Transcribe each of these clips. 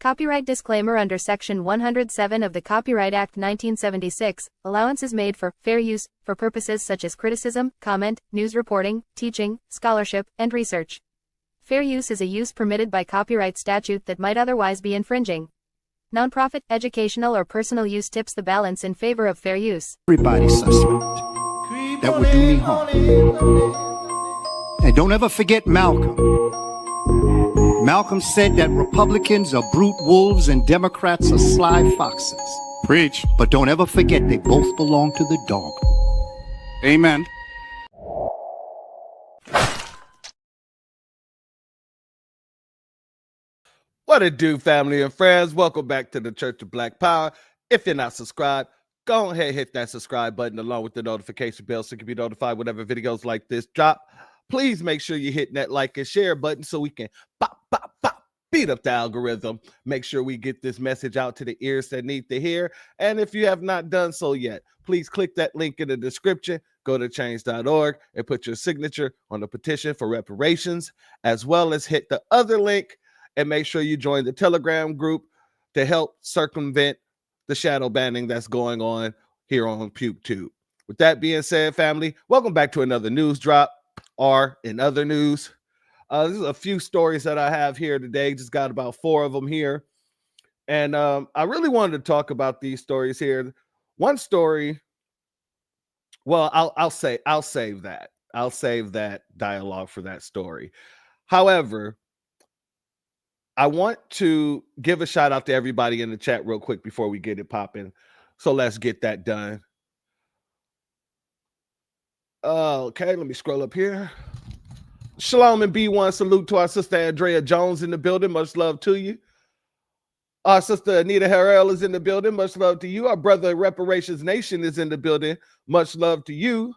Copyright disclaimer. Under Section 107 of the Copyright Act 1976, allowance is made for fair use for purposes such as criticism, comment, news reporting, teaching, scholarship, and research. Fair use is a use permitted by copyright statute that might otherwise be infringing. Nonprofit, educational, or personal use tips the balance in favor of fair use. Everybody's suspect. That would do me harm. And don't ever forget Malcolm. Malcolm said that Republicans are brute wolves and Democrats are sly foxes. Preach. But don't ever forget they both belong to the dog. Amen. What it do, family and friends? Welcome back to the Church of Black Power. If you're not subscribed, go ahead, hit that subscribe button along with the notification bell so you can be notified whenever videos like this drop. Please make sure you hit that like and share button so we can beat up the algorithm. Make sure we get this message out to the ears that need to hear. And if you have not done so yet, please click that link in the description. Go to change.org and put your signature on the petition for reparations, as well as hit the other link and make sure you join the Telegram group to help circumvent the shadow banning that's going on here on PubeTube. With that being said, family, welcome back to another news drop. Or in other news, there's a few stories that I have here today. Just got about 4 of them here. And I really wanted to talk about these stories here. One story, well, I'll save that. I'll save that dialogue for that story. However, I want to give a shout out to everybody in the chat real quick before we get it popping. So let's get that done. Okay, let me scroll up here. Shalom and B1. Salute to our sister Andrea Jones in the building. Much love to you. Our sister Anita Harrell is in the building. Much love to you. Our brother Reparations Nation is in the building. Much love to you.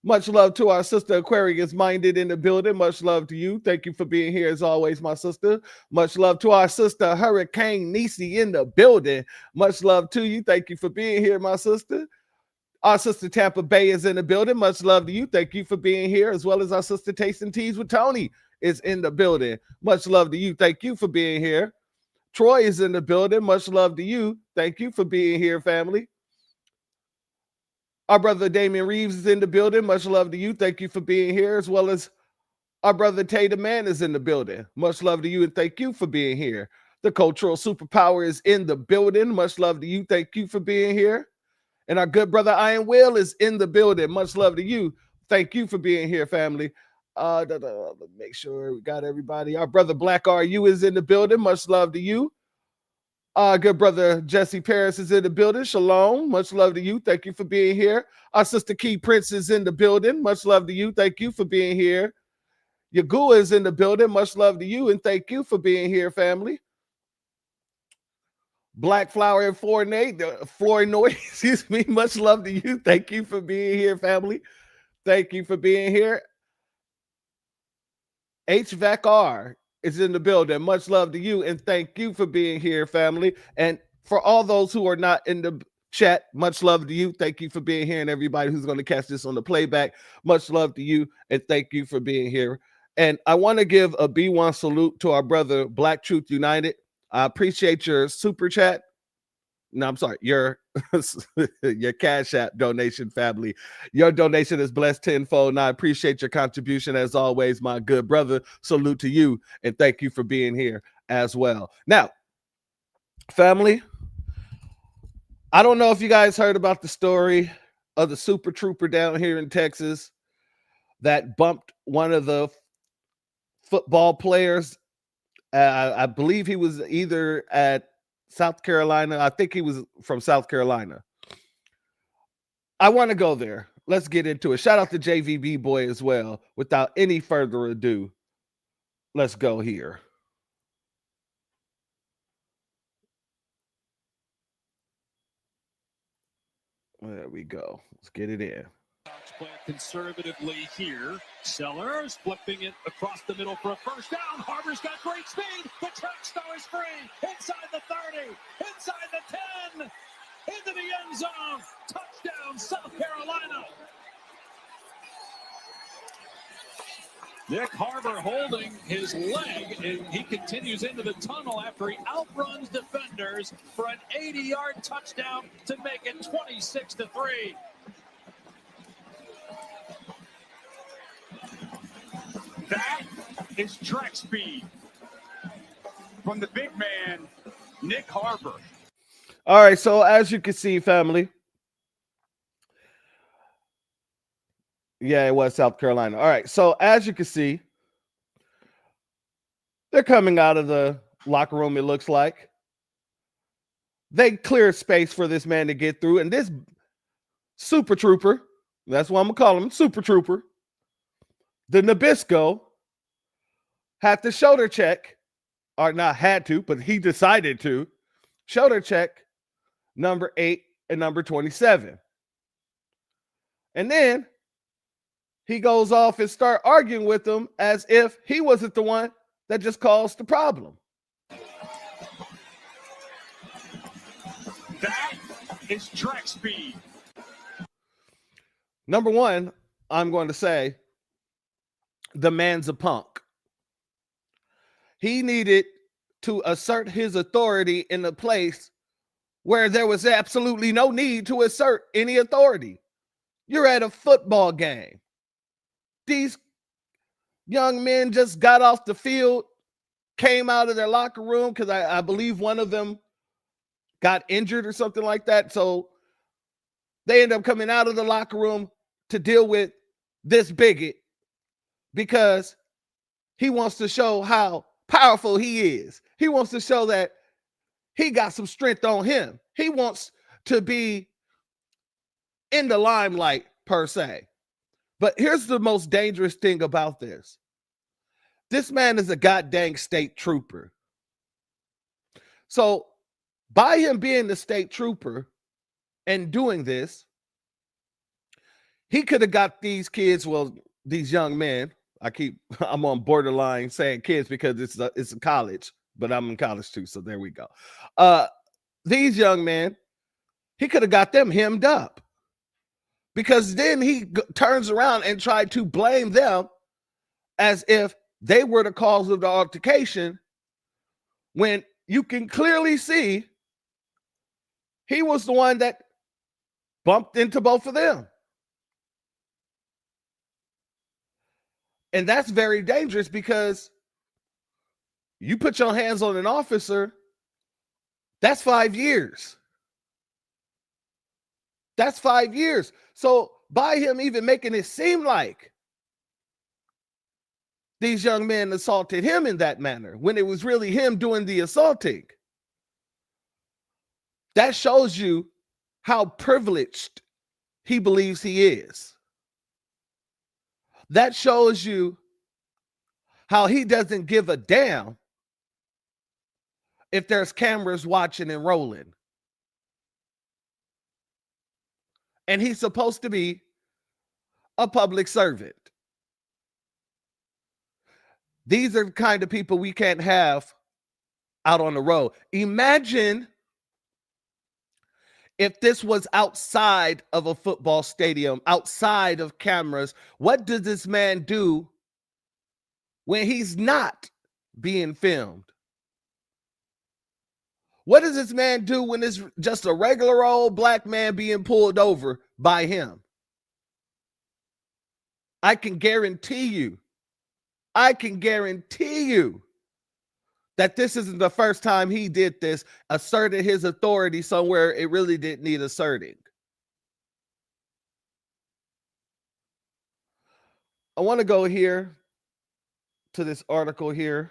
Much love to our sister Aquarius Minded in the building. Much love to you. Thank you for being here as always, my sister. Much love to our sister Hurricane Nisi in the building. Much love to you. Thank you for being here, my sister. Our sister Tampa Bay is in the building. Much love to you. Thank you for being here, as well as our sister Tasting Teas with Tony is in the building. Much love to you. Thank you for being here. Troy is in the building. Much love to you. Thank you for being here, family. Our brother Damian Reeves is in the building. Much love to you. Thank you for being here, as well as our brother Tatum Man is in the building. Much love to you, and thank you for being here. The cultural superpower is in the building. Much love to you. Thank you for being here. And our good brother Iron Will is in the building. Much love to you. Thank you for being here, family. Make sure we got everybody. Our brother Black RU is in the building. Much love to you. Our good brother Jesse Paris is in the building. Shalom. Much love to you. Thank you for being here. Our sister Key Prince is in the building. Much love to you. Thank you for being here. Yagua is in the building. Much love to you, and thank you for being here, family. Black Flower and Flournoy, excuse me. Much love to you. Thank you for being here, family. Thank you for being here. HVAC-R is in the building. Much love to you, and thank you for being here, family. And for all those who are not in the chat, much love to you. Thank you for being here, and everybody who's going to catch this on the playback, much love to you, and thank you for being here. And I want to give a B1 salute to our brother Black Truth United. I appreciate your super chat. No, I'm sorry, your Cash App donation, family. Your donation is blessed tenfold, and I appreciate your contribution as always, my good brother. Salute to you, and thank you for being here as well. Now, family, I don't know if you guys heard about the story of the Super Trooper down here in Texas that bumped one of the football players. I believe he was either at South Carolina. I think he was from South Carolina. I want to go there. Let's get into it. Shout out to JVB Boy as well. Without any further ado, let's go here. There we go. Let's get it in. Play conservatively here. Sellers flipping it across the middle for a first down. Harbor's got great speed. The track star is free. Inside the 30. Inside the 10. Into the end zone. Touchdown, South Carolina. Nick Harbor holding his leg, and he continues into the tunnel after he outruns defenders for an 80-yard touchdown to make it 26-3. That is track speed from the big man, Nick Harbor. All right, so as you can see, family. Yeah, it was South Carolina. All right, so as you can see, they're coming out of the locker room, it looks like. They cleared space for this man to get through, and this super trooper, that's what I'm going to call him, super trooper, the Nabisco, had to shoulder check, or not had to, but he decided to, shoulder check number 8 and number 27. And then he goes off and start arguing with them as if he wasn't the one that just caused the problem. That is track speed. Number one, I'm going to say the man's a punk. He needed to assert his authority in a place where there was absolutely no need to assert any authority. You're at a football game. These young men just got off the field, came out of their locker room because I believe one of them got injured or something like that. So they end up coming out of the locker room to deal with this bigot because he wants to show how powerful he is. He wants to show that he got some strength on him. He wants to be in the limelight, per se. But here's the most dangerous thing about this. This man is a goddamn state trooper. So by him being the state trooper and doing this, he could have got these kids, well, these young men. I'm on borderline saying kids because it's a college, but I'm in college too, so there we go. These young men, he could have got them hemmed up. Because then he turns around and tried to blame them as if they were the cause of the altercation, when you can clearly see he was the one that bumped into both of them. And that's very dangerous because you put your hands on an officer, that's 5 years. That's 5 years. So by him even making it seem like these young men assaulted him in that manner, when it was really him doing the assaulting, that shows you how privileged he believes he is. That shows you how he doesn't give a damn if there's cameras watching and rolling. And he's supposed to be a public servant. These are the kind of people we can't have out on the road. Imagine if this was outside of a football stadium, outside of cameras. What does this man do when he's not being filmed? What does this man do when it's just a regular old black man being pulled over by him? I can guarantee you that this isn't the first time he did this, asserted his authority somewhere it really didn't need asserting. I want to go here to this article here,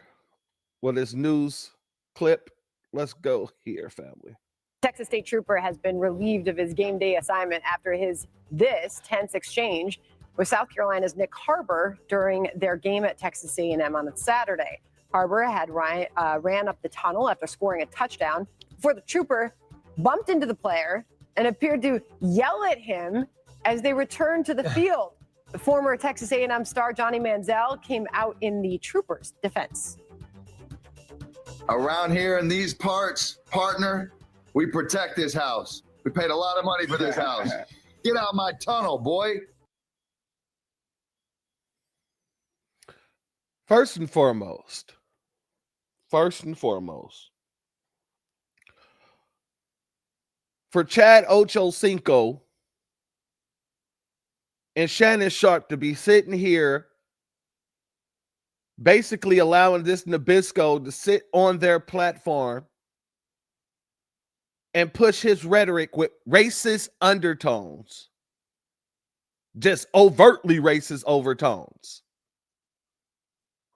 well, this news clip. Let's go here, family. Texas State Trooper has been relieved of his game day assignment after this tense exchange with South Carolina's Nick Harbor during their game at Texas A&M on Saturday. Harbor had ran up the tunnel after scoring a touchdown before the trooper bumped into the player and appeared to yell at him as they returned to the field. The former Texas A&M star Johnny Manziel came out in the trooper's defense. Around here in these parts, partner, we protect this house. We paid a lot of money for this house. Get out my tunnel, boy. First and foremost, for Chad Ochocinco and Shannon Sharp to be sitting here basically allowing this Nabisco to sit on their platform and push his rhetoric with racist undertones, just overtly racist overtones,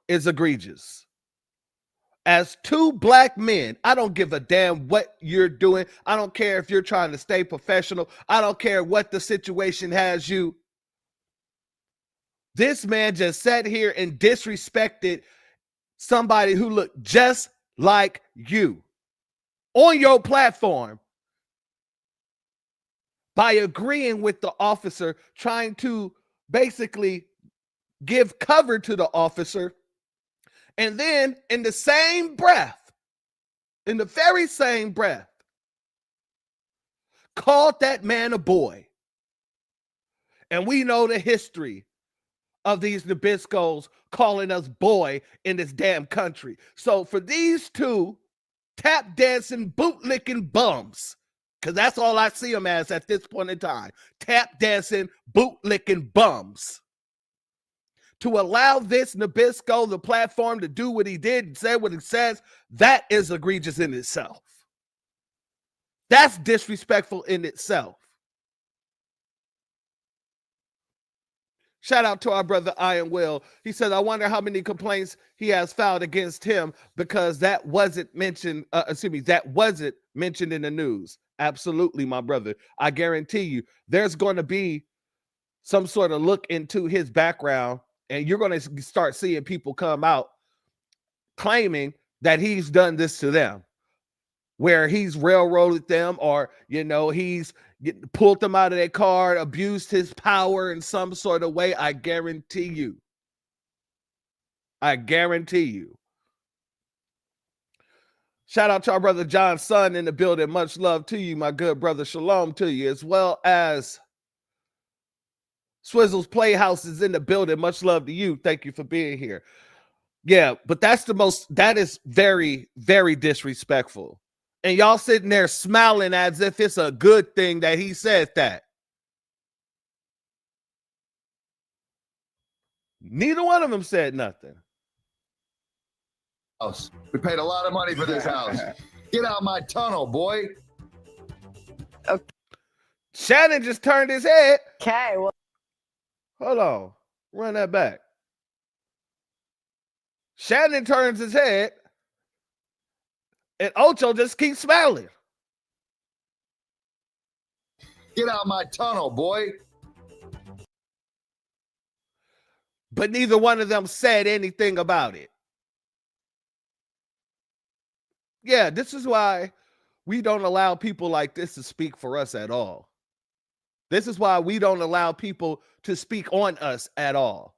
is egregious. As two black men, I don't give a damn what you're doing. I don't care if you're trying to stay professional. I don't care what the situation has you. This man just sat here and disrespected somebody who looked just like you on your platform by agreeing with the officer, trying to basically give cover to the officer. And then in the same breath, in the very same breath, called that man a boy. And we know the history of these Nabiscos calling us boy in this damn country. So for these two tap dancing, bootlicking bums, because that's all I see them as at this point in time, tap dancing, bootlicking bums, to allow this Nabisco the platform to do what he did and say what he says, that is egregious in itself. That's disrespectful in itself. Shout out to our brother Iron Will. He said, I wonder how many complaints he has filed against him because that wasn't mentioned. That wasn't mentioned in the news. Absolutely, my brother. I guarantee you there's going to be some sort of look into his background, and you're going to start seeing people come out claiming that he's done this to them, where he's railroaded them, or, he's pulled them out of their car, abused his power in some sort of way. I guarantee you. Shout out to our brother John's son in the building. Much love to you, my good brother. Shalom to you, as well as Swizzle's Playhouse is in the building. Much love to you. Thank you for being here. Yeah, but that is very, very disrespectful. And y'all sitting there smiling as if it's a good thing that he said that. Neither one of them said nothing. We paid a lot of money for this house. Get out my tunnel, boy. Okay. Shannon just turned his head. Okay, well. Hold on. Run that back. Shannon turns his head, and Ocho just keeps smiling. Get out my tunnel, boy. But neither one of them said anything about it. Yeah, this is why we don't allow people like this to speak for us at all. This is why we don't allow people to speak on us at all.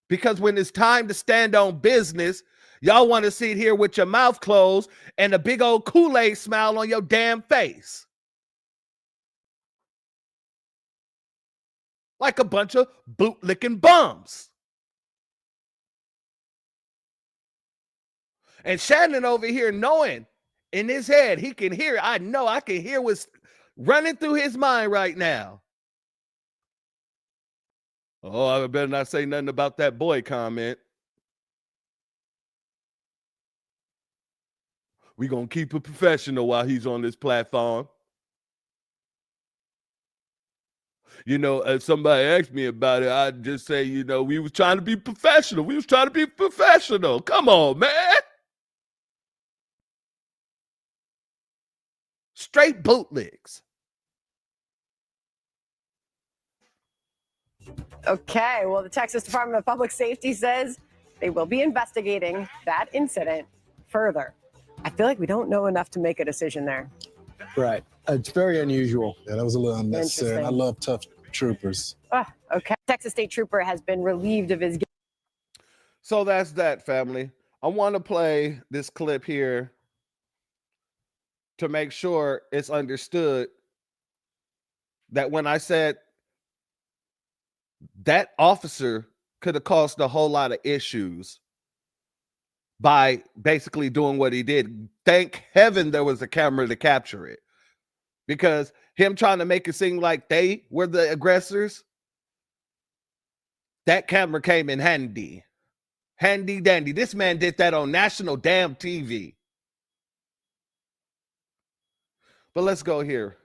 Because when it's time to stand on business, y'all want to sit here with your mouth closed and a big old Kool-Aid smile on your damn face. Like a bunch of bootlicking bums. And Shannon over here knowing in his head, he can hear, I know I can hear what's running through his mind right now. Oh, I better not say nothing about that boy comment. We're going to keep it professional while he's on this platform. If somebody asked me about it, I'd just say, we was trying to be professional. Come on, man. Straight bootlegs. Okay, well, the Texas Department of Public Safety says they will be investigating that incident further. I feel like we don't know enough to make a decision there. Right. It's very unusual. Yeah, that was a little unnecessary. I love tough troopers. Okay. Texas State Trooper has been relieved of his. So that's that, family. I want to play this clip here to make sure it's understood that when I said that officer could have caused a whole lot of issues by basically doing what he did. Thank heaven there was a camera to capture it, because him trying to make it seem like they were the aggressors, that camera came in handy. Handy dandy. This man did that on national damn TV. But let's go here.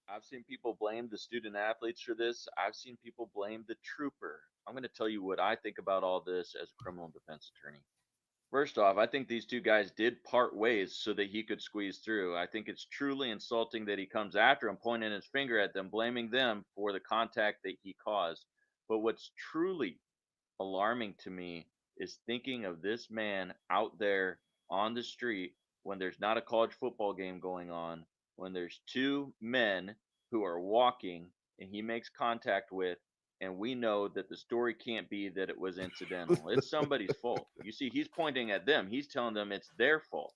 I've seen people blame the student athletes for this. I've seen people blame the trooper. I'm going to tell you what I think about all this as a criminal defense attorney. First off, I think these two guys did part ways so that he could squeeze through. I think it's truly insulting that he comes after him, pointing his finger at them, blaming them for the contact that he caused. But what's truly alarming to me is thinking of this man out there on the street when there's not a college football game going on, when there's two men who are walking and he makes contact with, and we know that the story can't be that it was incidental. It's somebody's fault. You see, he's pointing at them. He's telling them it's their fault.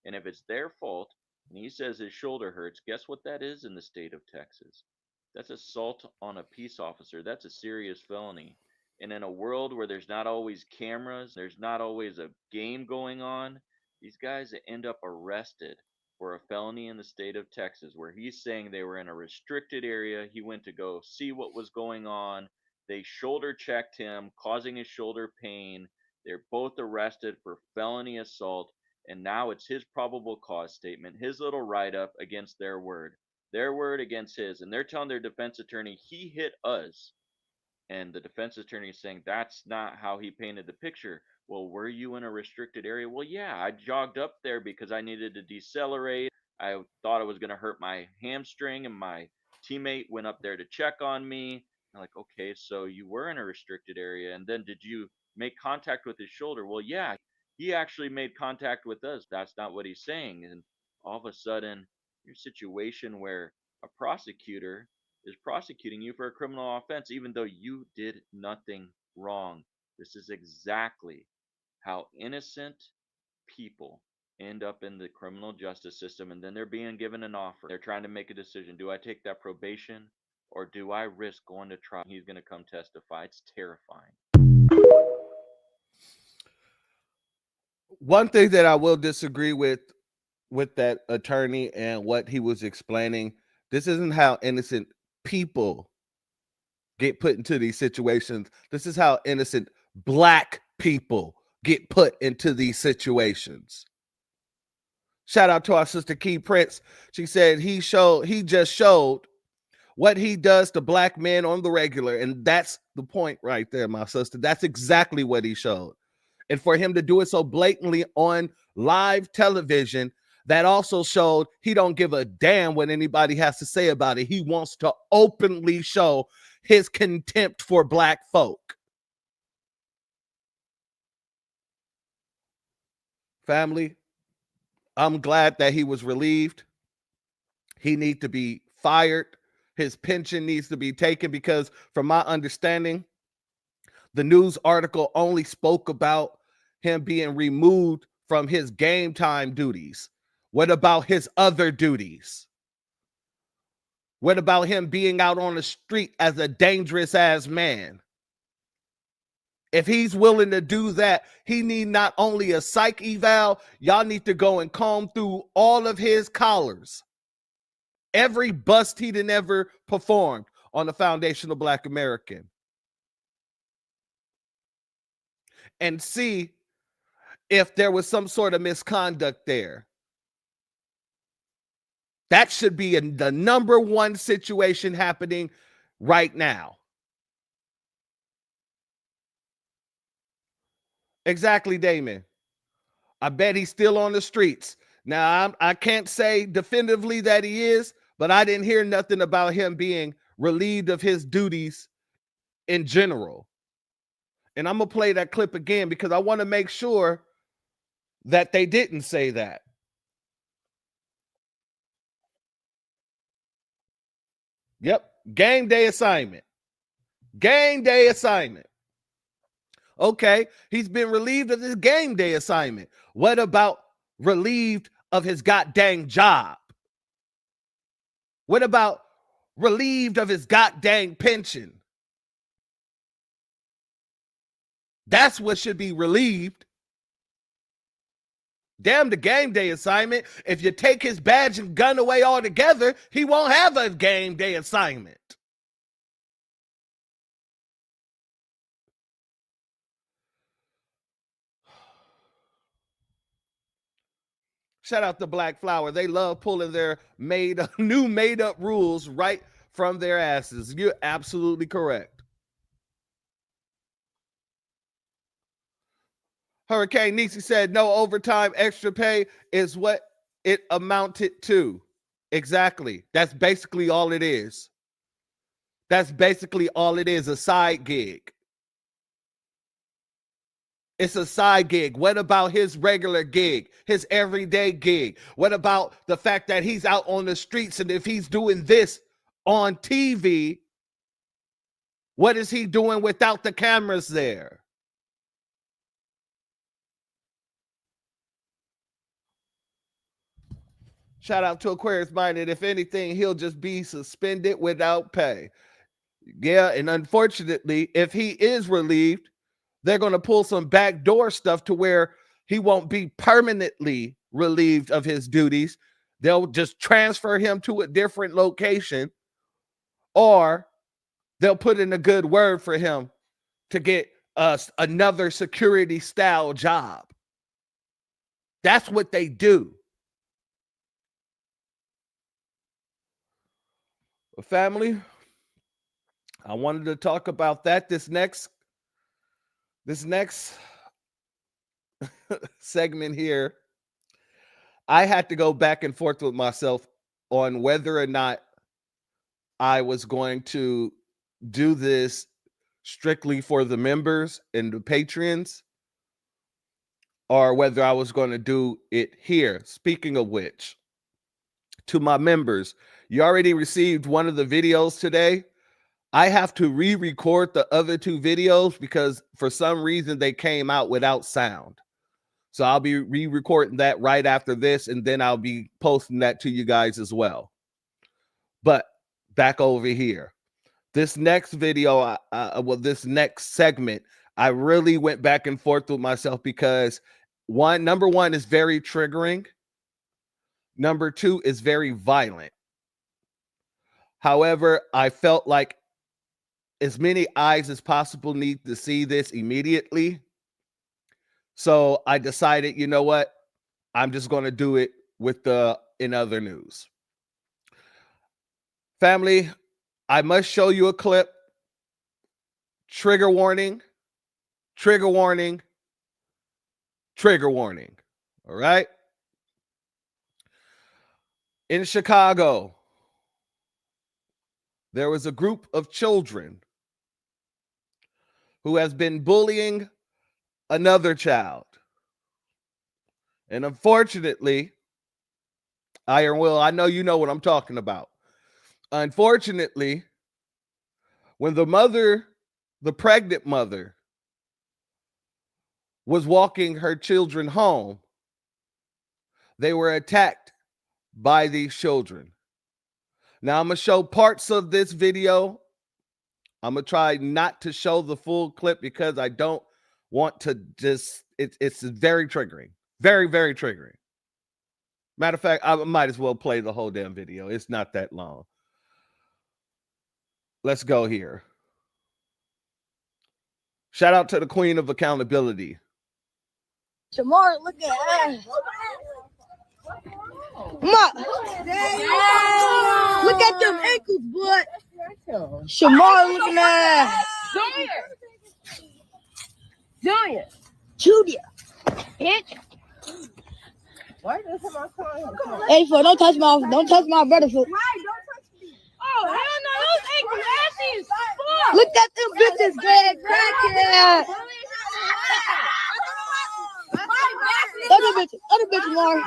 And if it's their fault, and he says his shoulder hurts, guess what that is in the state of Texas? That's assault on a peace officer. That's a serious felony. And in a world where there's not always cameras, there's not always a game going on, these guys end up arrested for a felony in the state of Texas, where he's saying they were in a restricted area. He went to go see what was going on. They shoulder checked him, causing his shoulder pain. They're both arrested for felony assault. And now it's his probable cause statement, his little write up against their word against his. And they're telling their defense attorney, he hit us. And the defense attorney is saying that's not how he painted the picture. Well, were you in a restricted area? Well, yeah, I jogged up there because I needed to decelerate. I thought it was going to hurt my hamstring, and my teammate went up there to check on me. I'm like, okay, so you were in a restricted area, and then did you make contact with his shoulder? Well, yeah, he actually made contact with us. That's not what he's saying. And all of a sudden, your situation where a prosecutor is prosecuting you for a criminal offense, even though you did nothing wrong. This is exactly how innocent people end up in the criminal justice system, and then they're being given an offer. They're trying to make a decision. Do I take that probation, or do I risk going to trial? He's going to come testify. It's terrifying. One thing that I will disagree with that attorney and what he was explaining, this isn't how innocent people get put into these situations. This is how innocent Black people get put into these situations. Shout out to our sister Key Prince. She said he just showed what he does to Black men on the regular. And that's the point right there, my sister. That's exactly what he showed. And for him to do it so blatantly on live television, that also showed he don't give a damn what anybody has to say about it. He wants to openly show his contempt for Black folk. Family, I'm glad that he was relieved. He needs to be fired. His pension needs to be taken, because from my understanding, the news article only spoke about him being removed from his game time duties. What about his other duties? What about him being out on the street as a dangerous ass man? If he's willing to do that, he need not only a psych eval, y'all need to go and comb through all of his collars. Every bust he done ever performed on the Foundation of Black American. And see if there was some sort of misconduct there. That should be the number one situation happening right now. Exactly, Damon. I bet he's still on the streets. Now, I can't say definitively that he is, but I didn't hear nothing about him being relieved of his duties in general. And I'm going to play that clip again because I want to make sure that they didn't say that. Yep. Game day assignment. Game day assignment. Okay. He's been relieved of his game day assignment. What about relieved of his goddamn job? What about relieved of his goddamn pension? That's what should be relieved. Damn the game day assignment. If you take his badge and gun away altogether, he won't have a game day assignment. Shout out to Black Flower. They love pulling their new made up rules right from their asses. You're absolutely correct. Hurricane Nisi said no overtime, extra pay is what it amounted to. Exactly. That's basically all it is. That's basically all it is, a side gig. It's a side gig. What about his regular gig, his everyday gig? What about the fact that he's out on the streets, and if he's doing this on TV, what is he doing without the cameras there? Shout out to Aquarius Minded. If anything, he'll just be suspended without pay. Yeah, and unfortunately, if he is relieved, they're going to pull some backdoor stuff to where he won't be permanently relieved of his duties. They'll just transfer him to a different location, or they'll put in a good word for him to get another security style job. That's what they do. Family, I wanted to talk about that this next segment here. I had to go back and forth with myself on whether or not I was going to do this strictly for the members and the patrons, or whether I was going to do it here. Speaking of which, to my members, you already received one of the videos today. I have to re-record the other two videos because for some reason they came out without sound. So I'll be re-recording that right after this, and then I'll be posting that to you guys as well. But back over here, this next video, this next segment, I really went back and forth with myself because number one is very triggering. Number two is very violent. However, I felt like as many eyes as possible need to see this immediately. So I decided, you know what? I'm just going to do it in other news. Family, I must show you a clip. Trigger warning, trigger warning, trigger warning. All right. In Chicago, there was a group of children who has been bullying another child. And unfortunately, Iron Will, I know you know what I'm talking about. Unfortunately, when the pregnant mother, was walking her children home, they were attacked by these children. Now, I'm going to show parts of this video. I'm going to try not to show the full clip because I don't want to it's very triggering. Very, very triggering. Matter of fact, I might as well play the whole damn video. It's not that long. Let's go here. Shout out to the queen of accountability. Shamar, look at that. Ma, look at them ankles, boy. Shamar looking at Julia. Bitch. Why does my son? Hey, for don't touch my brother foot. Oh, hell no, those ankles ashy as fuck. Look at them bitches, Greg. Crackhead. Other bitch, Mark.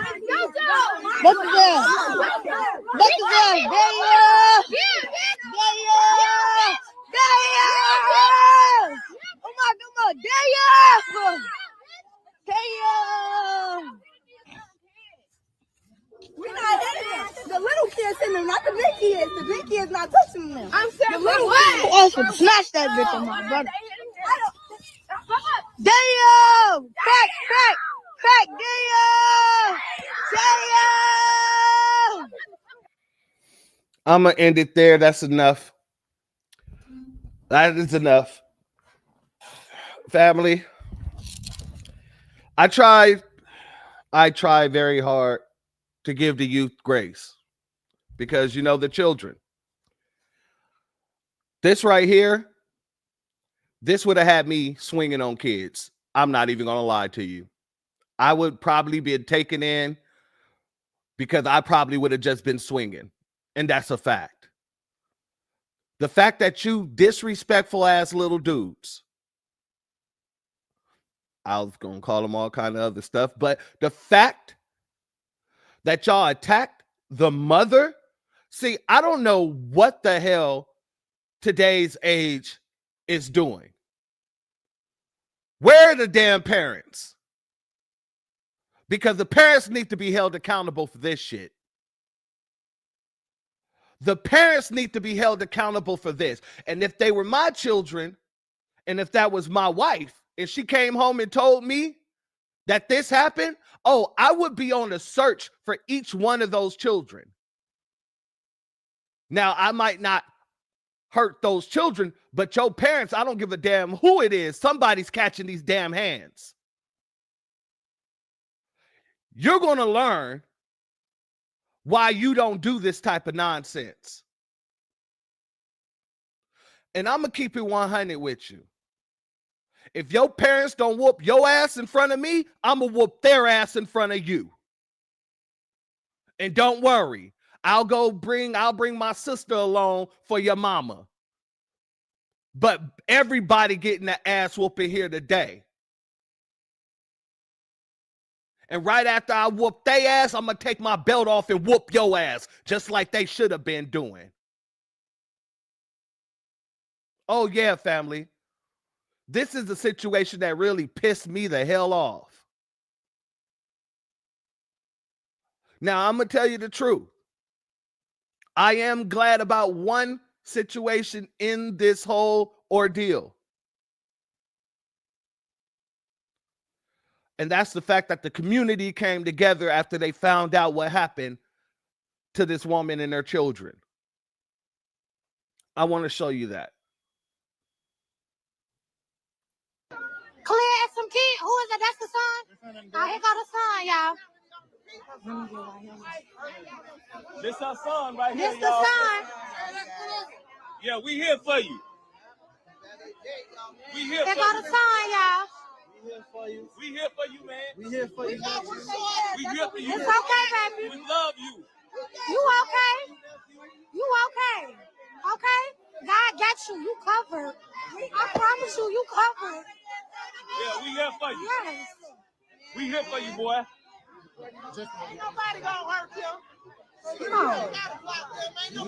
Both of them. Oh my God, damn. We're not hitting the little kids in them, not the big kids. The big kids not touching them. I'm saying the little kids. Smash that bitch on my brother. Damn! Crack, damn! Damn! I'm going to end it there. That's enough. That is enough. Family, I try very hard to give the youth grace because, the children. This right here, this would have had me swinging on kids. I'm not even going to lie to you. I would probably be taken in because I probably would have just been swinging. And that's a fact. The fact that you disrespectful ass little dudes, I was going to call them all kind of other stuff, but the fact that y'all attacked the mother, see, I don't know what the hell today's age is doing. Where are the damn parents? Because the parents need to be held accountable for this shit. The parents need to be held accountable for this. And if they were my children, and if that was my wife, and she came home and told me that this happened, I would be on a search for each one of those children. Now, I might not hurt those children, but your parents, I don't give a damn who it is. Somebody's catching these damn hands. You're going to learn why you don't do this type of nonsense. And I'm going to keep it 100 with you. If your parents don't whoop your ass in front of me, I'm going to whoop their ass in front of you. And don't worry, I'll bring my sister along for your mama. But everybody getting the ass whooping here today. And right after I whoop their ass, I'm going to take my belt off and whoop your ass, just like they should have been doing. Oh, yeah, family. This is a situation that really pissed me the hell off. Now, I'm going to tell you the truth. I am glad about one situation in this whole ordeal. And that's the fact that the community came together after they found out what happened to this woman and their children. I want to show you that. Clear as some kid. Who is it? That's the son? Oh, here go the son, y'all. This our son right This here, the y'all. son. Yeah, we here for you. We here Here for go you. the son, y'all. We here for you, man. We here for you. We here for you. It's okay, baby. We love you. You okay? You okay? Okay? God got you. You covered. I promise you, you covered. Yeah, we here for you. Yes. We here for you, boy. Ain't nobody gonna hurt you. Come on. You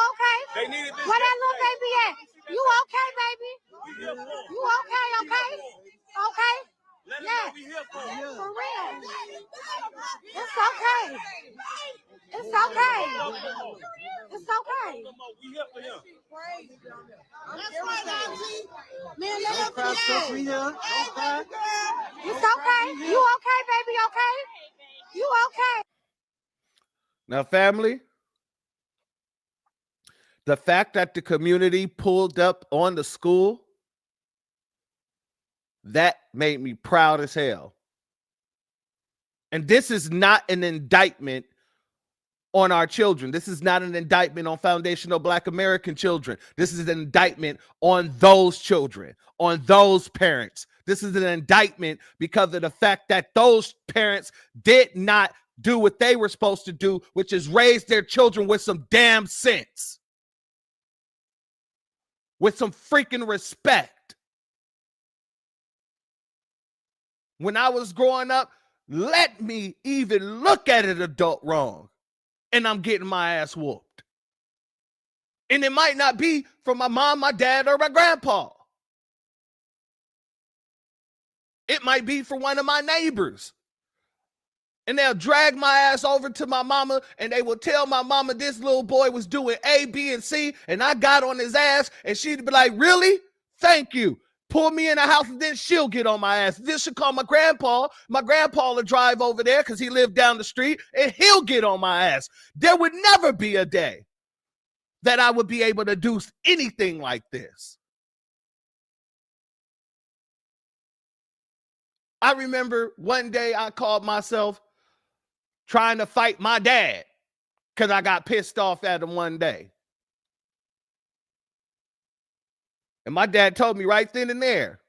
okay? They needed this. Where that little baby at? You okay, baby? We here for him. You okay? Okay? Okay? Let him Yes. know we here for him. For real. It's okay. It's okay. It's okay. We here for him. Man, let us Cry, sis, we here. Don't cry. It's okay. You okay, baby? Okay? You okay? Now, family, the fact that the community pulled up on the school, that made me proud as hell. And this is not an indictment on our children. This is not an indictment on foundational Black American children. This is an indictment on those children, on those parents. This is an indictment because of the fact that those parents did not do what they were supposed to do, which is raise their children with some damn sense, with some freaking respect. When I was growing up, let me even look at an adult wrong, and I'm getting my ass whooped. And it might not be from my mom, my dad, or my grandpa. It might be from one of my neighbors. And they'll drag my ass over to my mama, and they will tell my mama this little boy was doing A, B, and C, and I got on his ass, and she'd be like, really? Thank you. Pull me in the house and then she'll get on my ass. Then she'll call my grandpa. My grandpa will drive over there because he lived down the street and he'll get on my ass. There would never be a day that I would be able to do anything like this. I remember one day I called myself trying to fight my dad because I got pissed off at him one day. And my dad told me right then and there,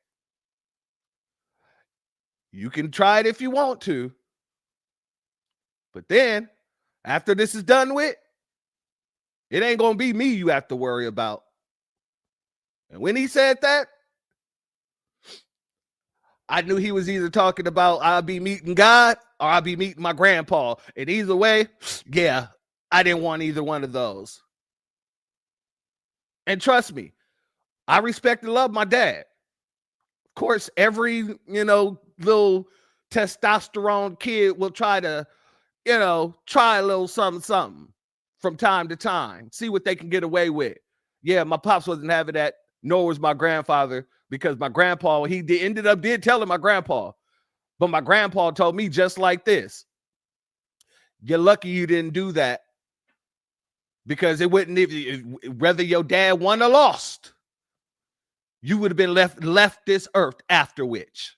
you can try it if you want to. But then, after this is done with, it ain't going to be me you have to worry about. And when he said that, I knew he was either talking about I'll be meeting God or I'll be meeting my grandpa. And either way, yeah, I didn't want either one of those. And trust me, I respect and love my dad. Of course, every, little testosterone kid will try to, try a little something from time to time, see what they can get away with. Yeah, my pops wasn't having that, nor was my grandfather, because my grandpa, he ended up telling my grandpa. But my grandpa told me just like this. You're lucky you didn't do that, because it wouldn't, whether your dad won or lost, you would have been left this earth after which.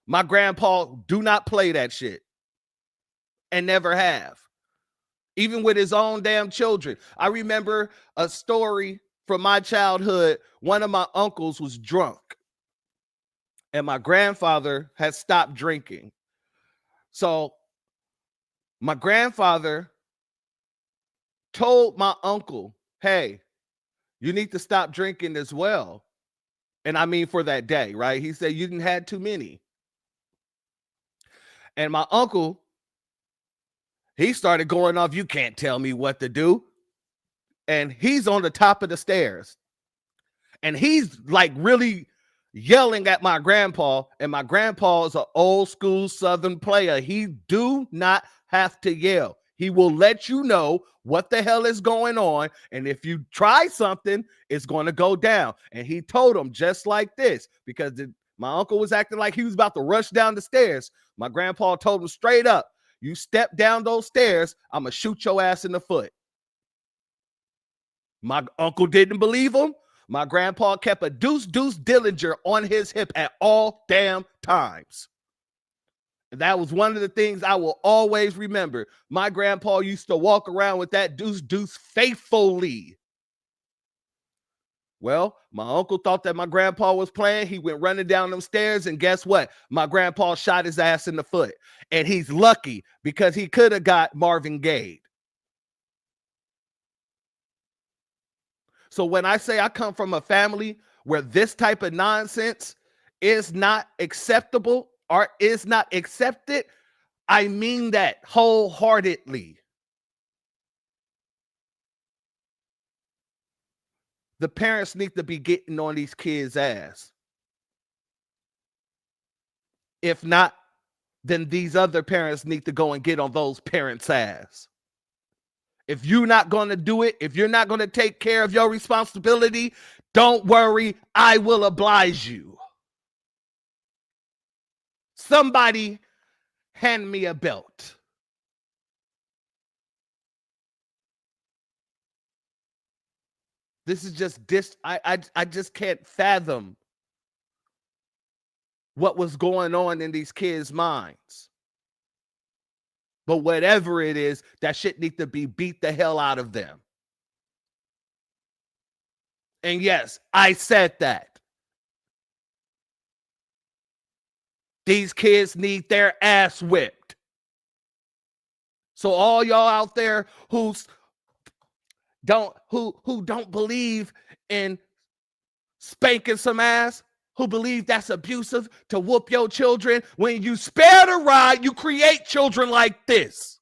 My grandpa do not play that shit and never have. Even with his own damn children. I remember a story from my childhood. One of my uncles was drunk and my grandfather had stopped drinking. So my grandfather told my uncle, hey, you need to stop drinking as well. And I mean for that day, right? He said, you didn't have too many. And my uncle, he started going off, you can't tell me what to do. And he's on the top of the stairs. And he's like really yelling at my grandpa. And my grandpa is an old school Southern player. He do not have to yell. He will let you know what the hell is going on. And if you try something, it's going to go down. And he told him just like this, because my uncle was acting like he was about to rush down the stairs. My grandpa told him straight up, you step down those stairs, I'm going to shoot your ass in the foot. My uncle didn't believe him. My grandpa kept a deuce Dillinger on his hip at all damn times. And that was one of the things I will always remember. My grandpa used to walk around with that deuce faithfully. Well, my uncle thought that my grandpa was playing. He went running down them stairs, and guess what? My grandpa shot his ass in the foot. And he's lucky because he could have got Marvin Gaye. So when I say I come from a family where this type of nonsense is not acceptable or is not accepted, I mean that wholeheartedly. The parents need to be getting on these kids' ass. If not, then these other parents need to go and get on those parents' ass. If you're not going to do it, if you're not going to take care of your responsibility, don't worry, I will oblige you. Somebody hand me a belt. This is just I just can't fathom what was going on in these kids' minds. But whatever it is, that shit needs to be beat the hell out of them. And yes, I said that. These kids need their ass whipped. So all y'all out there who don't believe in spanking some ass, who believe that's abusive to whoop your children, when you spare the rod, you create children like this.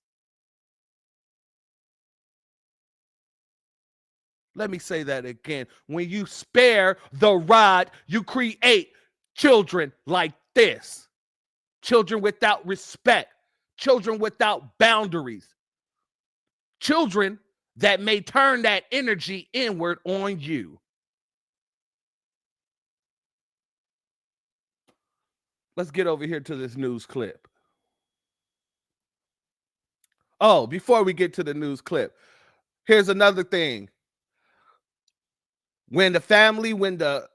Let me say that again. When you spare the rod, you create children like this. Children without respect. Children without boundaries. Children that may turn that energy inward on you. Let's get over here to this news clip. Oh, before we get to the news clip, here's another thing. When the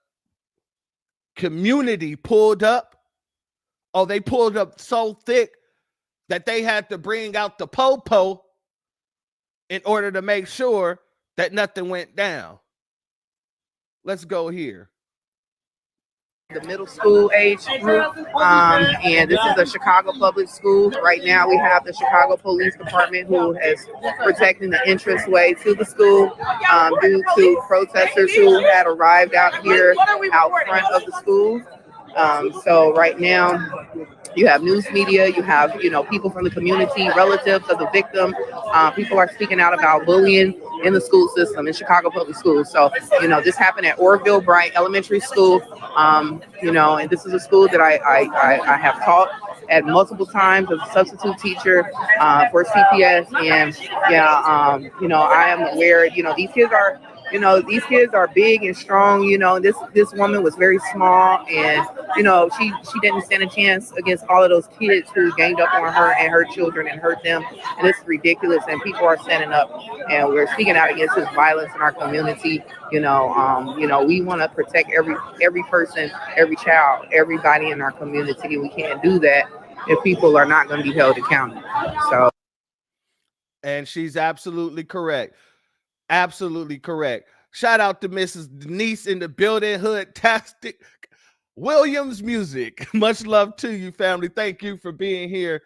community pulled up, they pulled up so thick that they had to bring out the po-po in order to make sure that nothing went down. Let's go here. The middle school age group, and this is a Chicago public school. Right now we have the Chicago Police Department who is protecting the entranceway to the school due to protesters who had arrived out here out front of the school. So right now you have news media, you have, people from the community, relatives of the victim. People are speaking out about bullying in the school system in Chicago public schools. So, this happened at Orville Bright Elementary School. And this is a school that I have taught at multiple times as a substitute teacher for CPS. And I am aware, these kids are big and strong. This woman was very small, and she didn't stand a chance against all of those kids who ganged up on her and her children and hurt them. And it's ridiculous. And people are standing up, and we're speaking out against this violence in our community. We want to protect every person, every child, everybody in our community. We can't do that if people are not going to be held accountable. So, and she's absolutely correct. Absolutely correct. Shout out to Mrs. Denise in the building. Hood-tastic. Williams Music. Much love to you, family. Thank you for being here.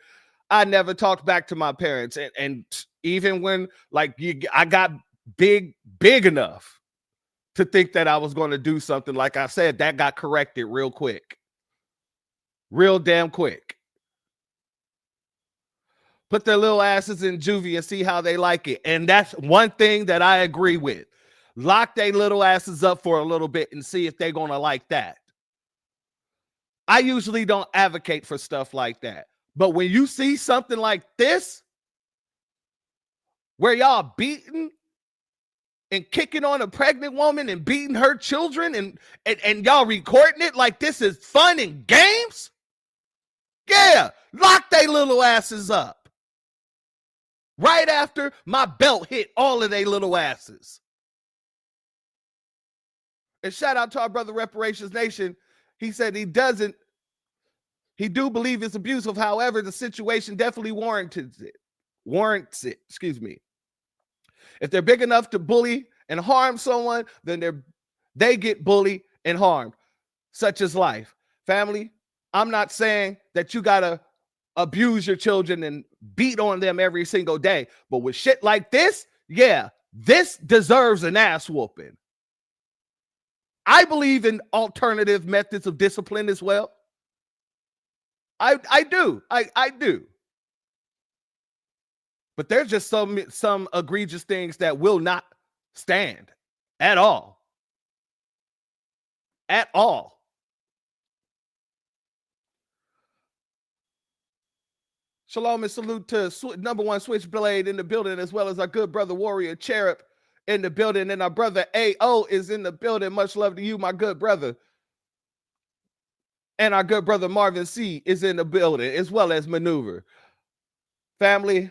I never talked back to my parents. And even when I got big enough to think that I was going to do something, like I said, that got corrected real quick. Real damn quick. Put their little asses in juvie and see how they like it. And that's one thing that I agree with. Lock their little asses up for a little bit and see if they're going to like that. I usually don't advocate for stuff like that. But when you see something like this, where y'all beating and kicking on a pregnant woman and beating her children and y'all recording it like this is fun and games, yeah, lock their little asses up. Right after my belt hit all of their little asses. And shout out to our brother Reparations Nation. He said he do believe it's abusive. However, the situation definitely warrants it. Excuse me. If they're big enough to bully and harm someone, then they get bullied and harmed. Such is life. Family, I'm not saying that you gotta abuse your children and beat on them every single day. But with shit like this, yeah, this deserves an ass whooping. I believe in alternative methods of discipline as well. I do. I do. But there's just some egregious things that will not stand at all. At all. Shalom and salute to number one Switchblade in the building, as well as our good brother Warrior Cherub in the building, and our brother AO is in the building. Much love to you, my good brother. And our good brother Marvin C is in the building, as well as Maneuver. Family,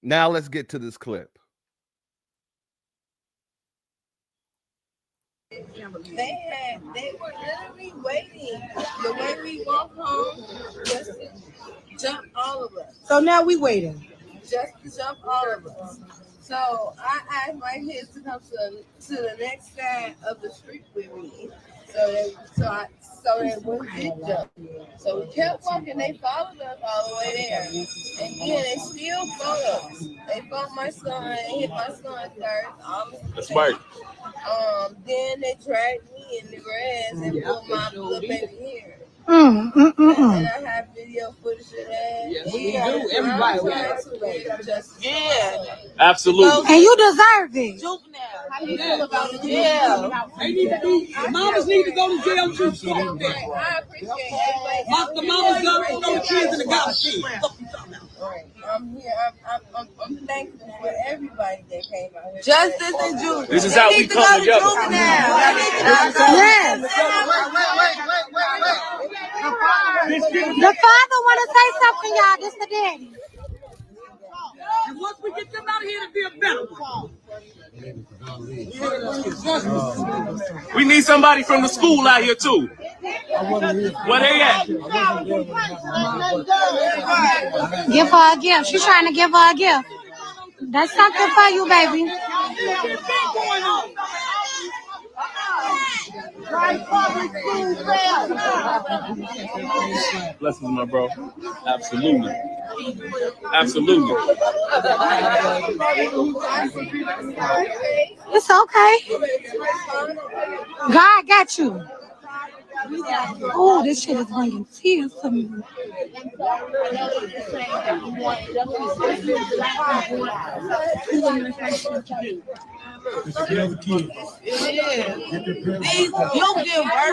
now let's get to this clip. They were literally waiting. The way we walk home, just to jump all of us. So now we waiting. Just to jump all of us. So I asked my kids to come to the next side of the street with me, so that wouldn't get jumped. So we kept walking. They followed us all the way there, and then they still followed us. They fought my son, hit my son first. That's right. Then they dragged me in the grass and pulled my little baby hair. And I have video footage of that. Yes, we do. Everybody. Yeah. Absolutely. And you deserve it. How do you feel about it? Yeah. They need to be, mamas need to go to jail too. I appreciate everybody. The mamas got to throw kids in the garbage. Right. I'm here. I'm thankful for everybody that came out here. Justice and juvenile. This is how we come together. Yes. The father want to say something, y'all. This the daddy. And once we get them out of here, it'll be a better one. We need somebody from the school out here too. Where they at? Give her a gift. She's trying to give her a gift. That's something for you, baby. Blessings, my bro. Absolutely. Absolutely. It's okay. God got you. Oh, this shit is bringing tears to me.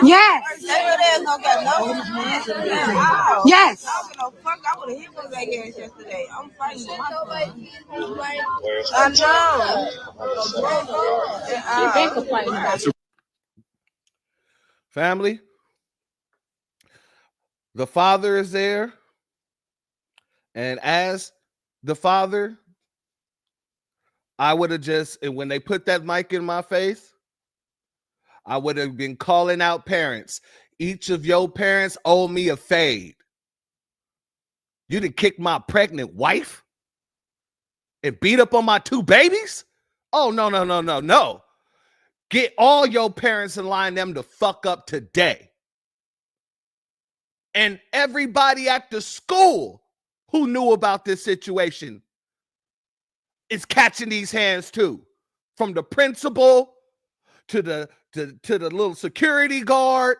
Yes. Yes. Family, the father is there. And as the father, I would have just, and when they put that mic in my face, I would have been calling out parents. Each of your parents owe me a fade. You done kick my pregnant wife and beat up on my 2 babies? Oh, no. Get all your parents and line them to fuck up today. And everybody at the school who knew about this situation is catching these hands too. From the principal to the little security guard.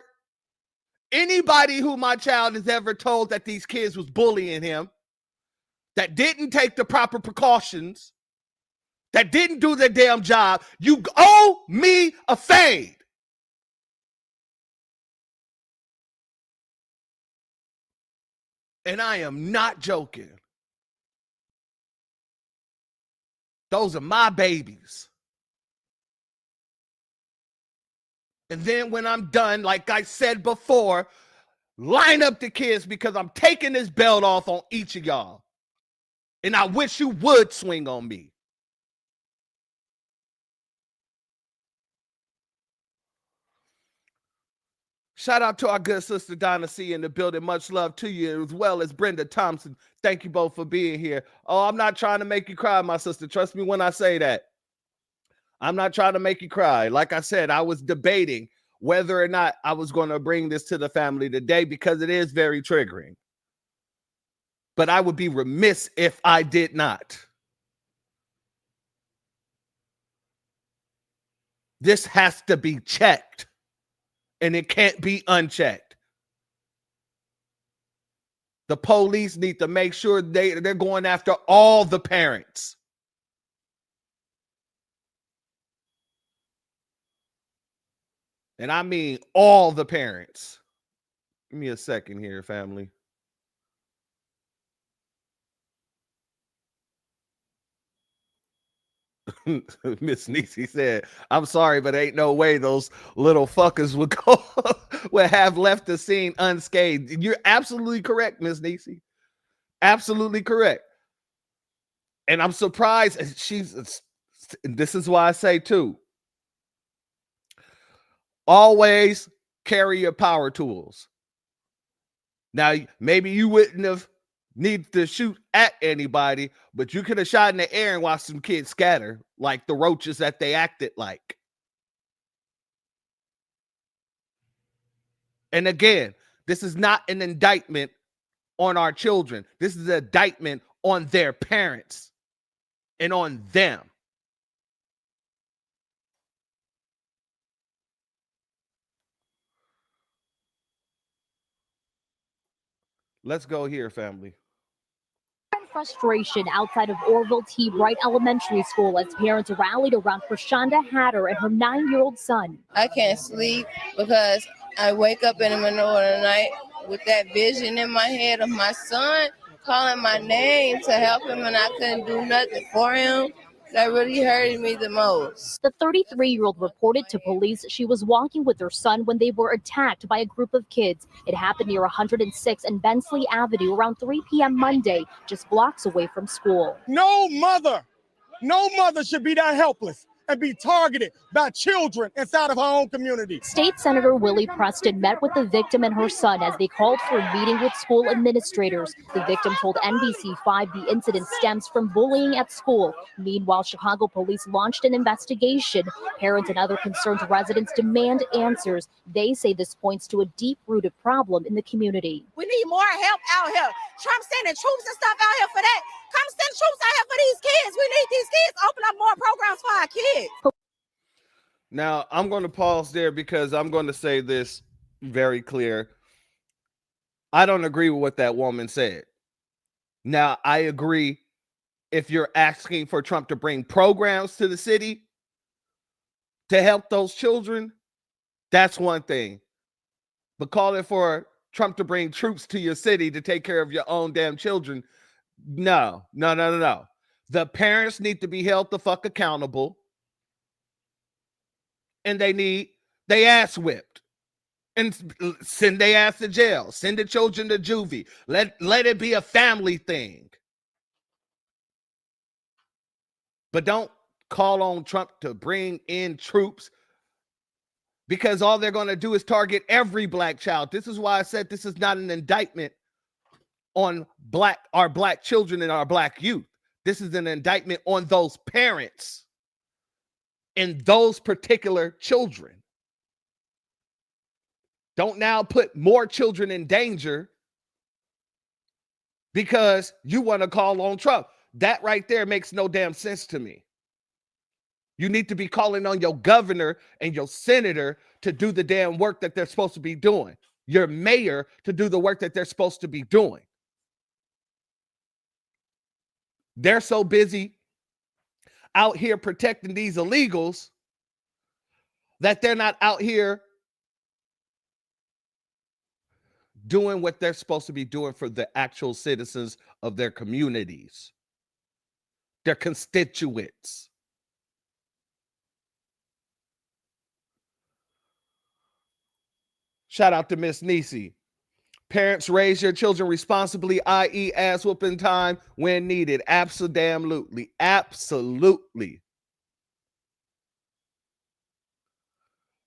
Anybody who my child has ever told that these kids was bullying him, that didn't take the proper precautions, that didn't do their damn job, you owe me a fade. And I am not joking. Those are my babies. And then when I'm done, like I said before, line up the kids because I'm taking this belt off on each of y'all. And I wish you would swing on me. Shout out to our good sister Donna C in the building. Much love to you, as well as Brenda Thompson. Thank you both for being here. Oh, I'm not trying to make you cry, my sister. Trust me when I say that. I'm not trying to make you cry. Like I said, I was debating whether or not I was going to bring this to the family today because it is very triggering. But I would be remiss if I did not. This has to be checked. And it can't be unchecked. The police need to make sure they're going after all the parents. And I mean all the parents. Give me a second here, family. Miss Niecy said, I'm sorry, but ain't no way those little fuckers would have left the scene unscathed. You're absolutely correct, Miss Niecy. Absolutely correct. And I'm surprised. This is why I say too, always carry your power tools. Now, maybe you wouldn't have needed to shoot at anybody, but you could have shot in the air and watched some kids scatter like the roaches that they acted like. And again, this is not an indictment on our children. This is an indictment on their parents and on them. Let's go here, family. Frustration outside of Orville T. Bright Elementary School as parents rallied around Prashanda Hatter and her 9-year-old son. I can't sleep because I wake up in the middle of the night with that vision in my head of my son calling my name to help him, and I couldn't do nothing for him. That really hurted me the most. The 33-year-old reported to police she was walking with her son when they were attacked by a group of kids. It happened near 106 and Bensley Avenue around 3 p.m. Monday, just blocks away from school. No mother should be that helpless and be targeted by children inside of her own community. State Senator Willie Preston met with the victim and her son as they called for a meeting with school administrators. The victim told NBC5 the incident stems from bullying at school. Meanwhile, Chicago police launched an investigation. Parents and other concerned residents demand answers. They say this points to a deep-rooted problem in the community. We need more help out here. Trump sending troops and stuff out here for that. Come send troops out here for these kids. We need these kids to open up more programs for our kids. Now, I'm going to pause there because I'm going to say this very clear. I don't agree with what that woman said. Now, I agree if you're asking for Trump to bring programs to the city to help those children, that's one thing. But calling for Trump to bring troops to your city to take care of your own damn children, no. The parents need to be held the fuck accountable. And they ass whipped and send their ass to jail. Send the children to juvie. Let it be a family thing. But don't call on Trump to bring in troops because all they're going to do is target every black child. This is why I said this is not an indictment on our black children and our black youth. This is an indictment on those parents and those particular children. Don't now put more children in danger because you want to call on Trump. That right there makes no damn sense to me. You need to be calling on your governor and your senator to do the damn work that they're supposed to be doing. Your mayor to do the work that they're supposed to be doing. They're so busy out here protecting these illegals that they're not out here doing what they're supposed to be doing for the actual citizens of their communities, their constituents. Shout out to Miss Nisi. Parents, raise your children responsibly, i.e. ass whooping time when needed. Absolutely. Absolutely.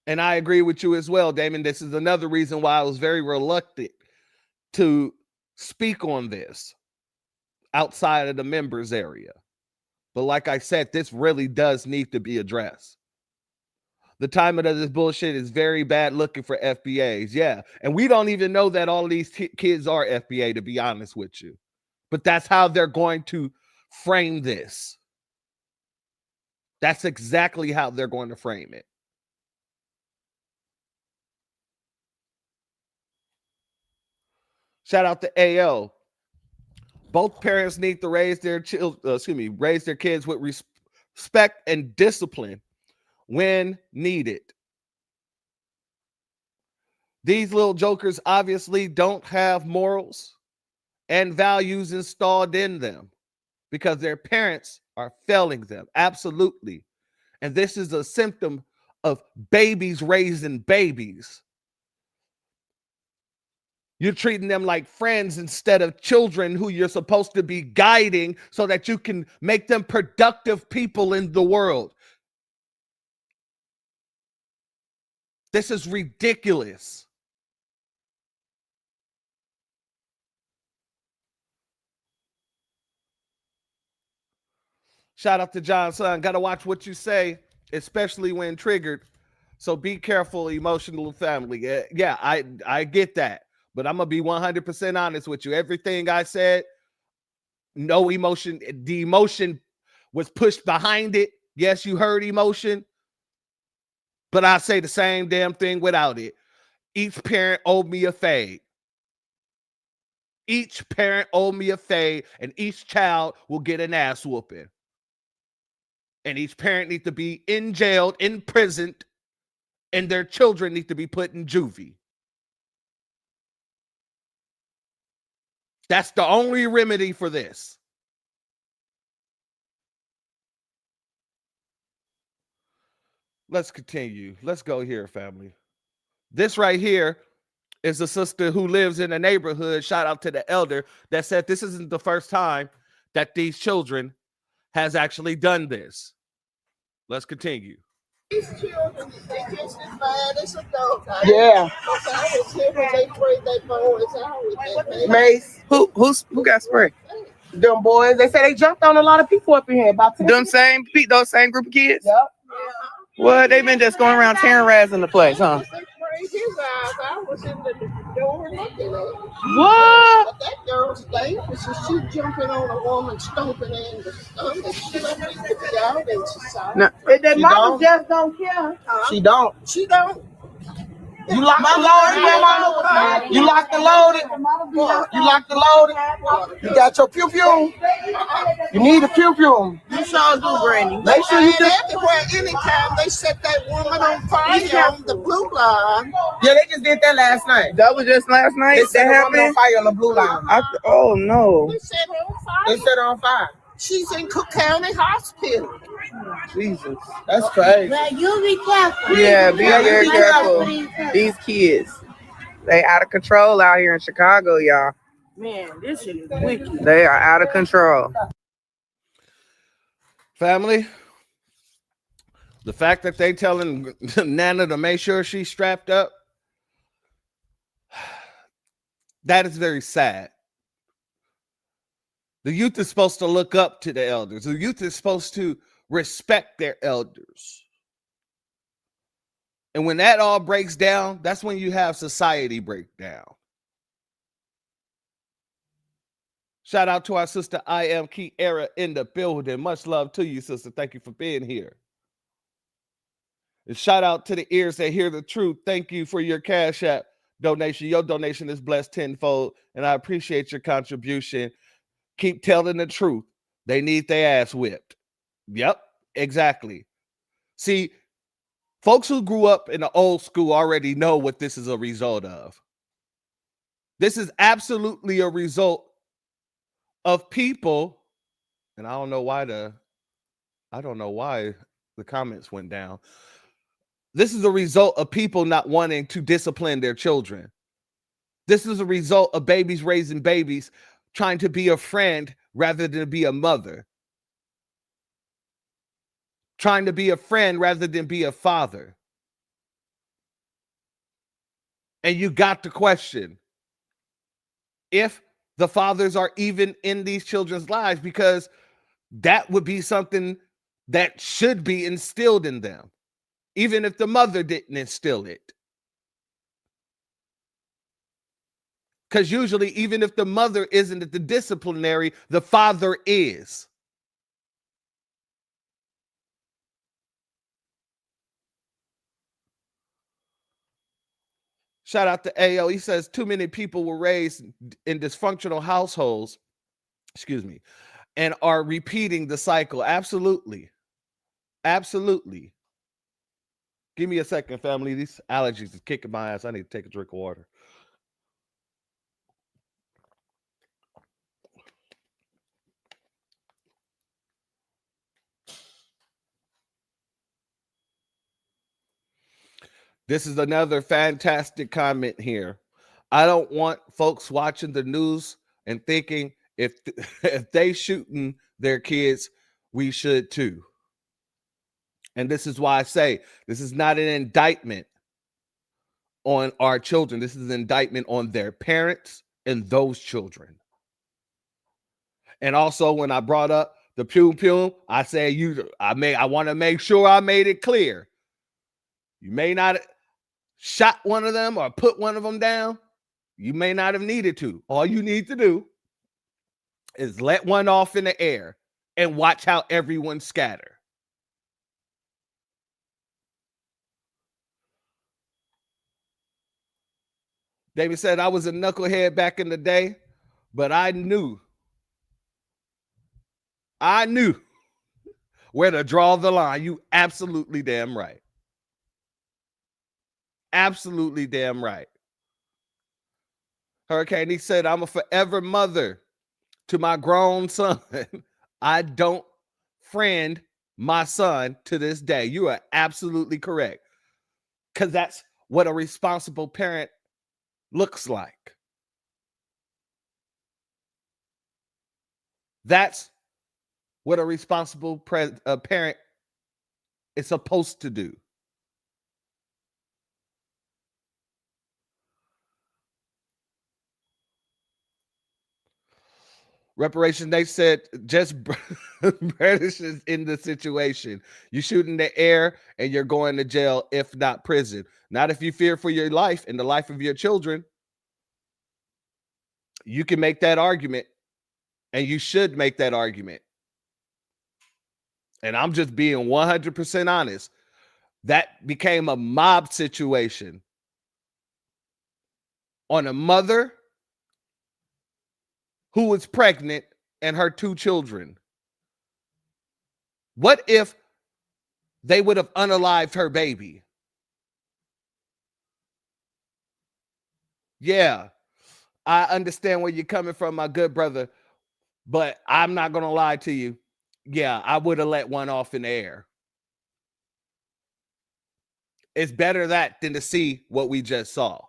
And I agree with you as well, Damon. This is another reason why I was very reluctant to speak on this outside of the members area. But like I said, this really does need to be addressed. The timing of this bullshit is very bad looking for FBAs. Yeah. And we don't even know that all of these kids are FBA, to be honest with you. But that's how they're going to frame this. That's exactly how they're going to frame it. Shout out to AO. Both parents need to raise their raise their kids with respect and discipline when needed. These little jokers obviously don't have morals and values installed in them because their parents are failing them. Absolutely. And this is a symptom of babies raising babies. You're treating them like friends instead of children who you're supposed to be guiding so that you can make them productive people in the world. This is ridiculous. Shout out to John's son. Got to watch what you say, especially when triggered. So be careful, emotional family. Yeah, I get that. But I'm going to be 100% honest with you. Everything I said, no emotion. The emotion was pushed behind it. Yes, you heard emotion. But I say the same damn thing without it. Each parent owed me a fade. Each parent owed me a fade, and each child will get an ass whooping. And each parent needs to be in jail, imprisoned, and their children need to be put in juvie. That's the only remedy for this. Let's continue. Let's go here, family. This right here is a sister who lives in a neighborhood. Shout out to the elder that said this isn't the first time that these children has actually done this. Let's continue. These children, they just as bad as adults. Yeah. I was here when they sprayed their boys out with that Mace. Who got sprayed? Them boys, they say they jumped on a lot of people up in here. About Those same group of kids? Yep. Well, they've been just going around terrorizing the place, huh? They sprayed his eyes. I was in the door looking at it. What? But that girl's dangerous. She jumping on a woman, stomping her in the stomach. She don't need to be out in society. No. But that mama just don't care. She don't. She don't. You locked the loaded? You locked the loaded? You locked the loaded? You got your pew-pew? You need a pew-pew. You sure do, Granny. Make sure you do. Everywhere, anytime they set that woman on fire on the blue line. Yeah, they just did that last night. That was just last night? They set a woman on fire on the blue line. Oh, no. They set her on fire. They set her on fire. She's in Cook County Hospital. Jesus, that's crazy. Well, you be careful. Yeah, be very careful. These kids, they out of control out here in Chicago, y'all. Man, this shit is wicked. They are out of control. Family, the fact that they telling Nana to make sure she's strapped up, that is very sad. The youth is supposed to look up to the elders. The youth is supposed to respect their elders. And when that all breaks down, that's when you have society break down. Shout out to our sister I Am Kiera in the building. Much love to you, sister. Thank you for being here. And shout out to the ears that hear the truth. Thank you for your Cash App donation. Your donation is blessed tenfold, and I appreciate your contribution. Keep telling the truth. They need their ass whipped. Yep, exactly. See, folks who grew up in the old school already know what this is a result of. This is absolutely a result of people, and I don't know why the comments went down. This is a result of people not wanting to discipline their children. This is a result of babies raising babies, trying to be a friend rather than be a mother. Trying to be a friend rather than be a father. And you got to question if the fathers are even in these children's lives, because that would be something that should be instilled in them, even if the mother didn't instill it. Because usually, even if the mother isn't the disciplinary, the father is. Shout out to AO. He says too many people were raised in dysfunctional households, and are repeating the cycle. Absolutely. Absolutely. Give me a second, family. These allergies are kicking my ass. I need to take a drink of water. This is another fantastic comment here. I don't want folks watching the news and thinking if they shooting their kids, we should too. And this is why I say this is not an indictment on our children. This is an indictment on their parents and those children. And also, when I brought up the pew pew, I say I want to make sure I made it clear. You may not shot one of them or put one of them down. You may not have needed to. All you need to do is let one off in the air and watch how everyone scatter. David said, I was a knucklehead back in the day, but I knew where to draw the line. You absolutely damn right. Absolutely damn right. Hurricane, he said, I'm a forever mother to my grown son. I don't friend my son to this day. You are absolutely correct. Because that's what a responsible parent looks like. That's what a responsible parent is supposed to do. Reparations, they said, just British is in the situation. You shoot in the air and you're going to jail, if not prison. Not if you fear for your life and the life of your children. You can make that argument, and you should make that argument. And I'm just being 100% honest. That became a mob situation on a mother who was pregnant and her 2 children. What if they would have unalived her baby? Yeah, I understand where you're coming from, my good brother, but I'm not going to lie to you. Yeah, I would have let one off in the air. It's better that than to see what we just saw.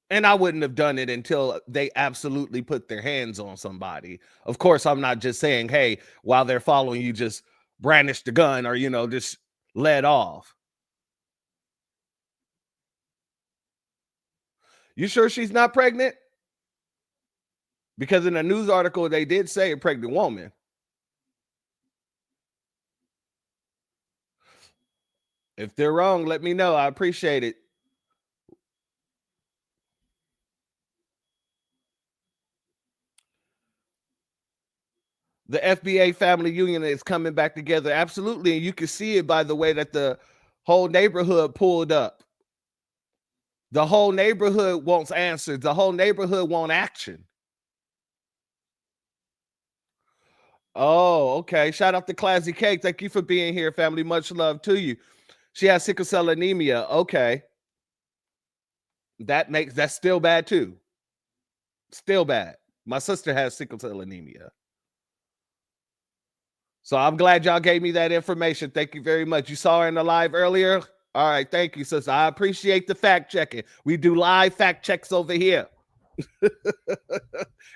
And I wouldn't have done it until they absolutely put their hands on somebody. Of course, I'm not just saying, hey, while they're following you, just brandish the gun or, just let off. You sure she's not pregnant? Because in a news article, they did say a pregnant woman. If they're wrong, let me know. I appreciate it. The FBA family union is coming back together. Absolutely. And you can see it by the way that the whole neighborhood pulled up. The whole neighborhood wants answers. The whole neighborhood wants action. Oh, okay. Shout out to Classy Cake. Thank you for being here, family. Much love to you. She has sickle cell anemia. Okay. That's still bad too. Still bad. My sister has sickle cell anemia. So I'm glad y'all gave me that information. Thank you very much. You saw her in the live earlier. All right. Thank you, sister. I appreciate the fact checking. We do live fact checks over here.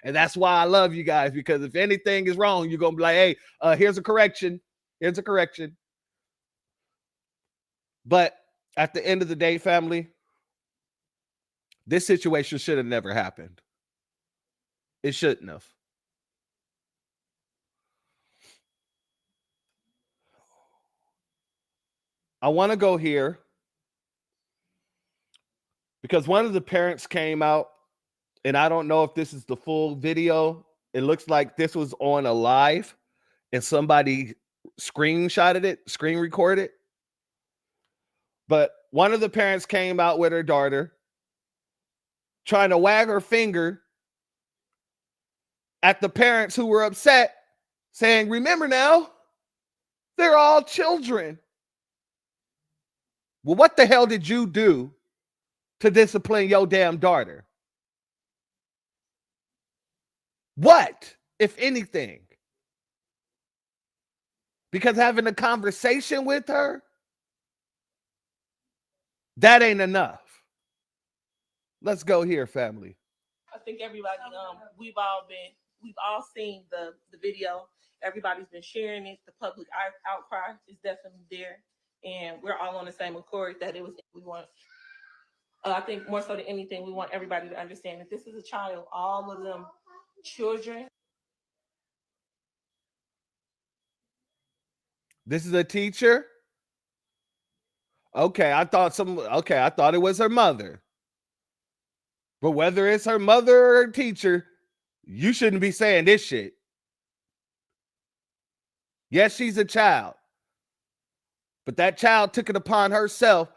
And that's why I love you guys, because if anything is wrong, you're going to be like, hey, here's a correction. Here's a correction. But at the end of the day, family, this situation should have never happened. It shouldn't have. I want to go here because one of the parents came out, and I don't know if this is the full video. It looks like this was on a live and somebody screenshotted it, screen recorded. But one of the parents came out with her daughter trying to wag her finger at the parents who were upset, saying, remember now, they're all children. Well, what the hell did you do to discipline your damn daughter? What, if anything? Because having a conversation with her, that ain't enough. Let's go here, family. I think everybody, we've all seen the video. Everybody's been sharing it. The public outcry is definitely there, and we're all on the same accord that we want. I think more so than anything, we want everybody to understand that this is a child. All of them children. This is a teacher? Okay, I thought it was her mother. But whether it's her mother or her teacher, you shouldn't be saying this shit. Yes, she's a child. But that child took it upon herself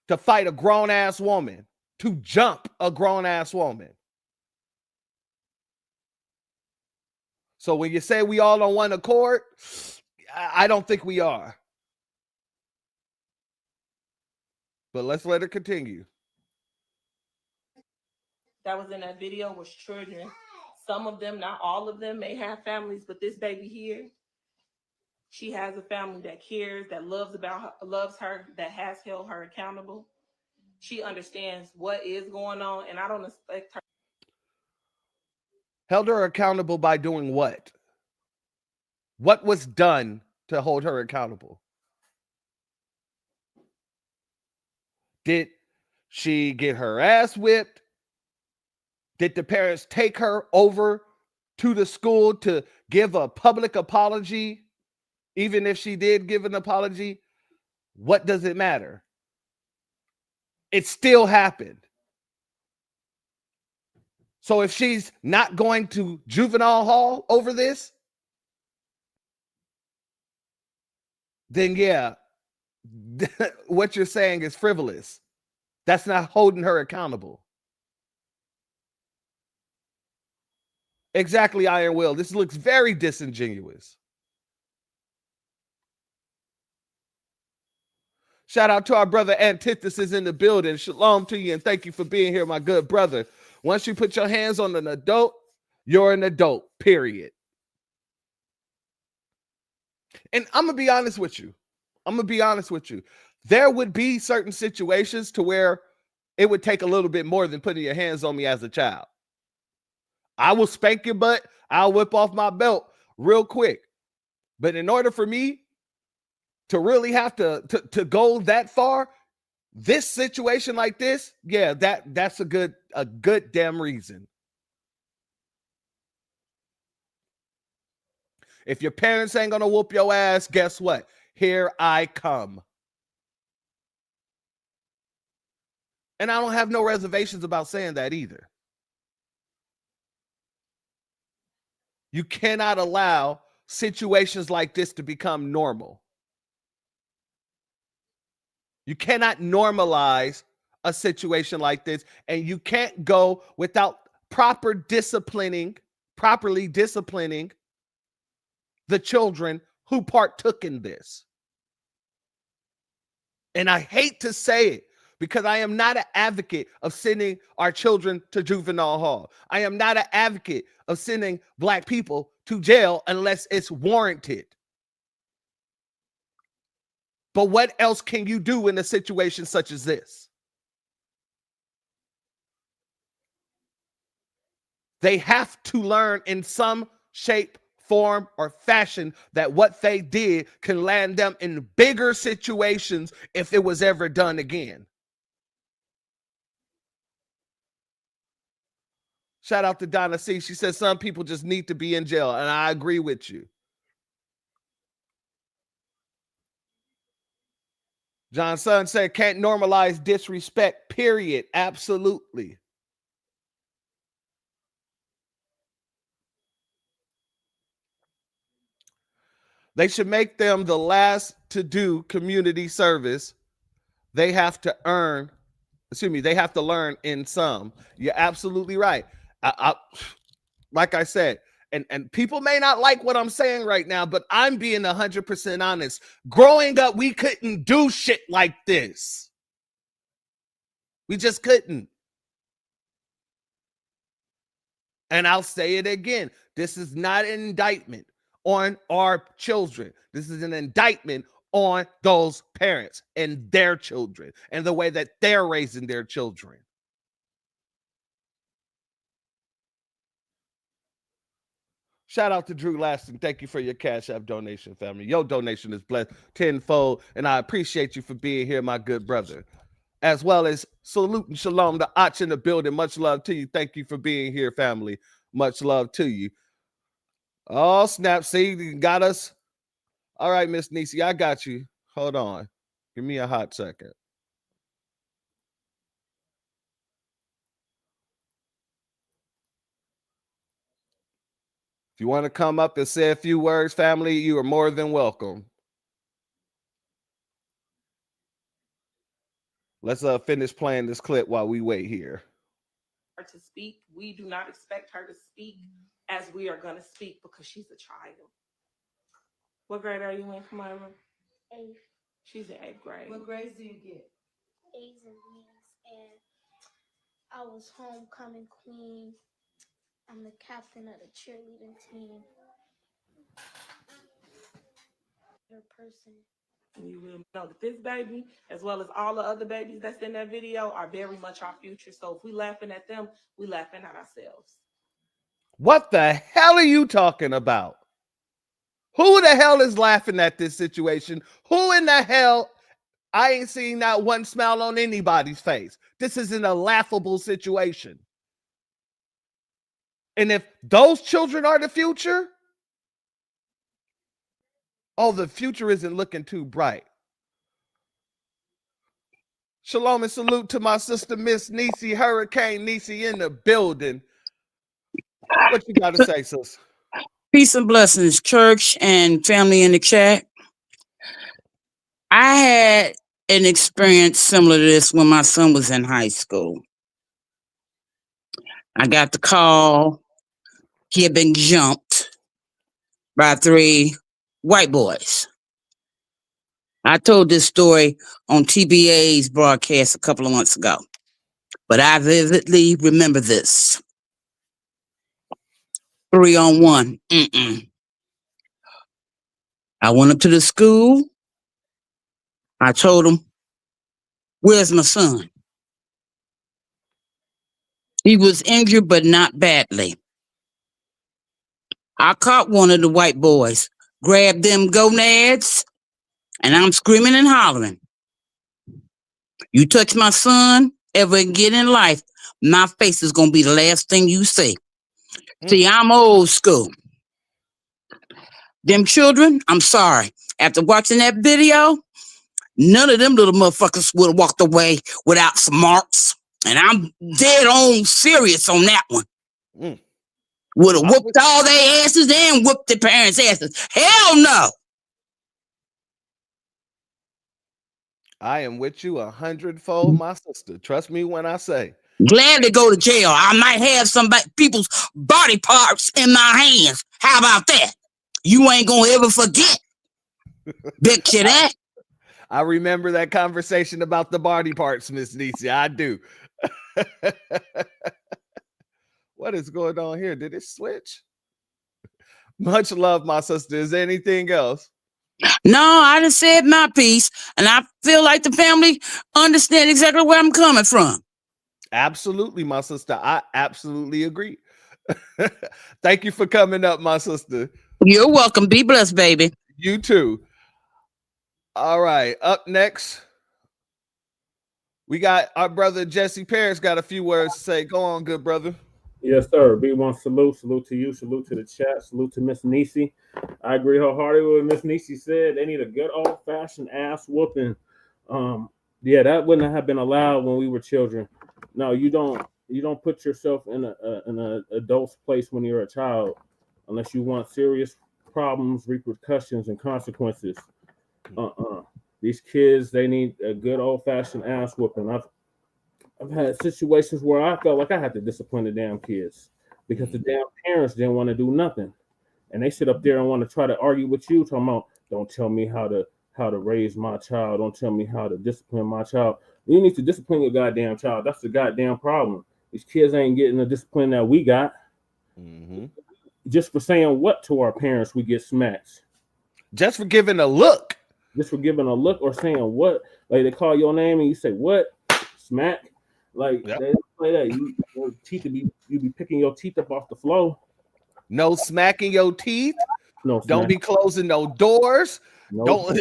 to fight a grown-ass woman, to jump a grown-ass woman. So when you say we all on one accord, I don't think we are. But let's let her continue. That was in that video was children. Some of them, not all of them, may have families, but this baby here, she has a family that cares, that loves her, that has held her accountable. She understands what is going on, and I don't expect her. Held her accountable by doing what? What was done to hold her accountable? Did she get her ass whipped? Did the parents take her over to the school to give a public apology? Even if she did give an apology, what does it matter? It still happened. So if she's not going to juvenile hall over this, then yeah, what you're saying is frivolous. That's not holding her accountable. Exactly, Iron Will. This looks very disingenuous. Shout out to our brother Antithesis in the building. Shalom to you and thank you for being here, my good brother. Once you put your hands on an adult, you're an adult, period. And I'm going to be honest with you. There would be certain situations to where it would take a little bit more than putting your hands on me as a child. I will spank your butt. I'll whip off my belt real quick. But in order for me to really have to go that far, this situation like this, yeah, that's a good damn reason. If your parents ain't gonna whoop your ass, guess what? Here I come. And I don't have no reservations about saying that either. You cannot allow situations like this to become normal. You cannot normalize a situation like this, and you can't go without properly disciplining the children who partook in this. And I hate to say it because I am not an advocate of sending our children to juvenile hall. I am not an advocate of sending Black people to jail unless it's warranted. But what else can you do in a situation such as this? They have to learn in some shape, form, or fashion that what they did can land them in bigger situations if it was ever done again. Shout out to Donna C. She says some people just need to be in jail, and I agree with you. John Sun said can't normalize disrespect, period. Absolutely. They should make them the last to do community service. They have to learn in some. You're absolutely right. Like I said, and people may not like what I'm saying right now, but I'm being 100% honest. Growing up, we couldn't do shit like this. We just couldn't. And I'll say it again. This is not an indictment on our children. This is an indictment on those parents and their children and the way that they're raising their children. Shout out to Drew Laston. Thank you for your Cash App donation, family. Your donation is blessed tenfold, and I appreciate you for being here, my good brother. As well as salute and shalom to Ach in the building. Much love to you. Thank you for being here, family. Much love to you. Oh, snap. See, you got us. All right, Miss Nisi, I got you. Hold on. Give me a hot second. If you want to come up and say a few words, family, you are more than welcome. Let's finish playing this clip while we wait here. To speak, we do not expect her to speak as we are going to speak because she's a child. What grade are you in, Kamara? 8th. She's in 8th grade. What grades do you get? A's and B's, and I was homecoming queen. I'm the captain of the cheerleading team. Your person. You will know that this baby, as well as all the other babies that's in that video, are very much our future. So if we laughing at them, we laughing at ourselves. What the hell are you talking about? Who the hell is laughing at this situation? Who in the hell? I ain't seen not one smile on anybody's face. This isn't a laughable situation. And if those children are the future, oh, the future isn't looking too bright. Shalom and salute to my sister, Miss Niecy, Hurricane Niecy in the building. What you got to say, sis? Peace and blessings, church and family in the chat. I had an experience similar to this when my son was in high school. I got the call. He had been jumped by 3 white boys. I told this story on TBA's broadcast a couple of months ago, but I vividly remember this. 3-on-1. I went up to the school. I told him, "Where's my son?" He was injured, but not badly. I caught one of the white boys, grabbed them gonads, and I'm screaming and hollering. You touch my son ever again in life, my face is going to be the last thing you see. See, I'm old school. Them children, I'm sorry. After watching that video, none of them little motherfuckers would have walked away without some marks. And I'm dead on serious on that one. Would have whooped all their asses and whooped their parents' asses. Hell no. I am with you 100-fold, my sister. Trust me when I say. Glad to go to jail. I might have people's body parts in my hands. How about that? You ain't gonna ever forget. Bet you that. I remember that conversation about the body parts, Miss Niecy. I do. What is going on here? Did it switch? Much love, my sister. Is there anything else? No, I just said my piece, and I feel like the family understand exactly where I'm coming from. Absolutely, my sister. I absolutely agree. Thank you for coming up, my sister. You're welcome. Be blessed, baby. You too. All right. Up next, we got our brother Jesse Paris got a few words to say. Go on, good brother. Yes, sir. B1 salute. Salute to you. Salute to the chat. Salute to Miss Niecy. I agree wholeheartedly with what Miss Niecy said. They need a good old-fashioned ass whooping. Yeah, that wouldn't have been allowed when we were children. No, you don't put yourself in an adult's place when you're a child unless you want serious problems, repercussions, and consequences. These kids, they need a good old-fashioned ass whooping. I've had situations where I felt like I had to discipline the damn kids because the damn parents didn't want to do nothing. And they sit up there and want to try to argue with you, talking about, don't tell me how to raise my child. Don't tell me how to discipline my child. You need to discipline your goddamn child. That's the goddamn problem. These kids ain't getting the discipline that we got. Just for saying what to our parents, we get smacked. Just for giving a look. Just for giving a look or saying what. Like they call your name and you say what? Smack. Like they play that. Your teeth you be picking your teeth up off the floor. No smacking your teeth. No. Don't be closing no doors. No.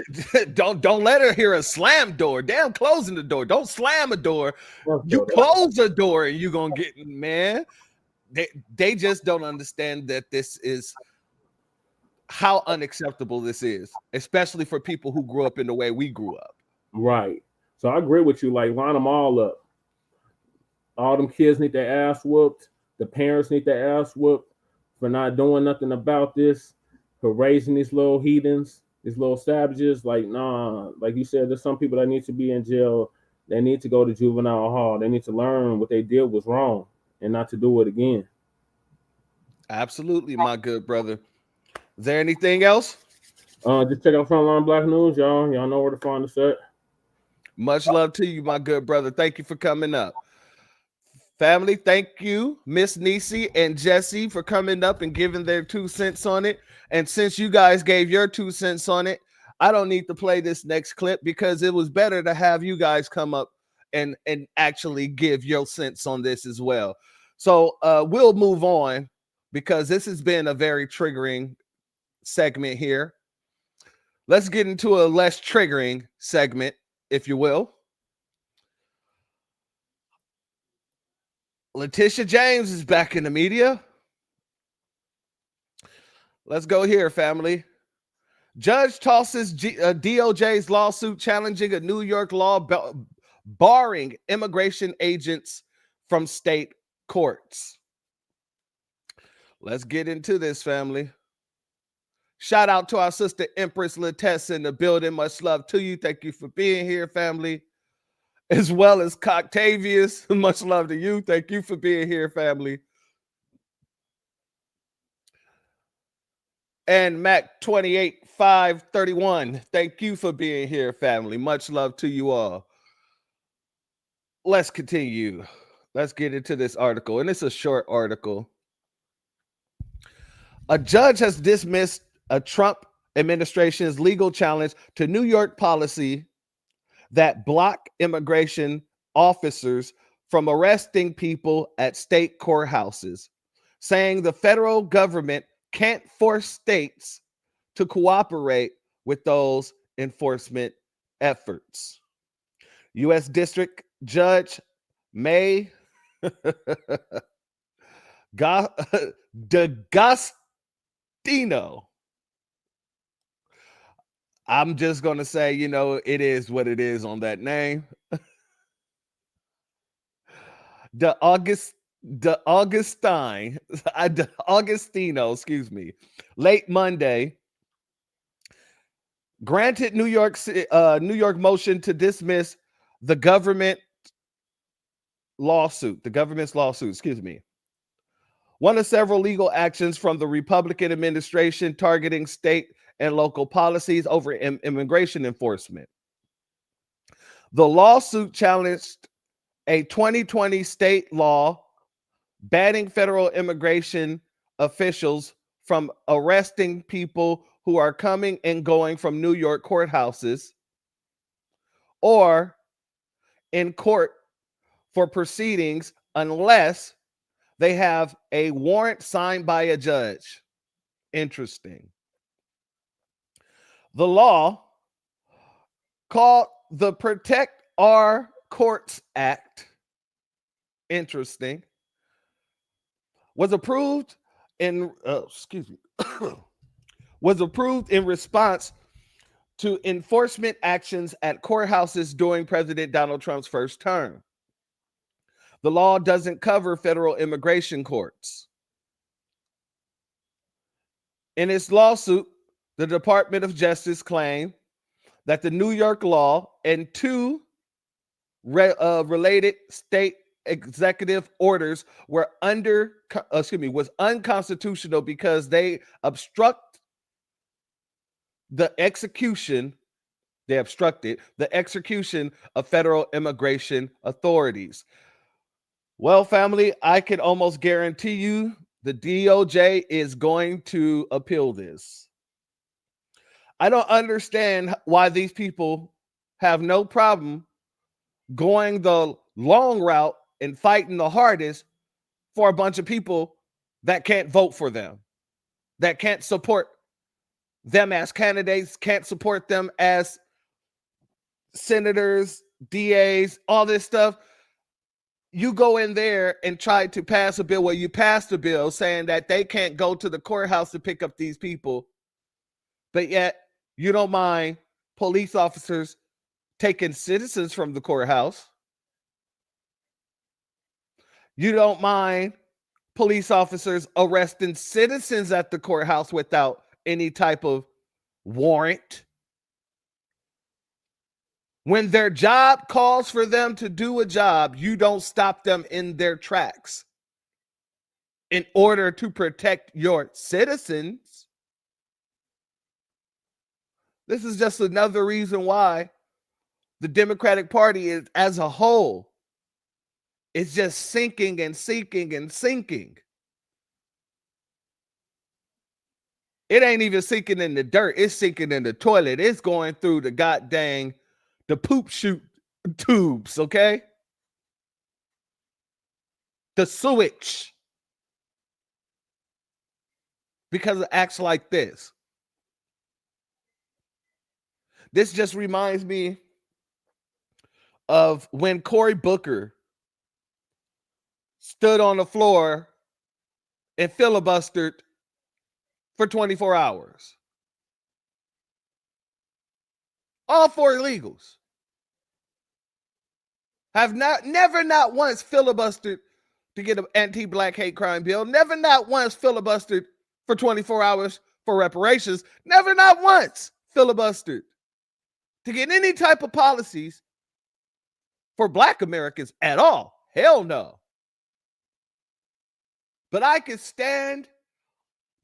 Don't let her hear a slam door. Damn, closing the door. Don't slam a door. You close a door and you're gonna get, man. They just don't understand that this is how unacceptable this is, especially for people who grew up in the way we grew up. Right. So I agree with you. Like, line them all up. All them kids need their ass whooped. The parents need their ass whooped for not doing nothing about this, for raising these little heathens, these little savages. Like, nah, like you said, there's some people that need to be in jail. They need to go to juvenile hall. They need to learn what they did was wrong and not to do it again. Absolutely, my good brother. Is there anything else? Just check out Frontline Black News, y'all. Y'all know where to find us at. Much love to you, my good brother. Thank you for coming up. Family, thank you, Miss Nisi and Jesse, for coming up and giving their 2 cents on it. And since you guys gave your 2 cents on it, I don't need to play this next clip because it was better to have you guys come up and actually give your sense on this as well. So we'll move on because this has been a very triggering segment here. Let's get into a less triggering segment, if you will. Letitia James is back in the media. Let's go here, family. Judge tosses DOJ's lawsuit challenging a New York law barring immigration agents from state courts. Let's get into this, family. Shout out to our sister Empress Latessa in the building. Much love to you. Thank you for being here, family. As well as Coctavius. Much love to you. Thank you for being here, family. And Mac 28531. Thank you for being here, family. Much love to you all. Let's continue. Let's get into this article. And it's a short article. A judge has dismissed a Trump administration's legal challenge to New York policy that block immigration officers from arresting people at state courthouses, saying the federal government can't force states to cooperate with those enforcement efforts. U.S. District Judge May D'Agostino. I'm just going to say, you know, it is what it is on that name. Augustino, excuse me, late Monday, granted New York motion to dismiss the government's lawsuit, excuse me. One of several legal actions from the Republican administration targeting state and local policies over immigration enforcement. The lawsuit challenged a 2020 state law banning federal immigration officials from arresting people who are coming and going from New York courthouses or in court for proceedings unless they have a warrant signed by a judge. Interesting. The law, called the Protect Our Courts Act, interesting, was approved in was approved in response to enforcement actions at courthouses during President Donald Trump's first term. The law doesn't cover federal immigration courts. In its lawsuit, the Department of Justice claimed that the New York law and 2 related state executive orders were was unconstitutional because they obstructed the execution of federal immigration authorities. Well, family, I can almost guarantee you the DOJ is going to appeal this. I don't understand why these people have no problem going the long route and fighting the hardest for a bunch of people that can't vote for them, that can't support them as candidates, can't support them as senators, DAs, all this stuff. You go in there and try to pass a bill where you passed a bill saying that they can't go to the courthouse to pick up these people, but yet you don't mind police officers taking citizens from the courthouse. You don't mind police officers arresting citizens at the courthouse without any type of warrant. When their job calls for them to do a job, you don't stop them in their tracks in order to protect your citizens. This is just another reason why the Democratic Party is, as a whole, is just sinking and sinking and sinking. It ain't even sinking in the dirt. It's sinking in the toilet. It's going through the poop chute tubes, okay? The sewage. Because of acts like this. This just reminds me of when Cory Booker stood on the floor and filibustered for 24 hours. All four illegals have never not once filibustered to get an anti-black hate crime bill, never not once filibustered for 24 hours for reparations, never not once filibustered to get any type of policies for Black Americans at all. Hell no. But I could stand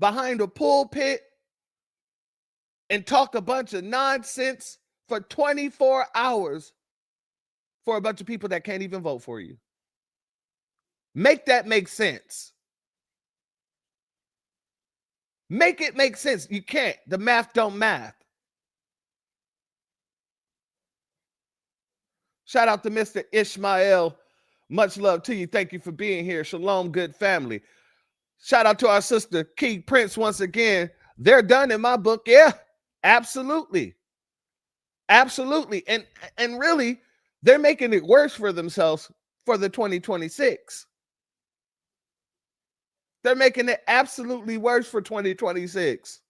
behind a pulpit and talk a bunch of nonsense for 24 hours for a bunch of people that can't even vote for you. Make that make sense. Make it make sense. You can't. The math don't math. Shout out to Mr. Ishmael. Much love to you. Thank you for being here. Shalom, good family. Shout out to our sister, Key Prince, once again. They're done in my book. Yeah, absolutely. Absolutely. And really, they're making it worse for themselves for the 2026. They're making it absolutely worse for 2026.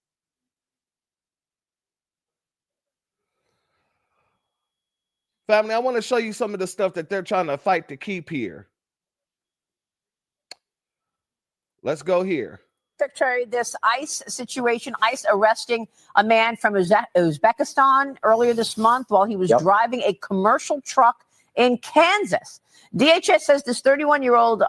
Family, I want to show you some of the stuff that they're trying to fight to keep here. Let's go here. Secretary, this ICE situation, ICE arresting a man from Uzbekistan earlier this month while he was driving a commercial truck in Kansas. DHS says this 31-year-old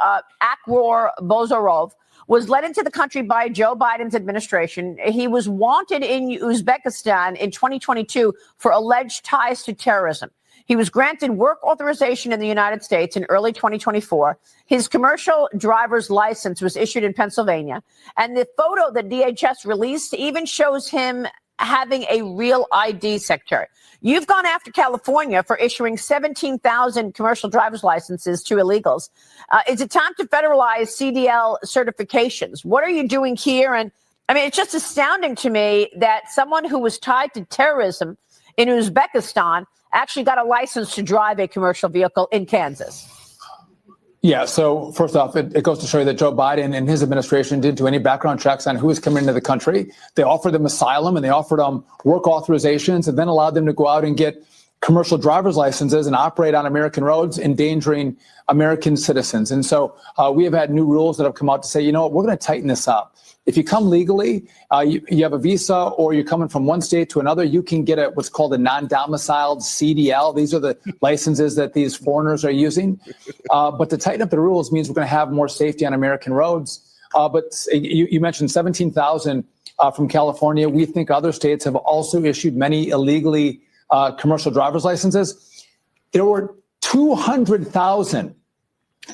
Akwar Bozorov was led into the country by Joe Biden's administration. He was wanted in Uzbekistan in 2022 for alleged ties to terrorism. He was granted work authorization in the United States in early 2024. His commercial driver's license was issued in Pennsylvania. And the photo that DHS released even shows him having a real ID, Secretary. You've gone after California for issuing 17,000 commercial driver's licenses to illegals. Is it time to federalize CDL certifications? What are you doing here? And I mean, it's just astounding to me that someone who was tied to terrorism in Uzbekistan actually got a license to drive a commercial vehicle in Kansas. Yeah, so first off, it goes to show you that Joe Biden and his administration didn't do any background checks on who was coming into the country. They offered them asylum and they offered them work authorizations and then allowed them to go out and get commercial driver's licenses and operate on American roads, endangering American citizens. And so we have had new rules that have come out to say, you know what, we're going to tighten this up. If you come legally, you have a visa or you're coming from one state to another, you can get what's called a non-domiciled CDL. These are the licenses that these foreigners are using. But to tighten up the rules means we're going to have more safety on American roads. But you mentioned 17,000 from California. We think other states have also issued many illegally commercial driver's licenses. There were 200,000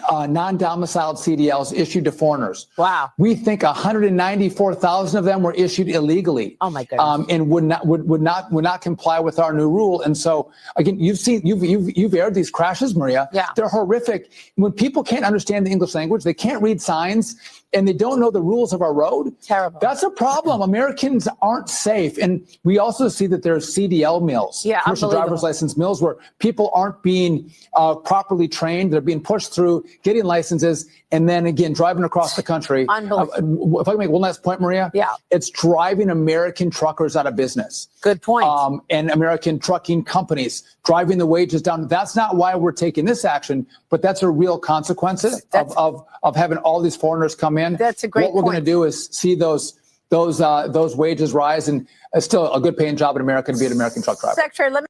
non-domiciled CDLs issued to foreigners. Wow. We think 194,000 of them were issued illegally. Oh my goodness. And would not comply with our new rule. And so again, you've aired these crashes, Maria. Yeah. They're horrific. When people can't understand the English language, they can't read signs, and they don't know the rules of our road. Terrible. That's a problem. Americans aren't safe. And we also see that there's CDL mills, commercial driver's license mills, where people aren't being properly trained. They're being pushed through, getting licenses, and then again, driving across the country. Unbelievable. If I can make one last point, Maria. Yeah. It's driving American truckers out of business. Good point. And American trucking companies driving the wages down. That's not why we're taking this action, but that's a real consequence of having all these foreigners come in. That's a great point. What we're going to do is see those wages rise, and it's still a good paying job in America to be an American truck driver. Secretary, let me.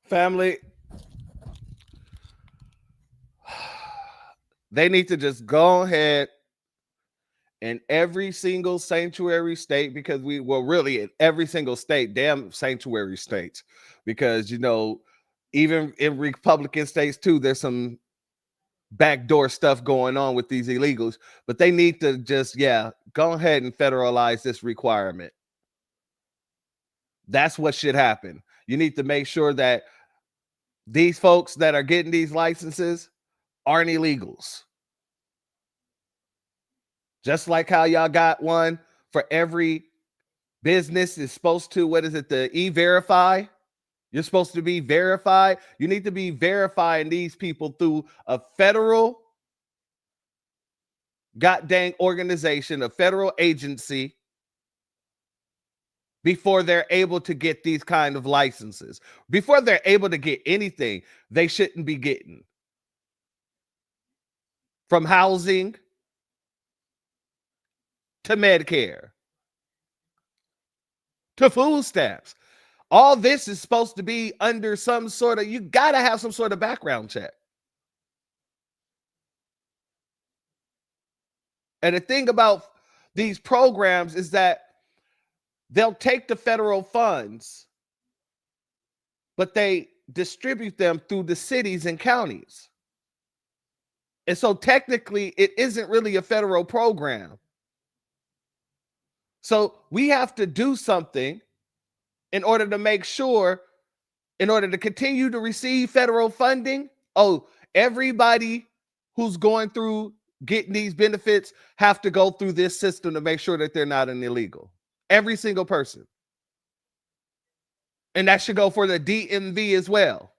Family, they need to just go ahead in every single sanctuary state, because really in every single state, damn sanctuary states, because, even in Republican states too, there's some backdoor stuff going on with these illegals, but they need to just, go ahead and federalize this requirement. That's what should happen. You need to make sure that these folks that are getting these licenses aren't illegals. Just like how y'all got one for every business is supposed to, what is it, the E-Verify? You're supposed to be verified. You need to be verifying these people through a federal goddamn organization, a federal agency, before they're able to get these kind of licenses. Before they're able to get anything they shouldn't be getting. From housing to Medicare to food stamps. All this is supposed to be under some sort of, you got to have some sort of background check. And the thing about these programs is that they'll take the federal funds, but they distribute them through the cities and counties. And so technically, it isn't really a federal program. So we have to do something in order to make sure, in order to continue to receive federal funding, everybody who's going through getting these benefits have to go through this system to make sure that they're not an illegal. Every single person. And that should go for the DMV as well.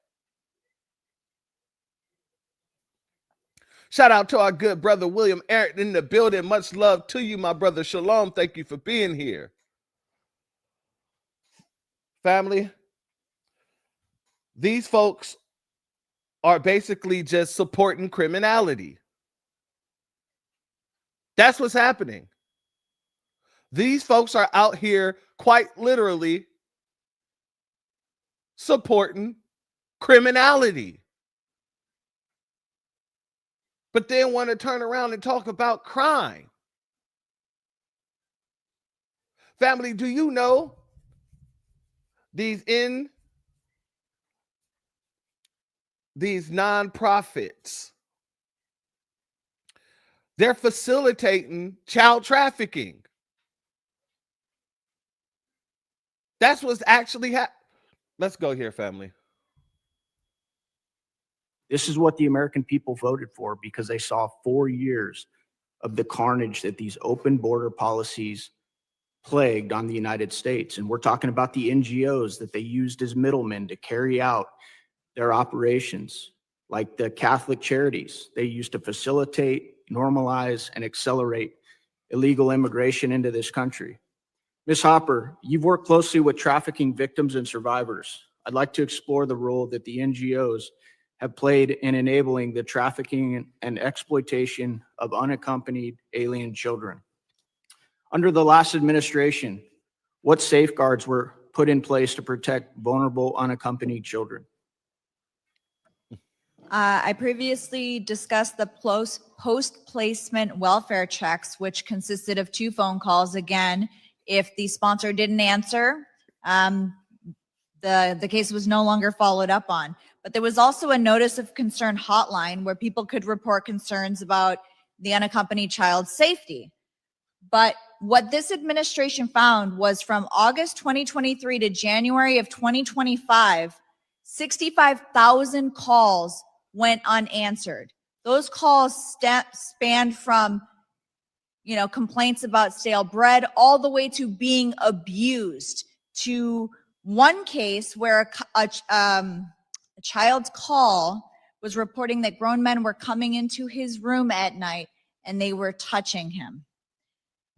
Shout out to our good brother William Eric in the building. Much love to you, my brother. Shalom. Thank you for being here. Family, these folks are basically just supporting criminality. That's what's happening. These folks are out here quite literally supporting criminality. But then want to turn around and talk about crime. Family, do you know these nonprofits, they're facilitating child trafficking? That's what's actually happening. Let's go here, family. This is what the American people voted for because they saw 4 years of the carnage that these open border policies plagued on the United States. And we're talking about the NGOs that they used as middlemen to carry out their operations, like the Catholic charities they used to facilitate, normalize, and accelerate illegal immigration into this country. Ms. Hopper, you've worked closely with trafficking victims and survivors. I'd like to explore the role that the NGOs have played in enabling the trafficking and exploitation of unaccompanied alien children. Under the last administration, what safeguards were put in place to protect vulnerable unaccompanied children? I previously discussed the post-placement welfare checks, which consisted of 2 phone calls. Again, if the sponsor didn't answer, the case was no longer followed up on. But there was also a notice of concern hotline where people could report concerns about the unaccompanied child's safety. But what this administration found was from August 2023 to January of 2025, 65,000 calls went unanswered. Those calls spanned from, complaints about stale bread all the way to being abused, to one case where a child's call was reporting that grown men were coming into his room at night and they were touching him.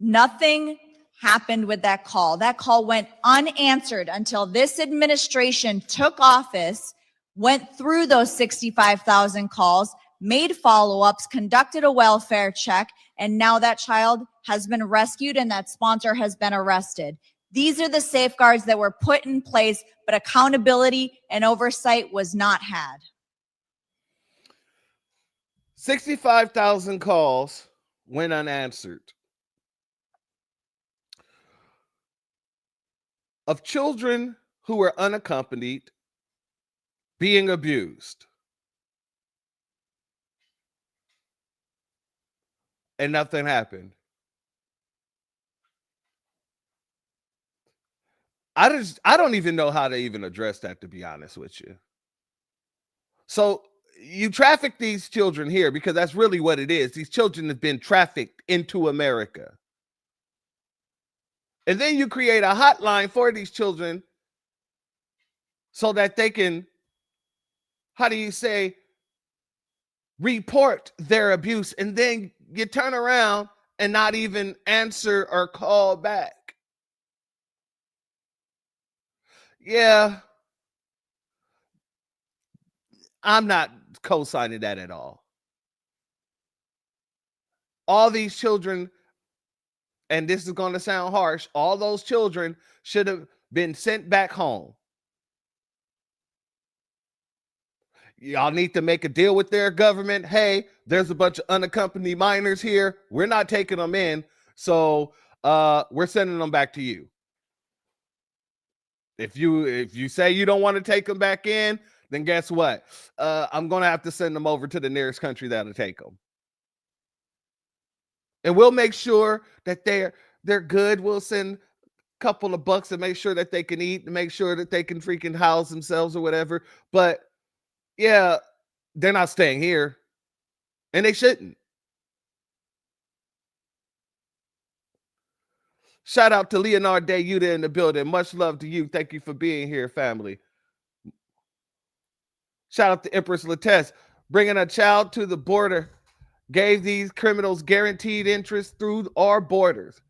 Nothing happened with that call. That call went unanswered until this administration took office, went through those 65,000 calls, made follow-ups, conducted a welfare check, and now that child has been rescued and that sponsor has been arrested. These are the safeguards that were put in place, but accountability and oversight was not had. 65,000 calls went unanswered. Of children who were unaccompanied being abused. and nothing happened. I don't even know how to even address that, to be honest with you. So you traffic these children here because that's really what it is. These children have been trafficked into America. And then you create a hotline for these children so that they can, how do you say, report their abuse, and then you turn around and not even answer or call back. Yeah, I'm not co-signing that at all. All these children, and this is going to sound harsh, all those children should have been sent back home. Y'all need to make a deal with their government. Hey, there's a bunch of unaccompanied minors here. We're not taking them in, so we're sending them back to you. If you say you don't want to take them back in, then guess what? I'm going to have to send them over to the nearest country that'll take them. And we'll make sure that they're good. We'll send a couple of bucks to make sure that they can eat, and make sure that they can freaking house themselves or whatever. But yeah, they're not staying here, and they shouldn't. Shout out to Leonard Day Yuta in the building. Much love to you. Thank you for being here, family. Shout out to Empress Lattès. Bringing a child to the border gave these criminals guaranteed interest through our borders.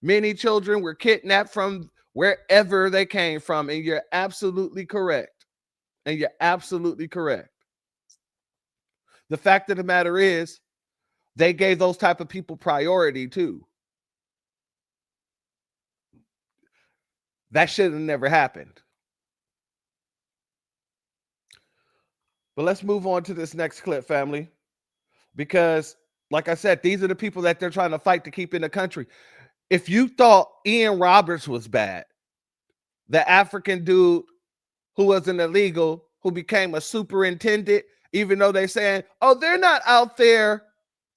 Many children were kidnapped from wherever they came from, and you're absolutely correct. And you're absolutely correct. The fact of the matter is, they gave those type of people priority too. That should have never happened. But let's move on to this next clip, family. Because, like I said, these are the people that they're trying to fight to keep in the country. If you thought Ian Roberts was bad, the African dude who was an illegal, who became a superintendent, even though they're saying, oh, they're not out there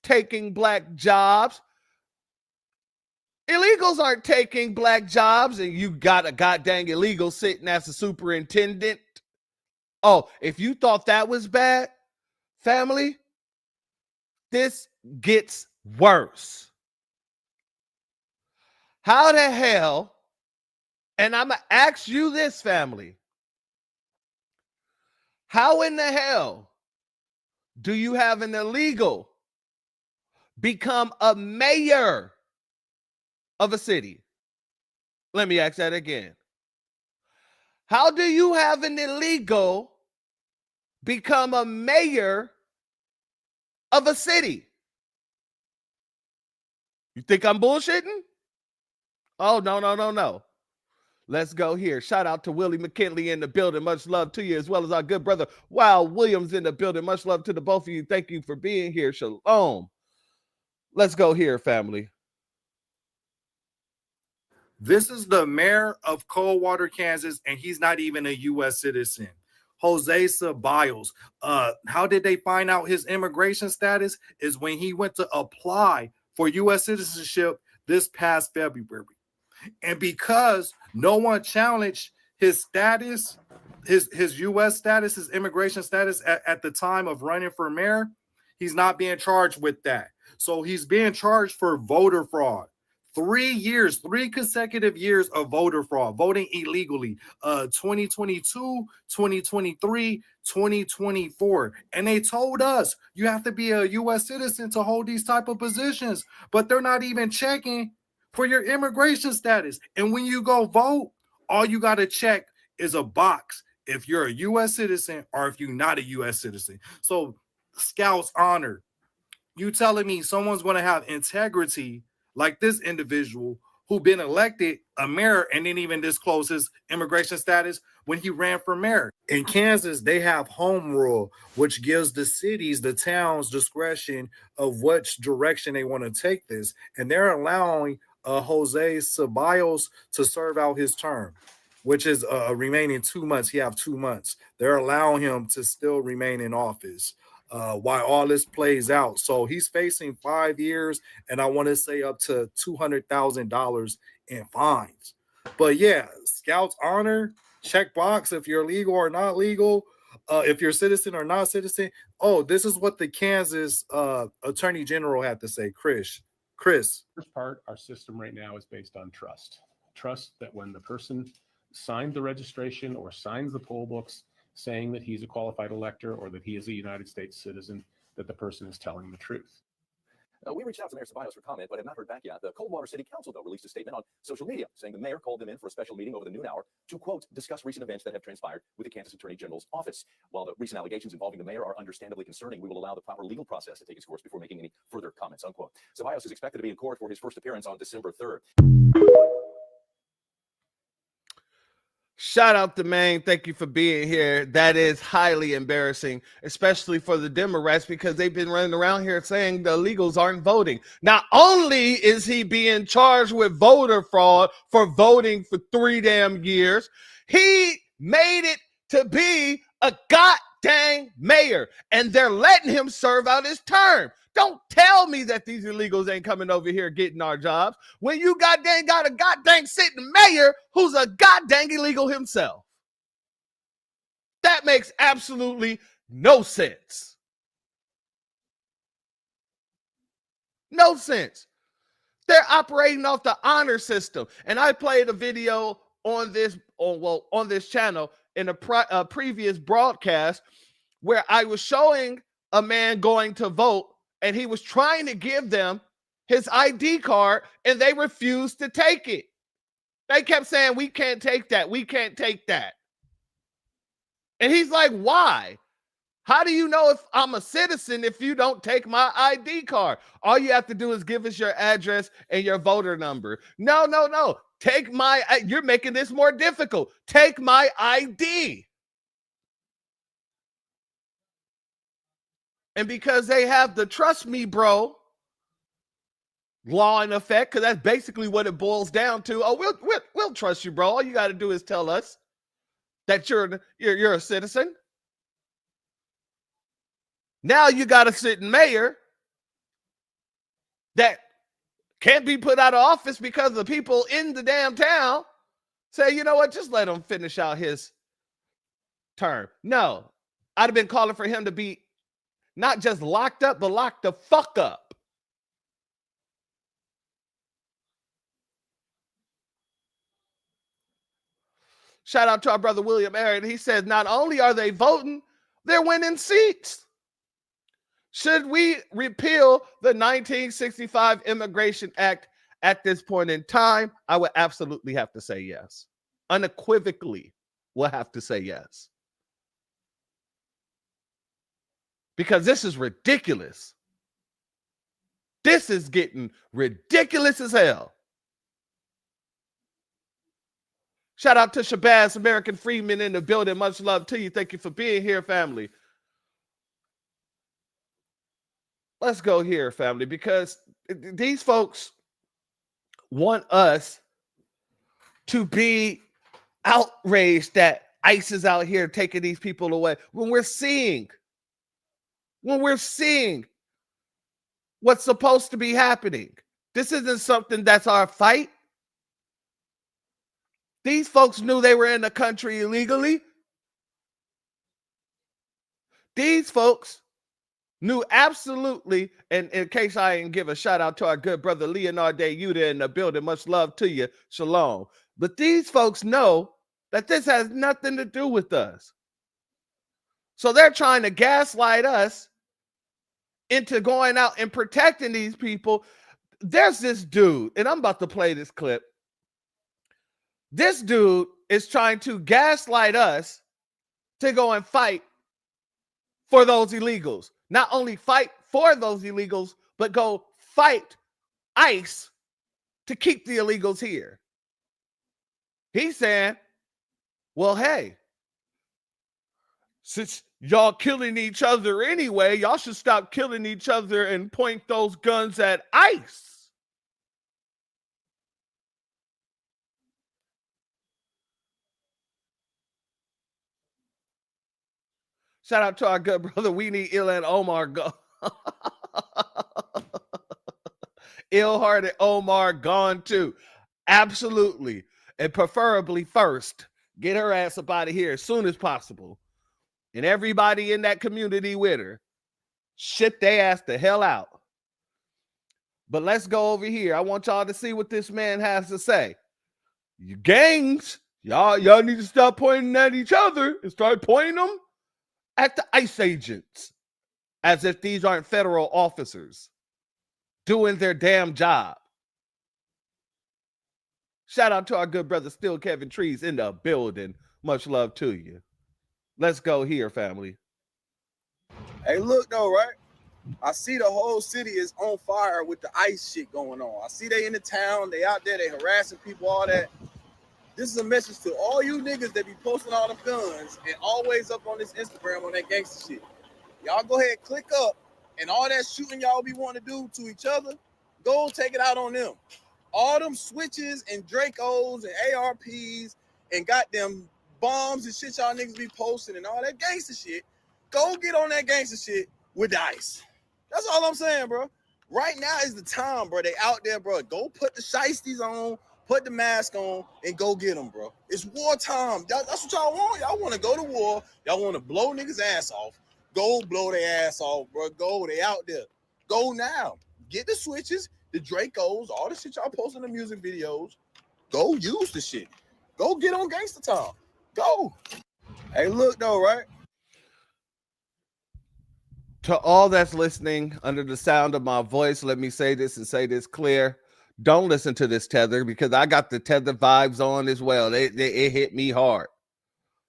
taking black jobs. Illegals aren't taking black jobs, and you got a goddamn illegal sitting as a superintendent. Oh, if you thought that was bad, family, this gets worse. How the hell, and I'm going to ask you this, family, how in the hell do you have an illegal become a mayor of a city? Let me ask that again. How do you have an illegal become a mayor of a city? You think I'm bullshitting? Oh, no. Let's go here. Shout out to Willie McKinley in the building. Much love to you, as well as our good brother Wild Williams in the building. Much love to the both of you. Thank you for being here. Shalom. Let's go here, family. This is the mayor of Coldwater, Kansas, and he's not even a U.S. citizen. Jose Ceballos. How did they find out his immigration status? Is when he went to apply for U.S. citizenship this past February. And because no one challenged his status, his U.S. status, his immigration status at the time of running for mayor, he's not being charged with that. So he's being charged for voter fraud. 3 consecutive years of voter fraud, voting illegally, 2022, 2023, 2024. And they told us you have to be a U.S. citizen to hold these type of positions, but they're not even checking for your immigration status. And when you go vote, all you got to check is a box if you're a U.S. citizen or if you're not a U.S. citizen. So Scouts honor. You telling me someone's going to have integrity like this individual who been elected a mayor and didn't even disclose his immigration status when he ran for mayor. In Kansas, they have home rule, which gives the cities, the towns discretion of which direction they want to take this. And they're allowing Jose Ceballos to serve out his term, which is remaining 2 months. He have 2 months. They're allowing him to still remain in office. while all this plays out. So he's facing 5 years, and I want to say up to $200,000 in fines. But yeah, Scouts honor, check box if you're legal or not legal, if you're citizen or not citizen. Oh, this is what the Kansas Attorney General had to say, Chris. First part, our system right now is based on trust. Trust that when the person signed the registration or signs the poll books saying that he's a qualified elector or that he is a United States citizen, that the person is telling the truth. We reached out to Mayor Ceballos for comment, but have not heard back yet. The Coldwater City Council, though, released a statement on social media saying the mayor called them in for a special meeting over the noon hour to, quote, discuss recent events that have transpired with the Kansas Attorney General's office. While the recent allegations involving the mayor are understandably concerning, we will allow the proper legal process to take its course before making any further comments, unquote. Ceballos is expected to be in court for his first appearance on December 3rd. Shout out to Maine. Thank you for being here. That is highly embarrassing, especially for the Democrats, because they've been running around here saying the illegals aren't voting. Not only is he being charged with voter fraud for voting for 3 damn years, he made it to be a goddamn mayor, and they're letting him serve out his term. Don't tell me that these illegals ain't coming over here getting our jobs when you goddamn got a goddamn sitting mayor who's a goddamn illegal himself. That makes absolutely no sense. No sense. They're operating off the honor system. And I played a video on this channel in a previous broadcast where I was showing a man going to vote, and he was trying to give them his ID card, and they refused to take it. They kept saying, we can't take that. We can't take that. And he's like, why? How do you know if I'm a citizen if you don't take my ID card? All you have to do is give us your address and your voter number. No. Take you're making this more difficult. Take my ID. And because they have the trust me, bro, law in effect, because that's basically what it boils down to. Oh, we'll trust you, bro. All you got to do is tell us that you're a citizen. Now you got a sitting mayor that can't be put out of office because the people in the damn town say, you know what, just let him finish out his term. No, I'd have been calling for him to be not just locked up, but locked the fuck up. Shout out to our brother William Aaron. He says, not only are they voting, they're winning seats. Should we repeal the 1965 Immigration Act at this point in time? I would absolutely have to say yes. Unequivocally, we'll have to say yes. Because this is ridiculous. This is getting ridiculous as hell. Shout out to Shabazz, American Freeman in the building. Much love to you. Thank you for being here, family. Let's go here, family, because these folks want us to be outraged that ICE is out here taking these people away when we're seeing what's supposed to be happening. This isn't something that's our fight. These folks knew they were in the country illegally. These folks knew absolutely, and in case I didn't give a shout out to our good brother Leonard De Yuda in the building, much love to you, shalom. But these folks know that this has nothing to do with us. So they're trying to gaslight us into going out and protecting these people. There's this dude, and I'm about to play this clip. This dude is trying to gaslight us to go and fight for those illegals. Not only fight for those illegals, but go fight ICE to keep the illegals here. He's saying, well, hey, since y'all killing each other anyway, y'all should stop killing each other and point those guns at ICE. Shout out to our good brother. We need Ill and Omar go. Ill-hearted Omar gone too. Absolutely. And preferably first, get her ass up out of here as soon as possible. And everybody in that community with her, shit they ass the hell out. But let's go over here. I want y'all to see what this man has to say. You gangs, y'all need to stop pointing at each other and start pointing them at the ICE agents, as if these aren't federal officers doing their damn job. Shout out to our good brother Still Kevin Trees in the building. Much love to you. Let's go here, family. Hey, look though, right? I see the whole city is on fire with the ICE shit going on. I see they in the town, they out there, they harassing people, all that. This is a message to all you niggas that be posting all them guns and always up on this Instagram on that gangster shit. Y'all go ahead, click up, and all that shooting y'all be wanting to do to each other, go take it out on them. All them switches and Dracos and ARPs and goddamn bombs and shit y'all niggas be posting and all that gangster shit, go get on that gangster shit with the ICE. That's all I'm saying, bro. Right now is the time, bro. They out there, bro. Go put the shiesties on, put the mask on, and go get them, bro. It's wartime. That's what y'all want. Y'all want to go to war. Y'all want to blow niggas' ass off. Go blow their ass off, bro. Go. They out there. Go now. Get the switches, the Dracos, all the shit y'all posting in the music videos. Go use the shit. Go get on Gangsta Town. Go. Hey, look though, right? To all that's listening under the sound of my voice, let me say this and say this clear. Don't listen to this tether, because I got the tether vibes on as well. It hit me hard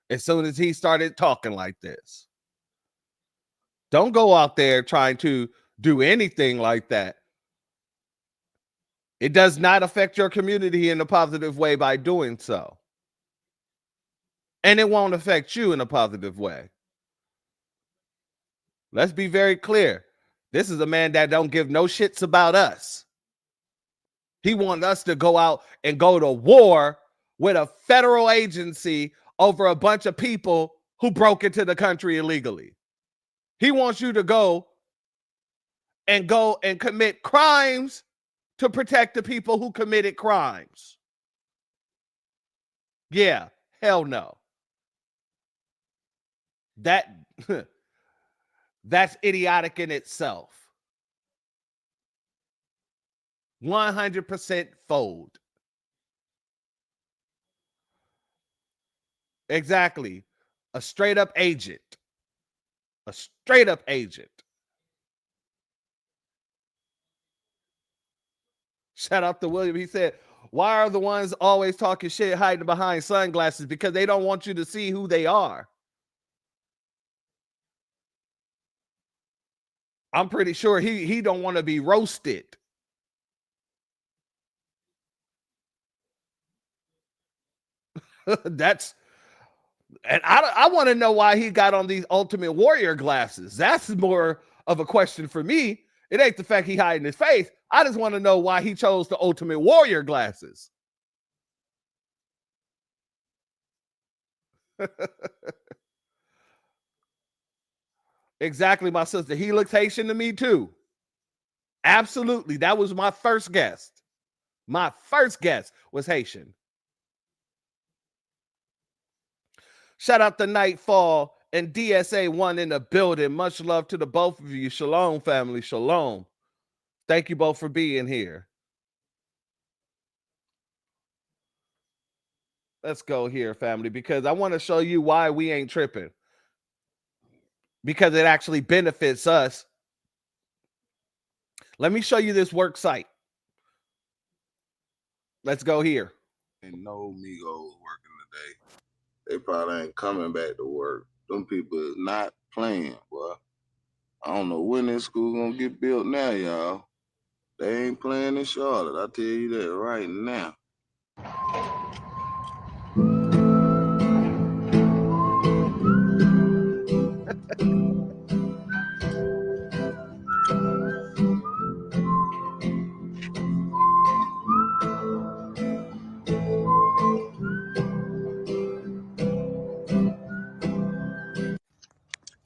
as soon as he started talking like this. Don't go out there trying to do anything like that. It does not affect your community in a positive way by doing so. And it won't affect you in a positive way. Let's be very clear. This is a man that don't give no shits about us. He wants us to go out and go to war with a federal agency over a bunch of people who broke into the country illegally. He wants you to go and commit crimes to protect the people who committed crimes. Yeah, hell no. That's idiotic in itself. 100% fold. Exactly. A straight up agent. A straight up agent. Shout out to William. He said, why are the ones always talking shit hiding behind sunglasses? Because they don't want you to see who they are. I'm pretty sure he don't want to be roasted. And I want to know why he got on these Ultimate Warrior glasses. That's more of a question for me. It ain't the fact he hiding his face. I just want to know why he chose the Ultimate Warrior glasses. Exactly, my sister. He looks Haitian to me too. Absolutely. That was my first guess. My first guess was Haitian. Shout out to Nightfall and DSA1 in the building. Much love to the both of you. Shalom, family. Shalom. Thank you both for being here. Let's go here, family, because I want to show you why we ain't tripping. Because it actually benefits us. Let me show you this work site. Let's go here. Ain't no Migos working today. They probably ain't coming back to work. Them people not playing, boy. I don't know when this school gonna get built now, y'all. They ain't playing in Charlotte. I tell you that right now.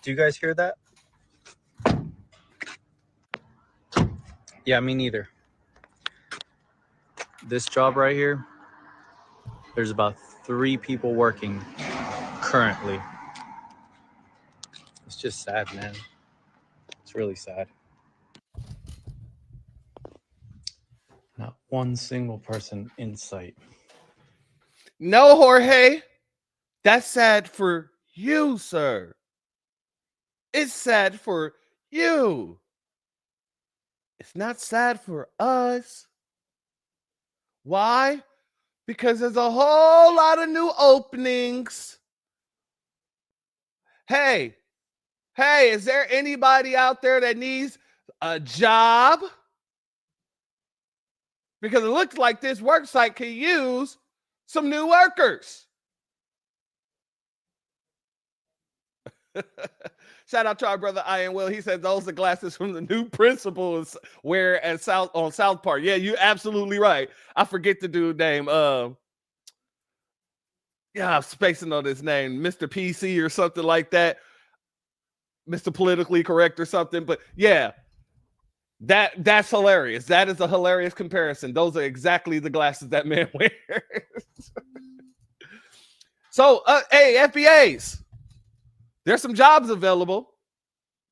Do you guys hear that? Yeah, me neither. This job right here, there's about 3 people working currently. It's just sad, man. It's really sad. Not one single person in sight. No, Jorge, that's sad for you, sir. It's sad for you. It's not sad for us. Why? Because there's a whole lot of new openings. Hey, is there anybody out there that needs a job? Because it looks like this work site could use some new workers. Shout out to our brother Ian Will. He said those are glasses from the new principals wear at South Park. Yeah, you're absolutely right. I forget the dude's name. I'm spacing on his name, Mr. PC or something like that. Mr. Politically Correct or something. But yeah, that's hilarious. That is a hilarious comparison. Those are exactly the glasses that man wears. So, hey, FBAs, there's some jobs available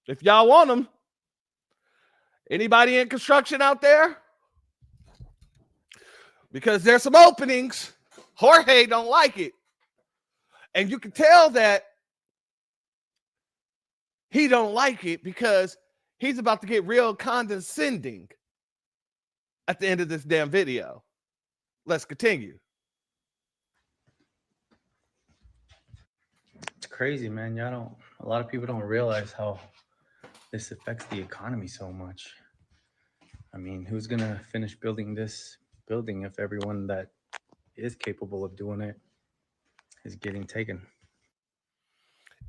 if y'all want them. Anybody in construction out there? Because there's some openings. Jorge don't like it. And you can tell that he don't like it because he's about to get real condescending at the end of this damn video. Let's continue. It's crazy, man. A lot of people don't realize how this affects the economy so much. I mean, who's going to finish building this building if everyone that is capable of doing it is getting taken?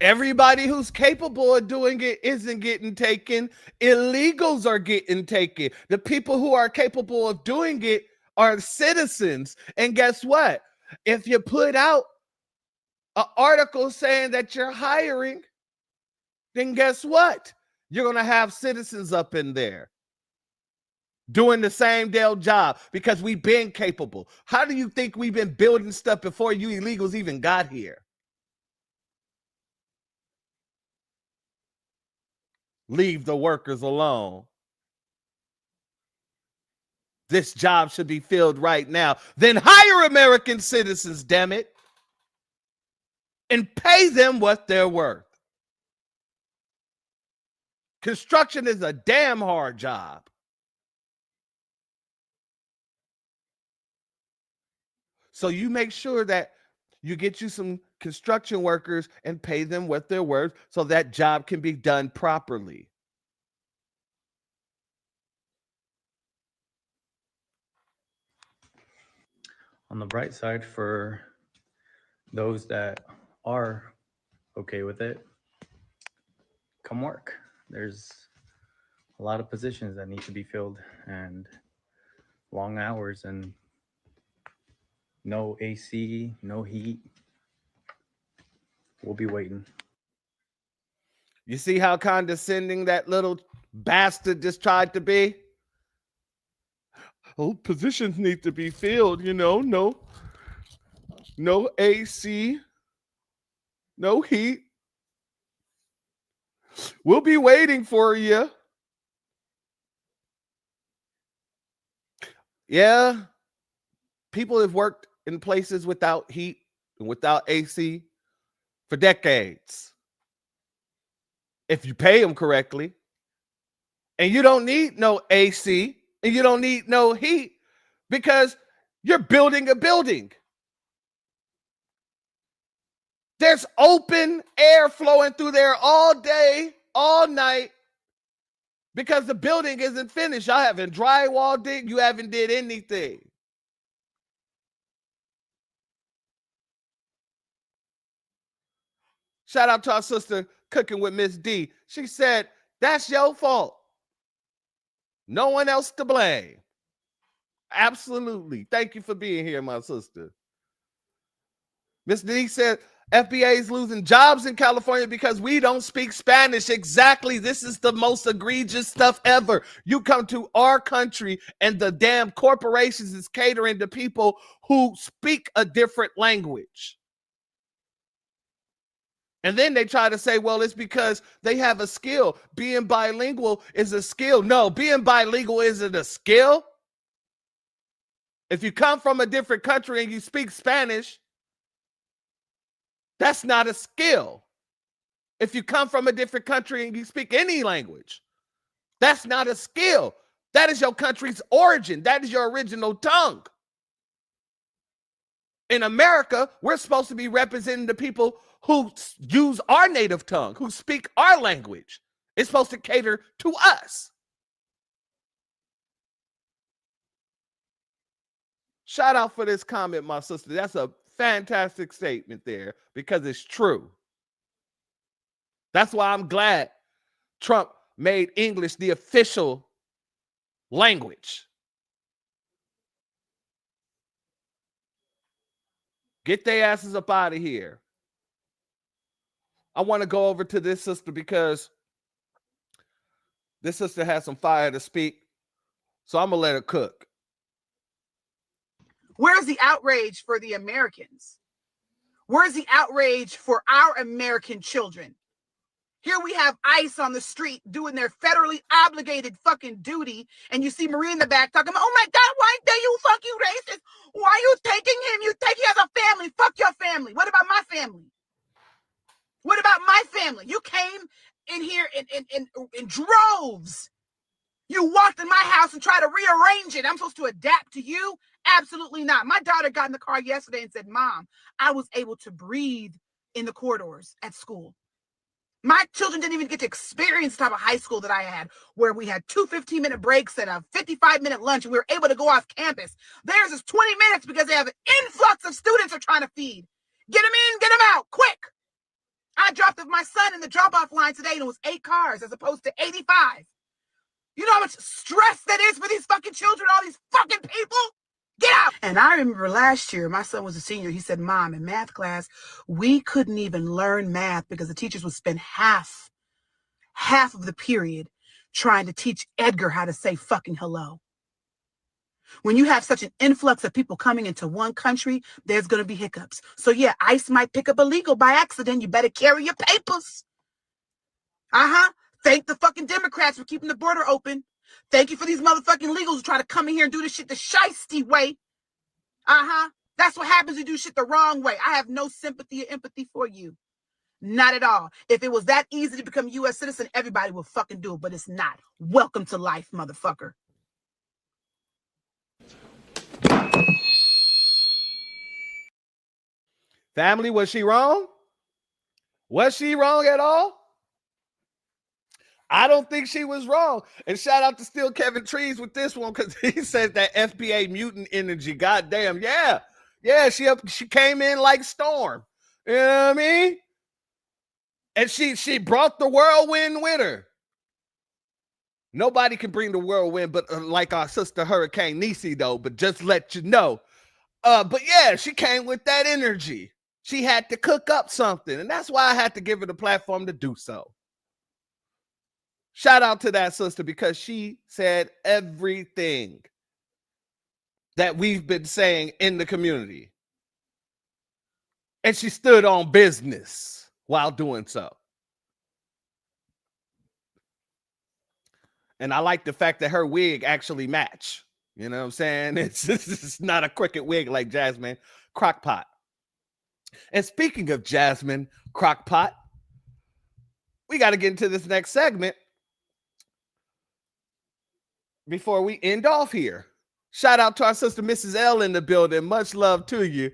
Everybody who's capable of doing it isn't getting taken. Illegals are getting taken. The people who are capable of doing it are citizens. And guess what? If you put out an article saying that you're hiring, then guess what? You're going to have citizens up in there doing the same damn job because we've been capable. How do you think we've been building stuff before you illegals even got here? Leave the workers alone. This job should be filled right now. Then hire American citizens, damn it, and pay them what they're worth. Construction is a damn hard job. So you make sure that you get you some construction workers and pay them what they're worth so that job can be done properly. On the bright side, for those that are okay with it, come work. There's a lot of positions that need to be filled and long hours and no AC, no heat. We'll be waiting. You see how condescending that little bastard just tried to be? Oh, positions need to be filled, no AC, no heat. We'll be waiting for you. Yeah, people have worked in places without heat and without AC for decades. If you pay them correctly, and you don't need no AC and you don't need no heat because you're building a building. There's open air flowing through there all day, all night, because the building isn't finished. Y'all haven't drywalled it. You haven't did anything. Shout out to our sister Cooking with Miss D. She said, that's your fault. No one else to blame. Absolutely. Thank you for being here, my sister. Miss D said, FBA is losing jobs in California because we don't speak Spanish. Exactly. This is the most egregious stuff ever. You come to our country and the damn corporations is catering to people who speak a different language. And then they try to say, well, it's because they have a skill. Being bilingual is a skill. No, being bilingual isn't a skill. If you come from a different country and you speak Spanish, that's not a skill. If you come from a different country and you speak any language, that's not a skill. That is your country's origin. That is your original tongue. In America, we're supposed to be representing the people who use our native tongue, who speak our language. It's supposed to cater to us. Shout out for this comment, my sister. That's a fantastic statement there because it's true. That's why I'm glad Trump made English the official language. Get their asses up out of here. I want to go over to this sister because this sister has some fire to speak. So I'm going to let her cook. Where's the outrage for the Americans? Where's the outrage for our American children? Here we have ICE on the street doing their federally obligated fucking duty, and you see Marie in the back talking about, oh my God, why dare you, fuck you, racist? Why are you taking him? You take him as a family. Fuck your family. What about my family? What about my family? You came in here in droves. You walked in my house and tried to rearrange it. I'm supposed to adapt to you? Absolutely not. My daughter got in the car yesterday and said, Mom, I was able to breathe in the corridors at school. My children didn't even get to experience the type of high school that I had, where we had 2 15-minute breaks and a 55-minute lunch, and we were able to go off campus. Theirs is 20 minutes because they have an influx of students they're trying to feed. Get them in, get them out, quick. I dropped off my son in the drop-off line today, and it was 8 cars as opposed to 85. You know how much stress that is for these fucking children, all these fucking people? Get out! And I remember last year, my son was a senior. He said, Mom, in math class, we couldn't even learn math because the teachers would spend half of the period trying to teach Edgar how to say fucking hello. When you have such an influx of people coming into one country, there's going to be hiccups. So yeah, ICE might pick up illegal by accident. You better carry your papers. Thank the fucking Democrats for keeping the border open. Thank you for these motherfucking legals who try to come in here and do this shit the shiesty way. That's what happens when you do shit the wrong way. I have no sympathy or empathy for you. Not at all. If it was that easy to become a U.S. citizen, everybody would fucking do it, but it's not. Welcome to life, motherfucker. Family, was she wrong? Was she wrong at all? I don't think she was wrong. And shout out to Still Kevin Trees with this one, because he said that FBA mutant energy. Goddamn, yeah. Yeah, she came in like Storm. You know what I mean? And she brought the whirlwind with her. Nobody can bring the whirlwind but like our sister Hurricane Niecy, though, but just let you know. But yeah, she came with that energy. She had to cook up something, and that's why I had to give her the platform to do so. Shout out to that sister, because she said everything that we've been saying in the community. And she stood on business while doing so. And I like the fact that her wig actually matched. You know what I'm saying? It's not a crooked wig like Jasmine Crockpot. And speaking of Jasmine Crockpot, we got to get into this next segment before we end off here. Shout out to our sister Mrs. L in the building. Much love to you.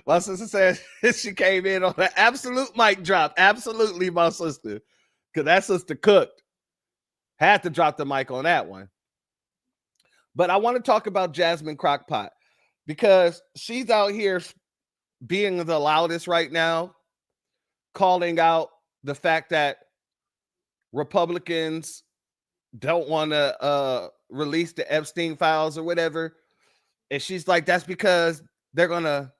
My sister said she came in on an absolute mic drop. Absolutely, my sister. Because that sister cooked. Had to drop the mic on that one. But I want to talk about Jasmine Crockpot, because she's out here being the loudest right now, calling out the fact that Republicans don't want to release the Epstein files or whatever. And she's like, that's because they're going to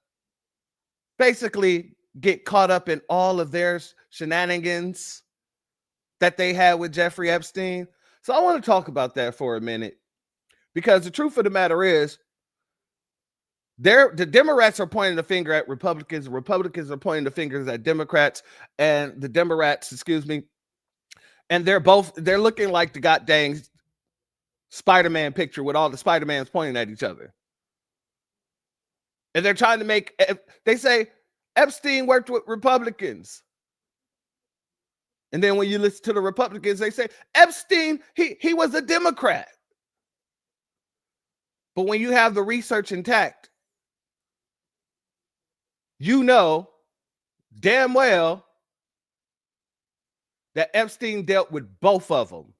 basically get caught up in all of their shenanigans that they had with Jeffrey Epstein. So I want to talk about that for a minute, because the truth of the matter is, the Democrats are pointing the finger at Republicans. Republicans are pointing the fingers at Democrats, and the Democrats, and they're looking like the goddamn Spider-Man picture with all the Spider-Mans pointing at each other. And they're trying to they say Epstein worked with Republicans. And then when you listen to the Republicans, they say Epstein, he was a Democrat. But when you have the research intact, you know damn well that Epstein dealt with both of them.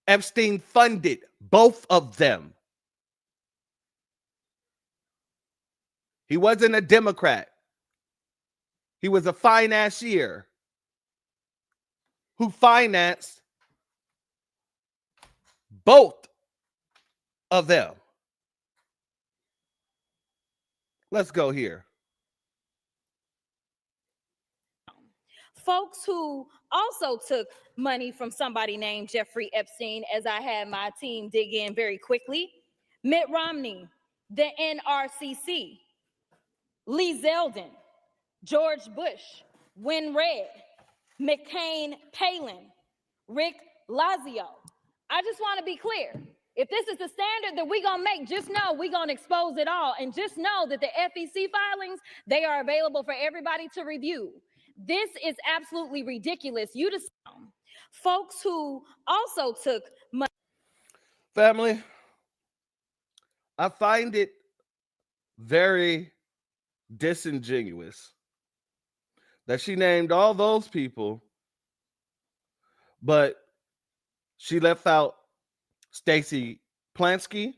Epstein funded both of them. He wasn't a Democrat. He was a financier who financed both of them. Let's go here. Folks who also took money from somebody named Jeffrey Epstein, as I had my team dig in very quickly: Mitt Romney, the NRCC, Lee Zeldin, George Bush, Win Red, McCain Palin, Rick Lazio. I just want to be clear. If this is the standard that we're going to make, just know we're going to expose it all. And just know that the FEC filings, they are available for everybody to review. This is absolutely ridiculous. You just folks who also took money. Family, I find it very disingenuous that she named all those people, but she left out Stacey Plansky.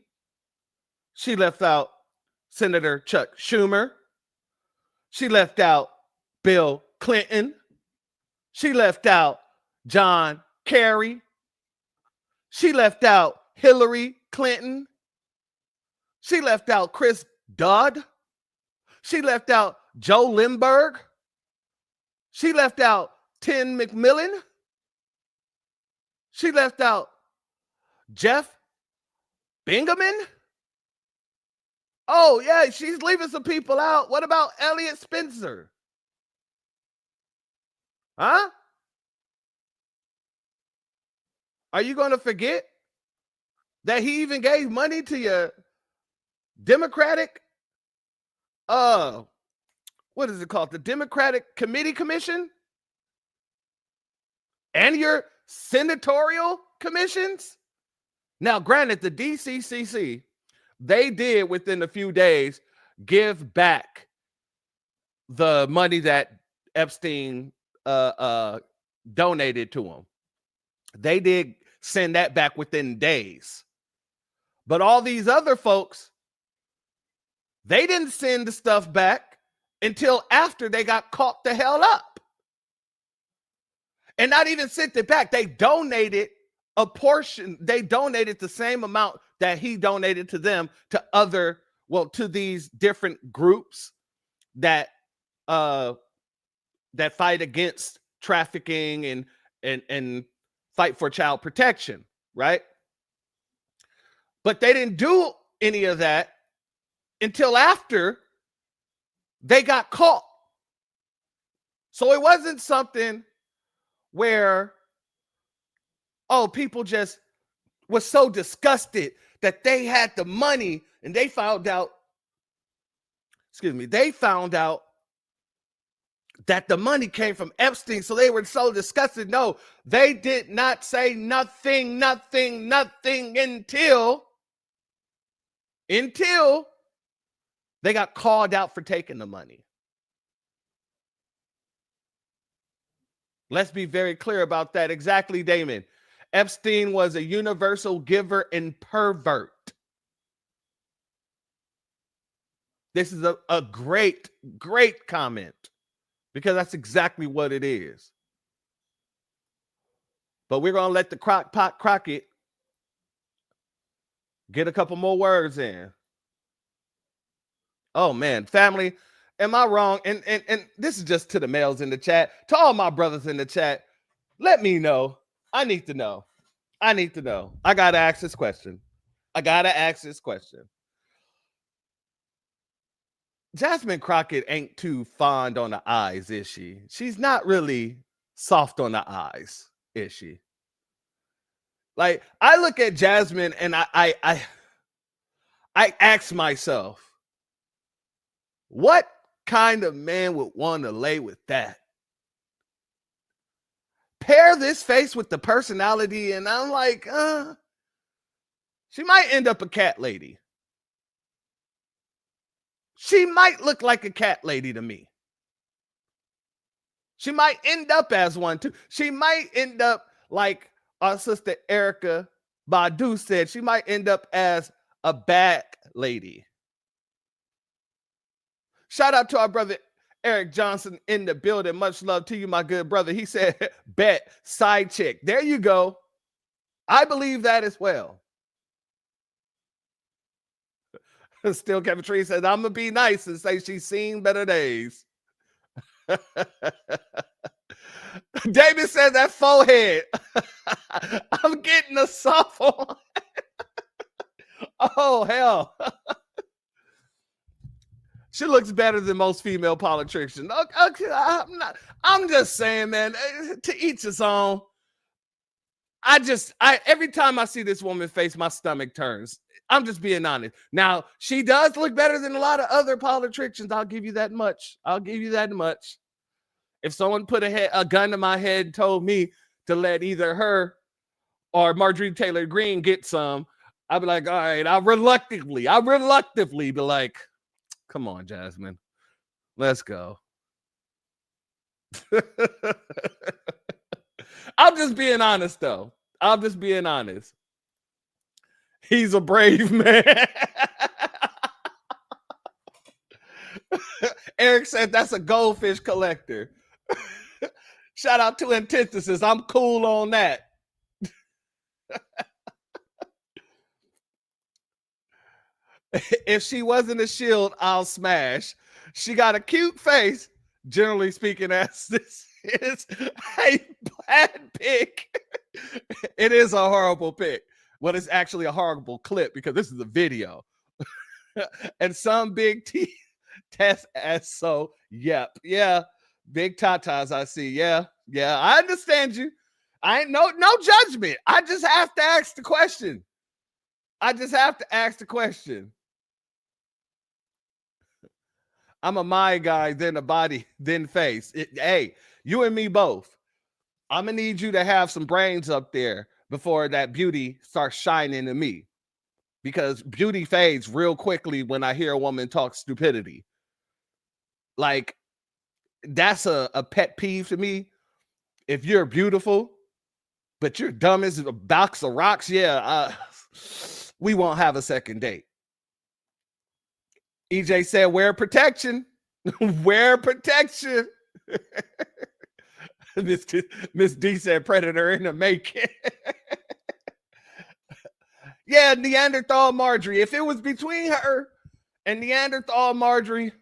She left out Senator Chuck Schumer. She left out Bill Clinton. She left out John Kerry. She left out Hillary Clinton. She left out Chris Dodd. She left out Joe Lindbergh. She left out Tim McMillan. She left out Jeff Bingaman. Oh, yeah, she's leaving some people out. What about Elliot Spencer? Huh? Are you going to forget that he even gave money to your Democratic, what is it called? The Democratic Committee Commission? And your senatorial commissions? Now, granted, the DCCC, they did within a few days give back the money that Epstein donated to him. They did send that back within days. But all these other folks, they didn't send the stuff back until after they got caught the hell up. And not even sent it back. They donated a portion. They donated the same amount that he donated to them to these different groups that fight against trafficking and fight for child protection, right? But they didn't do any of that until after they got caught. So it wasn't something where, people just were so disgusted that they had the money and they found out that the money came from Epstein, so they were so disgusted. No, they did not say nothing until they got called out for taking the money. Let's be very clear about that. Exactly, Damon. Epstein was a universal giver and pervert. This is a great, great comment, because that's exactly what it is. But we're going to let the crock pot Crockett Get a couple more words in. Oh man, family, am I wrong? And this is just to the males in the chat, to all my brothers in the chat. Let me know. I need to know. I need to know. I gotta ask this question. Jasmine Crockett ain't too fond on the eyes, is she? She's not really soft on the eyes, is she? Like, I look at Jasmine and I ask myself, what kind of man would want to lay with that? Pair this face with the personality, and I'm like, she might end up a cat lady. She might look like a cat lady to me. She might end up as one too. She might end up like our sister Erica Badu said. She might end up as a back lady. Shout out to our brother Eric Johnson in the building. Much love to you, my good brother. He said, bet, side chick. There you go. I believe that as well. Still Kevin Tree says, I'm going to be nice and say she's seen better days. David says that forehead. I'm getting a soft one. Oh, hell. She looks better than most female politicians. Okay, I'm just saying, man, to each his own. Every time I see this woman's face, my stomach turns. I'm just being honest. Now, she does look better than a lot of other politicians. I'll give you that much. If someone put a gun to my head and told me to let either her or Marjorie Taylor Greene get some, I'd be like, all right, I'll reluctantly be like, come on, Jasmine. Let's go. I'm just being honest, though. He's a brave man. Eric said that's a goldfish collector. Shout out to Antithesis. I'm cool on that. If she wasn't a shield, I'll smash. She got a cute face, generally speaking, as this is a bad pick. It is a horrible pick. Well, it's actually a horrible clip because this is a video. And some big T test as so, yep. Yeah. Big tatas, I see. Yeah. I understand you. I ain't no judgment. I just have to ask the question. I'm a my guy, then a body, then face. Hey, you and me both. I'm going to need you to have some brains up there before that beauty starts shining to me. Because beauty fades real quickly when I hear a woman talk stupidity. Like, that's a pet peeve to me. If you're beautiful, but you're dumb as a box of rocks, we won't have a second date. EJ said, wear protection. Wear protection. Miss D said, predator in the making. Yeah, Neanderthal Marjorie. If it was between her and Neanderthal Marjorie,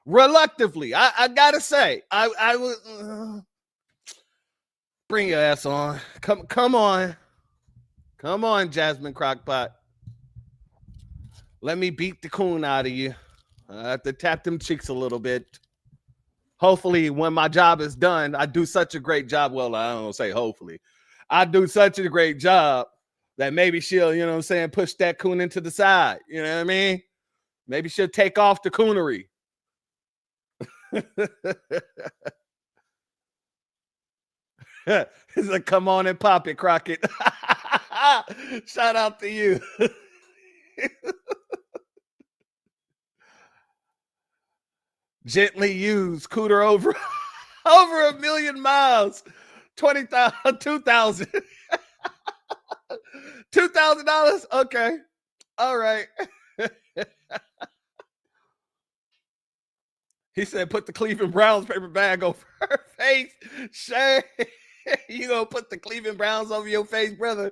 reluctantly, I gotta say, I would bring your ass on. Come on, Jasmine Crockpot. Let me beat the coon out of you. I have to tap them cheeks a little bit. Hopefully, when my job is done, I do such a great job. Well, I don't say hopefully. I do such a great job that maybe she'll, you know what I'm saying, push that coon into the side. You know what I mean? Maybe she'll take off the coonery. He's like, come on and pop it, Crockett. Shout out to you. Gently used, cooter over 1 million miles. 20,000, 2,000. $2,000? Okay. All right. He said, put the Cleveland Browns paper bag over her face. Sure. You gonna put the Cleveland Browns over your face, brother?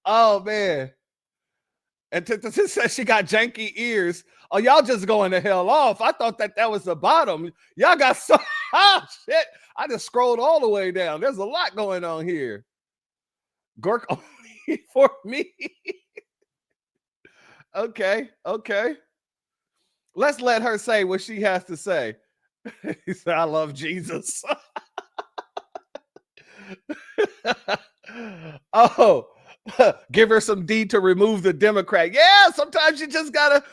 Oh, man. And says she got janky ears. Oh, y'all just going to hell off. I thought that was the bottom. Y'all got so shit. I just scrolled all the way down. There's a lot going on here. Gork only for me. Okay. Let's let her say what she has to say. He said, I love Jesus. Oh, give her some D to remove the Democrat. Yeah, sometimes you just gotta,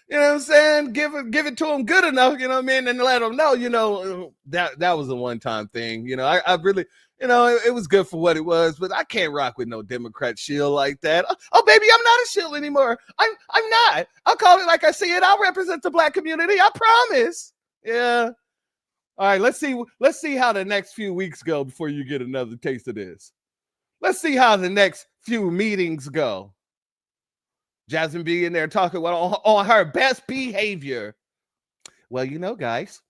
you know what I'm saying, give it to them good enough, you know what I mean, and let them know, you know, that was a one-time thing. You know, I really, you know, it was good for what it was, but I can't rock with no Democrat shield like that. Oh, baby, I'm not a shield anymore. I'm not. I'll call it like I see it. I'll represent the black community. I promise. Yeah. All right, let's see how the next few weeks go before you get another taste of this. Let's see how the next few meetings go. Jasmine be in there talking on her best behavior. Well, you know, guys,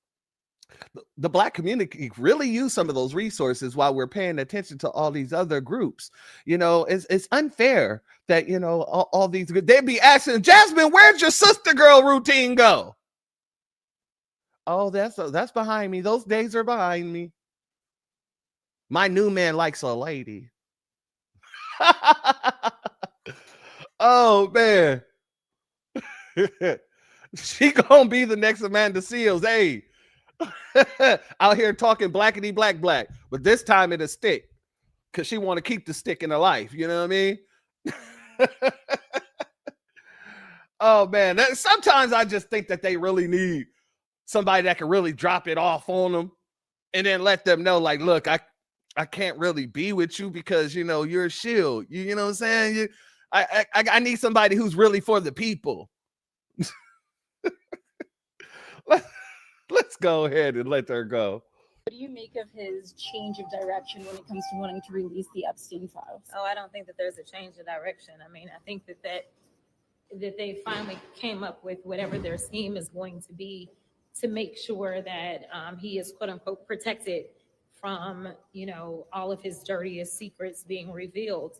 the black community really use some of those resources while we're paying attention to all these other groups. You know, it's unfair that, you know, all these, they'd be asking, Jasmine, where'd your sister girl routine go? Oh, that's behind me. Those days are behind me. My new man likes a lady. Oh, man. She gonna be the next Amanda Seals. Hey, out here talking blackity black, but this time it'll stick because she want to keep the stick in her life. You know what I mean? Oh, man. Sometimes I just think that they really need somebody that can really drop it off on them and then let them know, like, look, I can't really be with you because, you know, you're a shield. You know what I'm saying? I need somebody who's really for the people. Let's go ahead and let her go. What do you make of his change of direction when it comes to wanting to release the Epstein files? Oh, I don't think that there's a change of direction. I mean, I think that they finally came up with whatever their scheme is going to be to make sure that he is quote unquote protected from, you know, all of his dirtiest secrets being revealed.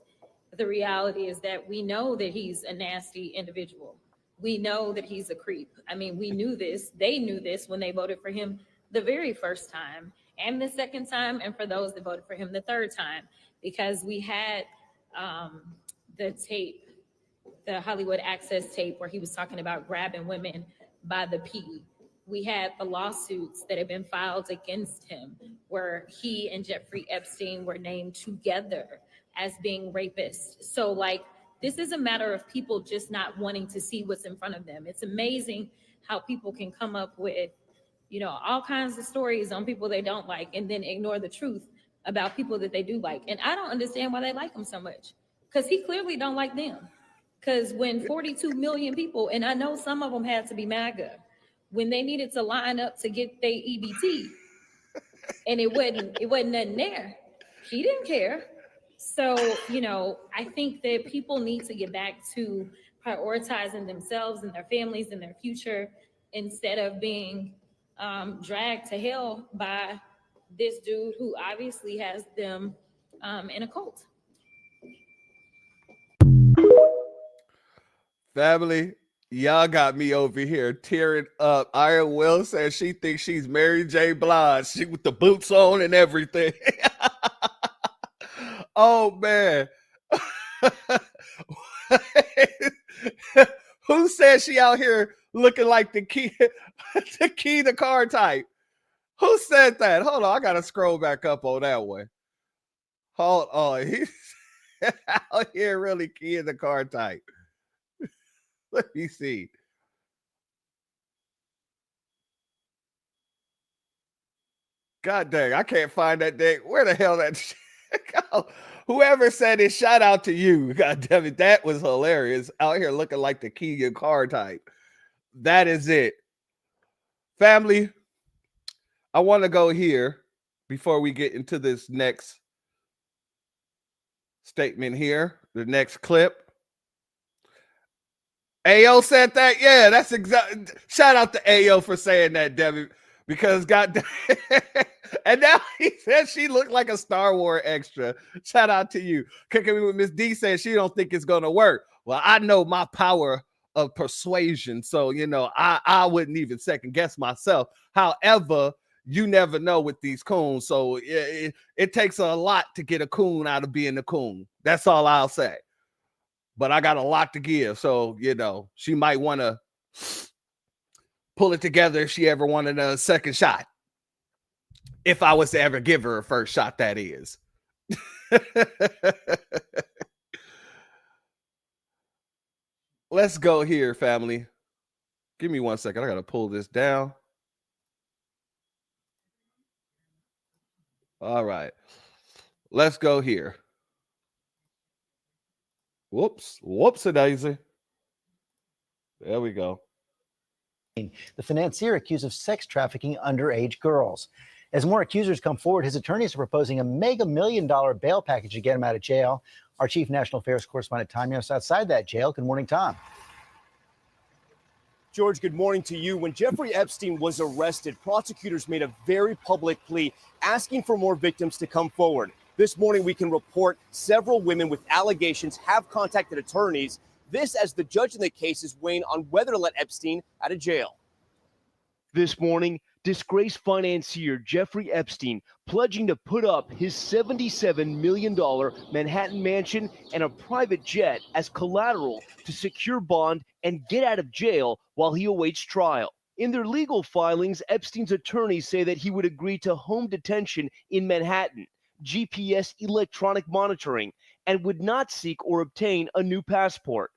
But the reality is that we know that he's a nasty individual. We know that he's a creep. I mean, we knew this. They knew this when they voted for him the very first time and the second time, and for those that voted for him the third time, because we had the tape, the Hollywood Access tape where he was talking about grabbing women by the pee. We had the lawsuits that have been filed against him where he and Jeffrey Epstein were named together as being rapists. So like, this is a matter of people just not wanting to see what's in front of them. It's amazing how people can come up with, you know, all kinds of stories on people they don't like and then ignore the truth about people that they do like. And I don't understand why they like him so much, because he clearly don't like them. Because when 42 million people, and I know some of them had to be MAGA, when they needed to line up to get their EBT, and it wasn't nothing there, he didn't care. So, you know, I think that people need to get back to prioritizing themselves and their families and their future instead of being dragged to hell by this dude who obviously has them in a cult. Family, y'all got me over here tearing up. Iron Will says she thinks she's Mary J. Blige. She with the boots on and everything. Oh, man. Who said she out here looking like the key the car type? Who said that? Hold on, I gotta scroll back up on that one. Hold on. He's out here really keying the car type. Let me see. God dang, I can't find that dang. Where the hell that shit go? Whoever said it, shout out to you. God damn it, that was hilarious. Out here looking like the key your car type. That is it. Family, I want to go here before we get into this next statement here, the next clip. Ayo said that. Yeah, that's exactly. Shout out to Ayo for saying that, Debbie, because God, and now he said she looked like a Star Wars extra. Shout out to you. Kicking me with Miss D said she don't think it's gonna work. Well, I know my power of persuasion, so I wouldn't even second guess myself. However, you never know with these coons, so it takes a lot to get a coon out of being a coon. That's all I'll say. But I got a lot to give, so she might want to pull it together if she ever wanted a second shot. If I was to ever give her a first shot, that is. Let's go here, family. Give me 1 second. I got to pull this down. All right. Let's go here. Whoopsie-daisy. There we go. The financier accused of sex trafficking underage girls. As more accusers come forward, his attorneys are proposing a mega $1 million bail package to get him out of jail. Our chief national affairs correspondent, Tom Yost, outside that jail. Good morning, Tom. George, good morning to you. When Jeffrey Epstein was arrested, prosecutors made a very public plea asking for more victims to come forward. This morning, we can report several women with allegations have contacted attorneys. This as the judge in the case is weighing on whether to let Epstein out of jail. This morning, disgraced financier Jeffrey Epstein pledging to put up his $77 million Manhattan mansion and a private jet as collateral to secure bond and get out of jail while he awaits trial. In their legal filings, Epstein's attorneys say that he would agree to home detention in Manhattan, GPS electronic monitoring, and would not seek or obtain a new passport.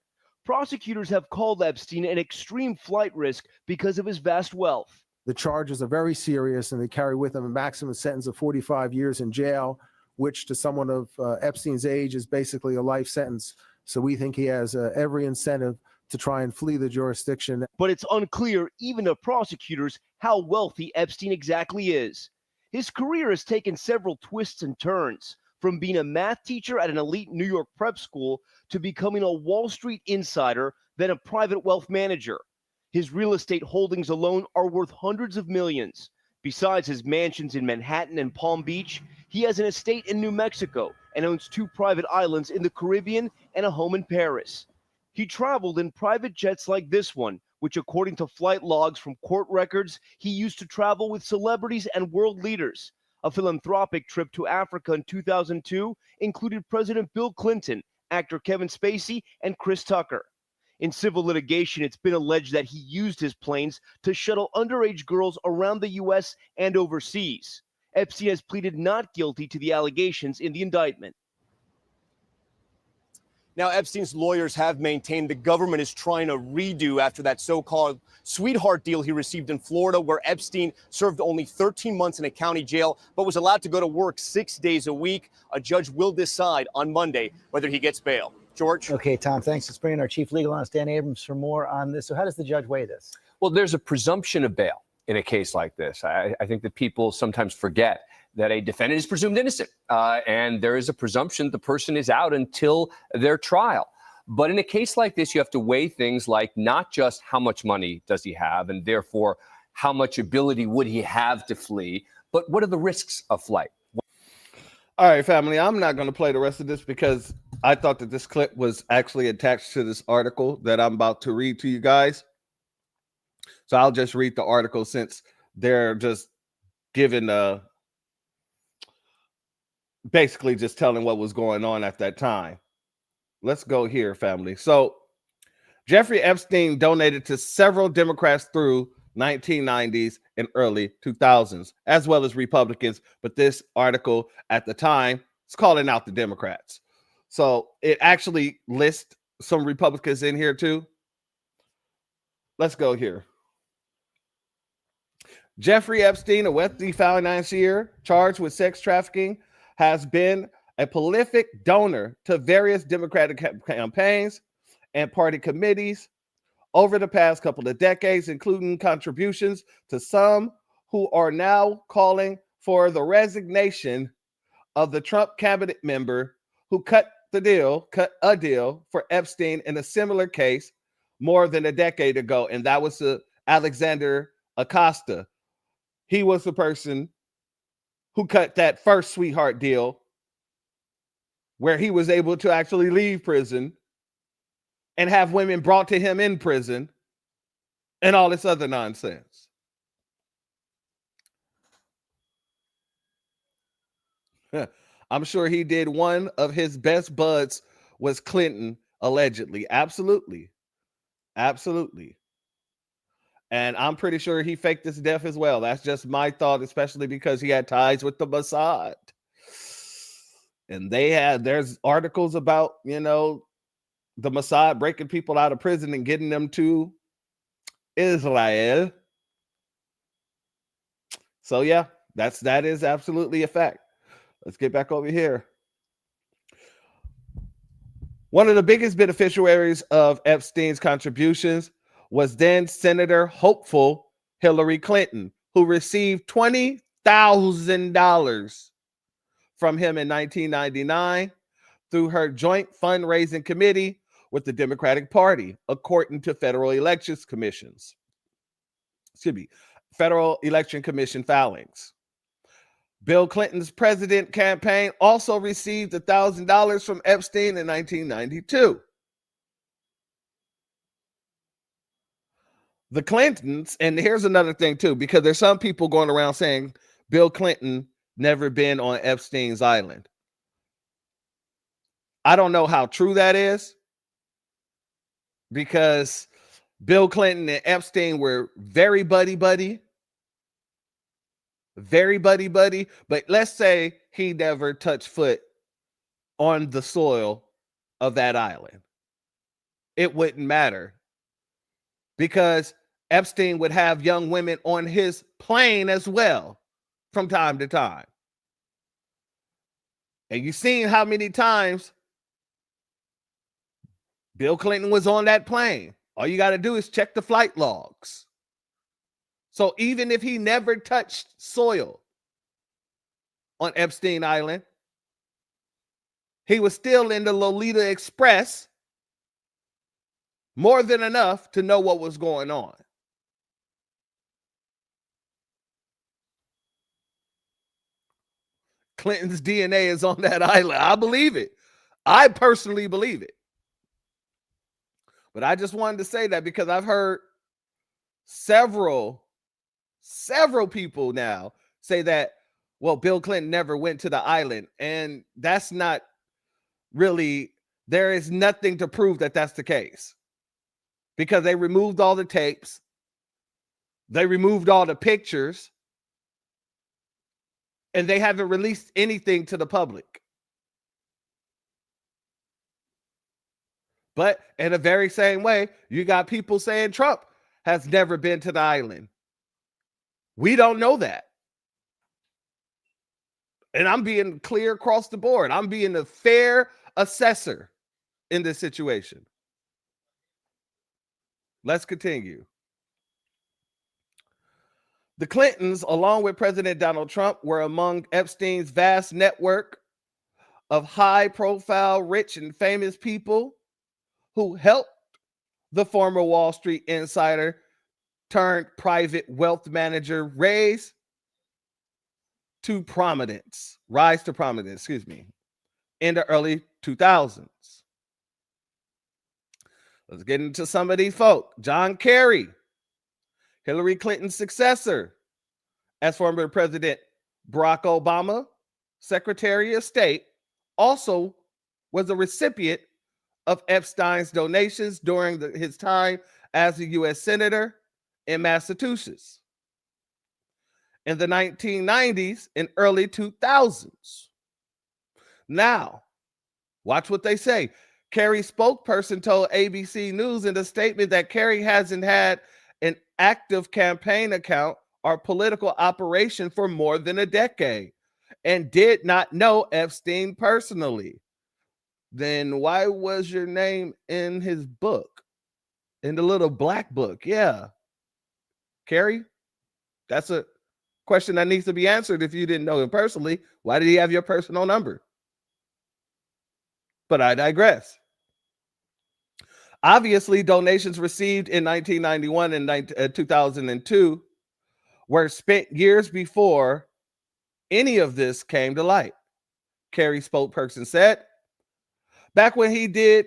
Prosecutors have called Epstein an extreme flight risk because of his vast wealth. The charges are very serious, and they carry with them a maximum sentence of 45 years in jail, which to someone of Epstein's age is basically a life sentence. So we think he has every incentive to try and flee the jurisdiction. But it's unclear, even to prosecutors, how wealthy Epstein exactly is. His career has taken several twists and turns, from being a math teacher at an elite New York prep school to becoming a Wall Street insider, then a private wealth manager. His real estate holdings alone are worth hundreds of millions. Besides his mansions in Manhattan and Palm Beach, he has an estate in New Mexico and owns 2 private islands in the Caribbean and a home in Paris. He traveled in private jets like this one, which according to flight logs from court records, he used to travel with celebrities and world leaders. A philanthropic trip to Africa in 2002 included President Bill Clinton, actor Kevin Spacey, and Chris Tucker. In civil litigation, it's been alleged that he used his planes to shuttle underage girls around the U.S. and overseas. Epstein has pleaded not guilty to the allegations in the indictment. Now, Epstein's lawyers have maintained the government is trying to redo after that so-called sweetheart deal he received in Florida, where Epstein served only 13 months in a county jail, but was allowed to go to work 6 days a week. A judge will decide on Monday whether he gets bail. George? Okay, Tom, thanks. Let's bring in our chief legal analyst, Dan Abrams, for more on this. So how does the judge weigh this? Well, there's a presumption of bail in a case like this. I think that people sometimes forget that a defendant is presumed innocent, and there is a presumption the person is out until their trial. But in a case like this, you have to weigh things like not just how much money does he have, and therefore how much ability would he have to flee, but what are the risks of flight? All right, family, I'm not going to play the rest of this because I thought that this clip was actually attached to this article that I'm about to read to you guys. So I'll just read the article since they're just giving basically just telling what was going on at that time. Let's go here, family. So Jeffrey Epstein donated to several Democrats through 1990s and early 2000s, as well as Republicans. But this article at the time is calling out the Democrats. So it actually lists some Republicans in here too. Let's go here. Jeffrey Epstein, a wealthy financier charged with sex trafficking, has been a prolific donor to various Democratic campaigns and party committees over the past couple of decades, including contributions to some who are now calling for the resignation of the Trump cabinet member who cut a deal for Epstein in a similar case more than a decade ago, and that was Alexander Acosta. He was the person who cut that first sweetheart deal where he was able to actually leave prison and have women brought to him in prison and all this other nonsense. I'm sure he did. One of his best buds was Clinton, allegedly. Absolutely. Absolutely. And I'm pretty sure he faked his death as well. That's just my thought, especially because he had ties with the Mossad. And there's articles about, the Mossad breaking people out of prison and getting them to Israel. So yeah, that is absolutely a fact. Let's get back over here. One of the biggest beneficiaries of Epstein's contributions was then Senator hopeful Hillary Clinton, who received $20,000 from him in 1999 through her joint fundraising committee with the Democratic Party, according to Federal Election Commission filings. Bill Clinton's president campaign also received $1,000 from Epstein in 1992. The Clintons, and here's another thing too, because there's some people going around saying Bill Clinton never been on Epstein's island. I don't know how true that is, because Bill Clinton and Epstein were very buddy-buddy. Very buddy-buddy. But let's say he never touched foot on the soil of that island. It wouldn't matter, because Epstein would have young women on his plane as well from time to time. And you've seen how many times Bill Clinton was on that plane. All you got to do is check the flight logs. So even if he never touched soil on Epstein Island, he was still in the Lolita Express more than enough to know what was going on. Clinton's DNA is on that island. I believe it. I personally believe it. But I just wanted to say that because I've heard several people now say that, well, Bill Clinton never went to the island. And that's not really, there is nothing to prove that that's the case. Because they removed all the tapes. They removed all the pictures. And they haven't released anything to the public. But in the very same way, you got people saying Trump has never been to the island. We don't know that. And I'm being clear across the board. I'm being a fair assessor in this situation. Let's continue. The Clintons, along with President Donald Trump, were among Epstein's vast network of high-profile, rich, and famous people who helped the former Wall Street insider turned private wealth manager rise to prominence, in the early 2000s. Let's get into some of these folk. John Kerry, Hillary Clinton's successor as former President Barack Obama, Secretary of State, also was a recipient of Epstein's donations during his time as a U.S. Senator in Massachusetts in the 1990s and early 2000s. Now, watch what they say. Kerry's spokesperson told ABC News in a statement that Kerry hasn't had an active campaign account or political operation for more than a decade and did not know Epstein personally. Then why was your name in his book, in the little black book? Yeah. Kerry, that's a question that needs to be answered. If you didn't know him personally, why did he have your personal number? But I digress. Obviously, donations received in 1991 and 2002 were spent years before any of this came to light. Kerry spokesperson said, back when he did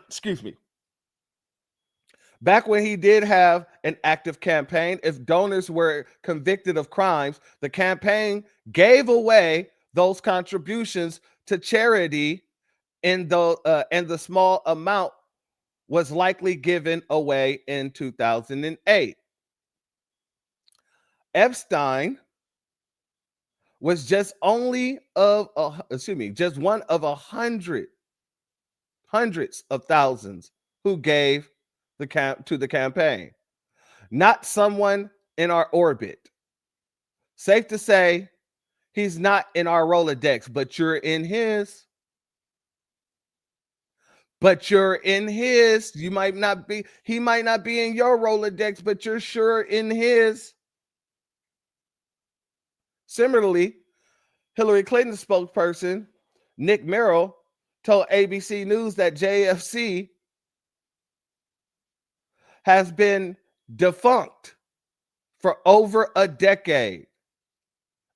excuse me, back when he did have an active campaign, if donors were convicted of crimes, the campaign gave away those contributions to charity, and the small amount was likely given away in 2008. Epstein was just one of hundreds of thousands who gave to the campaign, not someone in our orbit. Safe to say, he's not in our Rolodex, but you're in his. He might not be in your Rolodex, but you're sure in his. Similarly, Hillary Clinton's spokesperson, Nick Merrill, told ABC News that JFC has been defunct for over a decade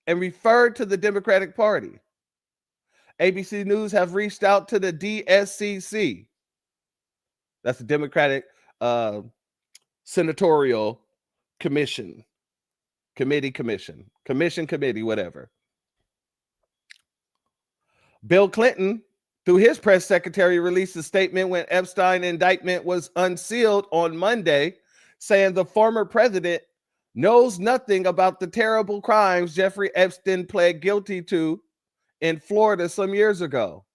and referred to the Democratic Party. ABC News have reached out to the DSCC. That's the Democratic Senatorial Commission, whatever. Bill Clinton, through his press secretary, released a statement when Epstein indictment was unsealed on Monday, saying the former president knows nothing about the terrible crimes Jeffrey Epstein pled guilty to in Florida some years ago,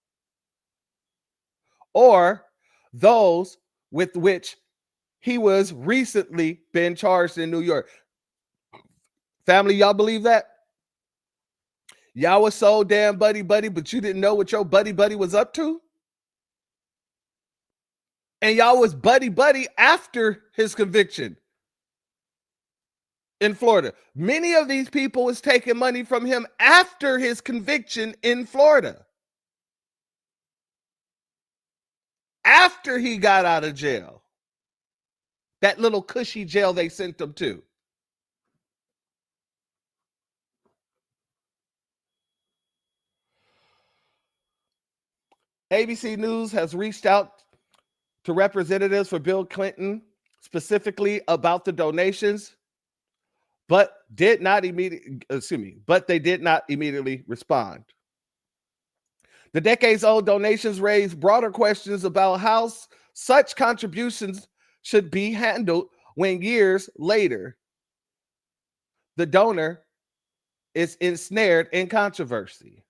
or those with which he was recently been charged in New York. Family, y'all believe that? Y'all was so damn buddy, but you didn't know what your buddy was up to? And y'all was buddy after his conviction in Florida. Many of these people was taking money from him after his conviction in Florida. After he got out of jail. That little cushy jail they sent him to. ABC News has reached out to representatives for Bill Clinton specifically about the donations, but they did not immediately respond. The decades-old donations raise broader questions about how such contributions should be handled when years later the donor is ensnared in controversy.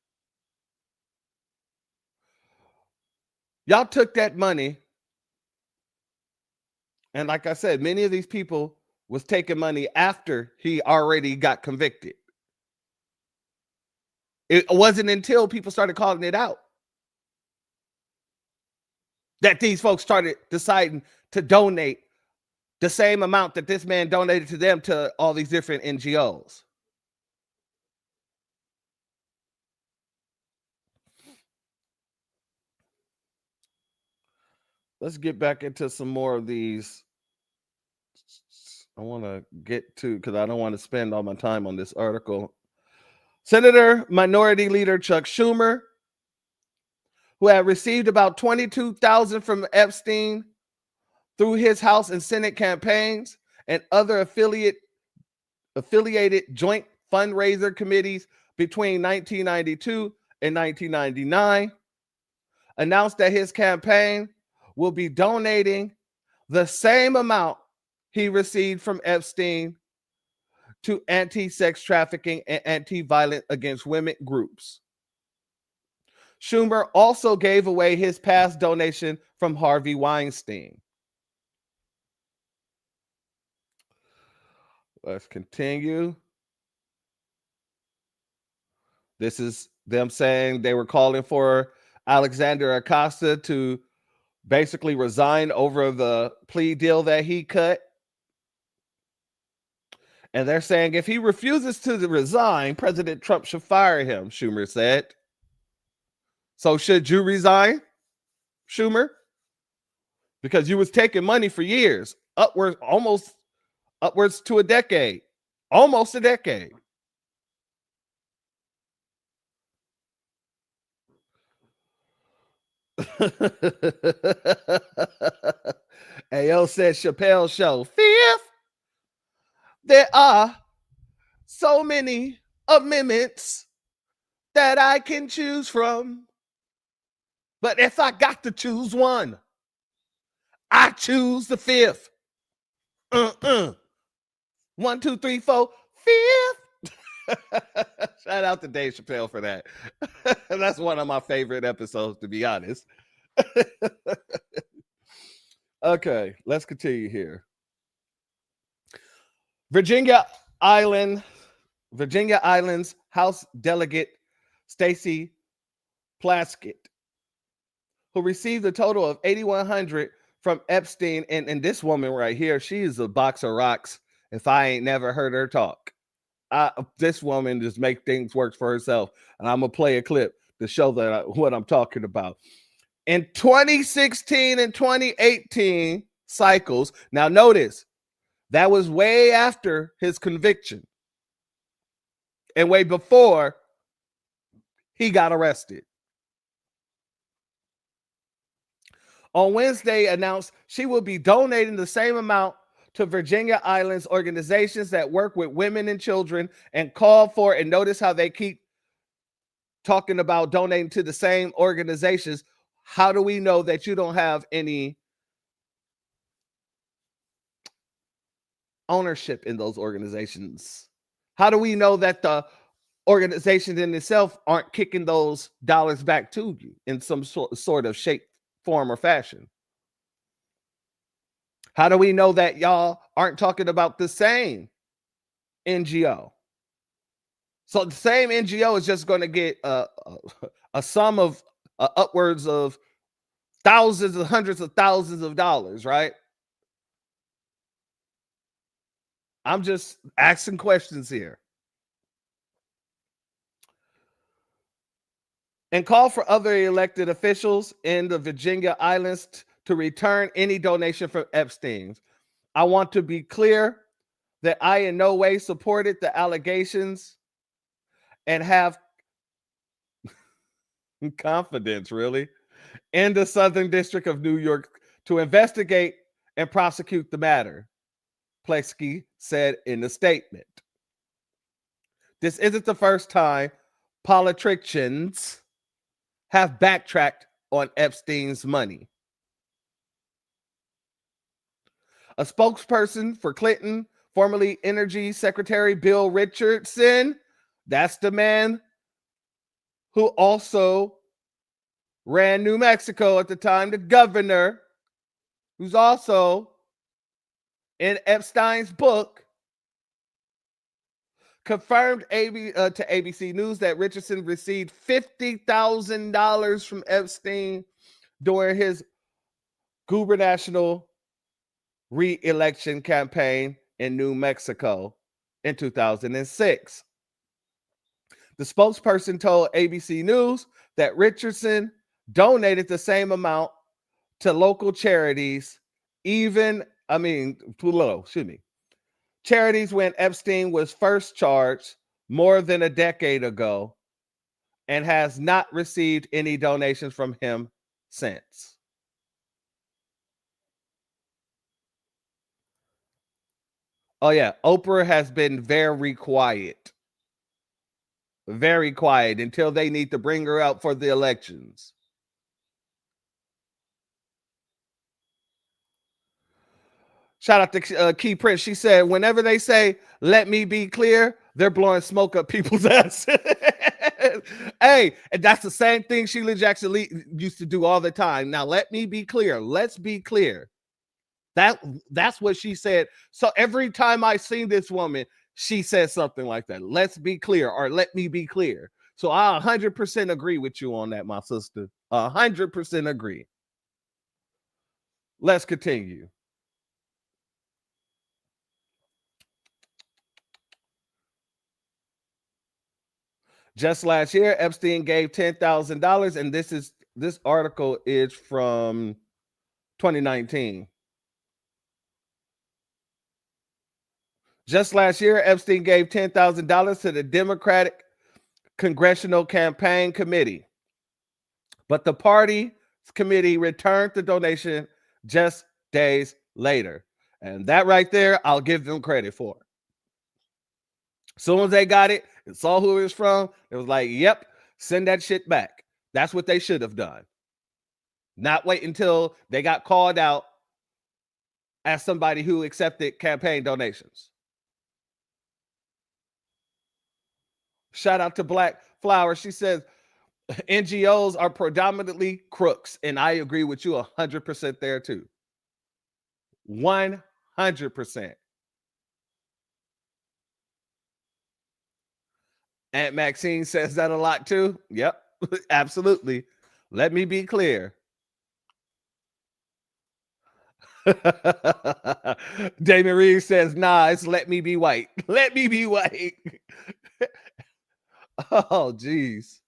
Y'all took that money, and like I said, many of these people was taking money after he already got convicted. It wasn't until people started calling it out that these folks started deciding to donate the same amount that this man donated to them to all these different NGOs. Let's get back into some more of these. I want to get to, because I don't want to spend all my time on this article. Senator Minority Leader Chuck Schumer, who had received about $22,000 from Epstein through his House and Senate campaigns and other affiliated joint fundraiser committees between 1992 and 1999, announced that his campaign will be donating the same amount he received from Epstein to anti-sex trafficking and anti-violent against women groups. Schumer also gave away his past donation from Harvey Weinstein. Let's continue. This is them saying they were calling for Alexander Acosta to basically resign over the plea deal that he cut. And they're saying if he refuses to resign, President Trump should fire him, Schumer said. So should you resign, Schumer? Because you was taking money for years, upwards to a decade, almost a decade. Ayo said Chappelle Show. Fifth, there are so many amendments that I can choose from. But if I got to choose one, I choose the fifth. 1, 2, 3, 4, fifth. Shout out to Dave Chappelle for that. That's one of my favorite episodes, to be honest. Okay, let's continue here. Virginia Island's House Delegate Stacey Plaskett, who received a total of $8,100 from Epstein, and this woman right here, she is a box of rocks. If I ain't never heard her talk, this woman just make things work for herself, and I'm gonna play a clip to show that what I'm talking about. In 2016 and 2018 cycles, now notice that was way after his conviction and way before he got arrested. On Wednesday, announced she will be donating the same amount to Virginia Islands organizations that work with women and children, and called for, and notice how they keep talking about donating to the same organizations. How do we know that you don't have any ownership in those organizations? How do we know that the organizations in itself aren't kicking those dollars back to you in some sort of shape, form, or fashion? How do we know that y'all aren't talking about the same NGO? So the same NGO is just going to get a sum of upwards of thousands and hundreds of thousands of dollars, right? I'm just asking questions here. And call for other elected officials in the Virginia Islands to return any donation from Epstein. I want to be clear that I in no way supported the allegations and have confidence, really, in the Southern District of New York to investigate and prosecute the matter, Plesky said in the statement. This isn't the first time politicians have backtracked on Epstein's money. A spokesperson for Clinton, formerly Energy Secretary Bill Richardson, that's the man who also ran New Mexico at the time, the governor, who's also in Epstein's book, confirmed to ABC News that Richardson received $50,000 from Epstein during his gubernatorial re-election campaign in New Mexico in 2006. The spokesperson told ABC News that Richardson donated the same amount to local charities, charities when Epstein was first charged more than a decade ago, and has not received any donations from him since. Oh yeah, Oprah has been very quiet until they need to bring her out for the elections. Shout out to Key Prince. She said, whenever they say, let me be clear, they're blowing smoke up people's ass. Hey, and that's the same thing Sheila Jackson Lee used to do all the time. Now, let me be clear. Let's be clear. That's what she said. So every time I see this woman, she says something like that. Let's be clear, or let me be clear. So I 100% agree with you on that, my sister. 100% agree. Let's continue. Just last year, Epstein gave $10,000, and this article is from 2019. Just last year, Epstein gave $10,000 to the Democratic Congressional Campaign Committee, but the party Committee returned the donation just days later. And that right there, I'll give them credit for. As soon as they got it and saw who it was from, it was like, yep, send that shit back. That's what they should have done. Not wait until they got called out as somebody who accepted campaign donations. Shout out to Black Flower. She says, NGOs are predominantly crooks. And I agree with you 100% there too. 100%. Aunt Maxine says that a lot too. Yep, absolutely. Let me be clear. Damon Reeves says, nah, it's let me be white. Let me be white. Oh, geez.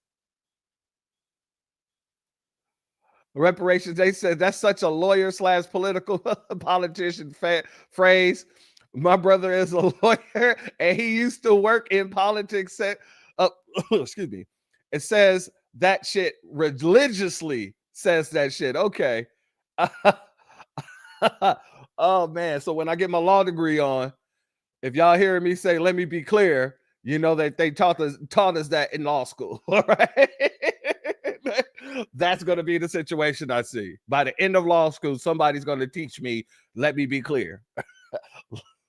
Reparations Day says that's such a lawyer / political politician phrase. My brother is a lawyer and he used to work in politics. Excuse me. It says that shit religiously says that shit. Okay. Oh man. So when I get my law degree on, if y'all hearing me say, let me be clear, you know that they taught us that in law school. All right. That's going to be the situation I see. By the end of law school, somebody's going to teach me, let me be clear.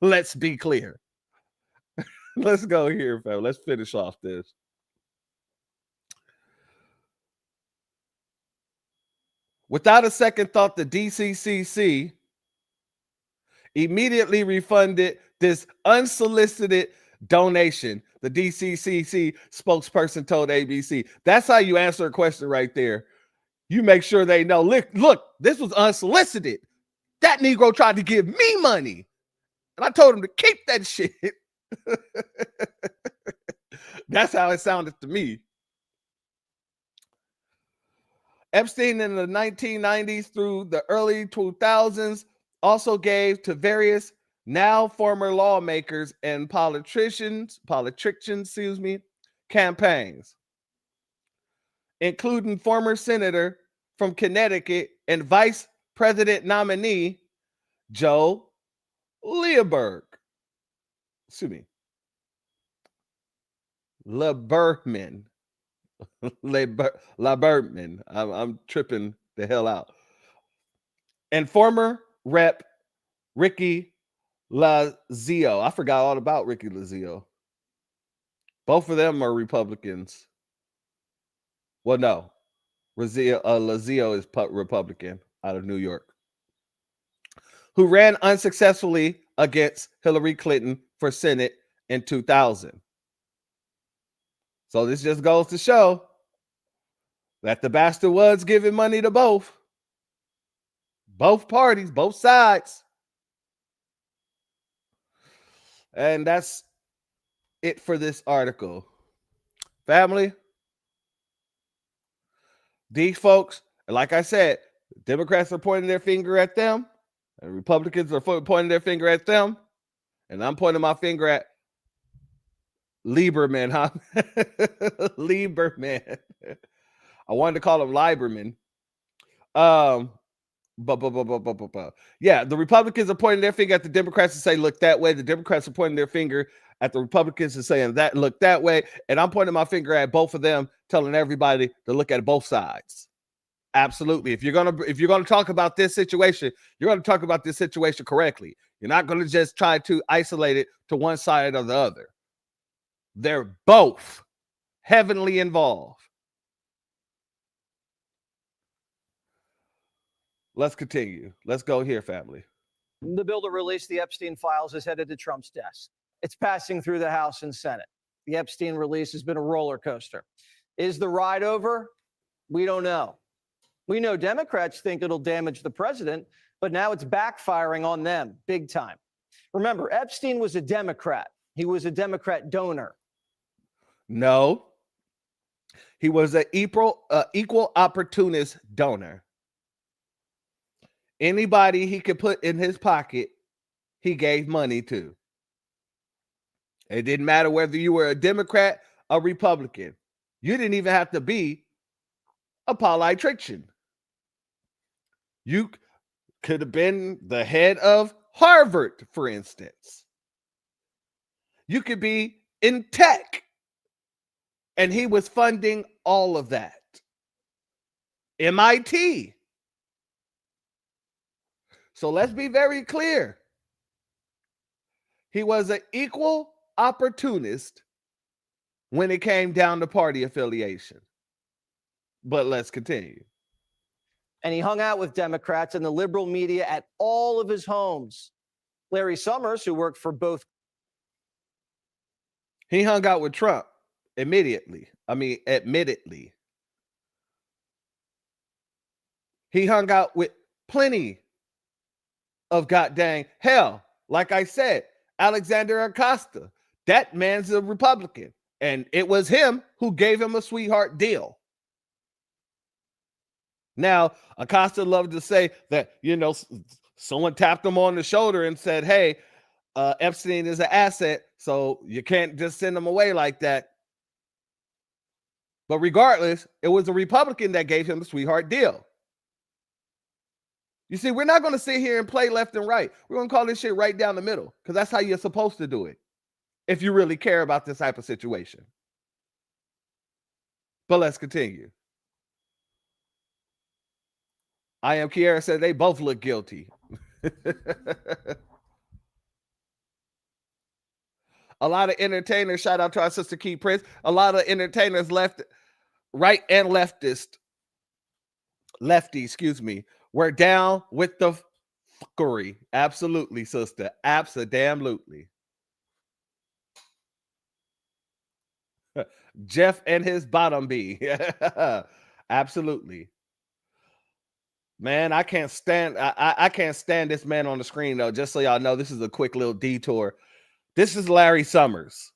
Let's be clear. Let's go here, fam. Let's finish off this. Without a second thought, the DCCC immediately refunded this unsolicited donation. The DCCC spokesperson told ABC. That's how you answer a question right there. You make sure they know, look, this was unsolicited. That Negro tried to give me money. And I told him to keep that shit. That's how it sounded to me. Epstein in the 1990s through the early 2000s also gave to various now former lawmakers and politicians, campaigns, including former senator from Connecticut and vice president nominee Joe Lieberman. Excuse me. Lieberman. Lieberman. I'm tripping the hell out. And former rep Ricky Lazio. I forgot all about Ricky Lazio. Both of them are Republicans. Well, no. Lazio is Republican out of New York, who ran unsuccessfully against Hillary Clinton for Senate in 2000. So this just goes to show that the bastard was giving money to both parties, both sides. And that's it for this article. Family, these folks, like I said, Democrats are pointing their finger at them, and Republicans are pointing their finger at them, and I'm pointing my finger at Lieberman, huh? Lieberman. I wanted to call him Lieberman. Yeah, the Republicans are pointing their finger at the Democrats and say, look that way. The Democrats are pointing their finger at the Republicans and saying that look that way. And I'm pointing my finger at both of them, telling everybody to look at both sides. Absolutely. If you're gonna talk about this situation, you're gonna talk about this situation correctly. You're not gonna just try to isolate it to one side or the other. They're both heavily involved. Let's continue. Let's go here, family. The bill to release the Epstein files is headed to Trump's desk. It's passing through the House and Senate. The Epstein release has been a roller coaster. Is the ride over? We don't know. We know Democrats think it'll damage the president, but now it's backfiring on them big time. Remember, Epstein was a Democrat. He was a Democrat donor. No, he was an equal opportunist donor. Anybody he could put in his pocket, he gave money to. It didn't matter whether you were a Democrat or Republican. You didn't even have to be a politician. You could have been the head of Harvard, for instance. You could be in tech. And he was funding all of that. MIT. So let's be very clear. He was an equal opportunist when it came down to party affiliation. But let's continue. And he hung out with Democrats and the liberal media at all of his homes. Larry Summers, who worked for both. He hung out with Trump admittedly. He hung out with plenty of goddamn hell. Like I said, Alexander Acosta, that man's a Republican. And it was him who gave him a sweetheart deal. Now, Acosta loved to say that, someone tapped him on the shoulder and said, hey, Epstein is an asset, so you can't just send him away like that. But regardless, it was a Republican that gave him the sweetheart deal. You see, we're not going to sit here and play left and right. We're going to call this shit right down the middle, because that's how you're supposed to do it if you really care about this type of situation. But let's continue. I Am Kiera said they both look guilty. A lot of entertainers, shout out to our sister Key Prince, a lot of entertainers right and lefty, were down with the fuckery. Absolutely, sister. Abso-damn-lutely. Jeff and his bottom B. Absolutely. Man, I can't stand this man on the screen, though. Just so y'all know, this is a quick little detour. This is Larry Summers.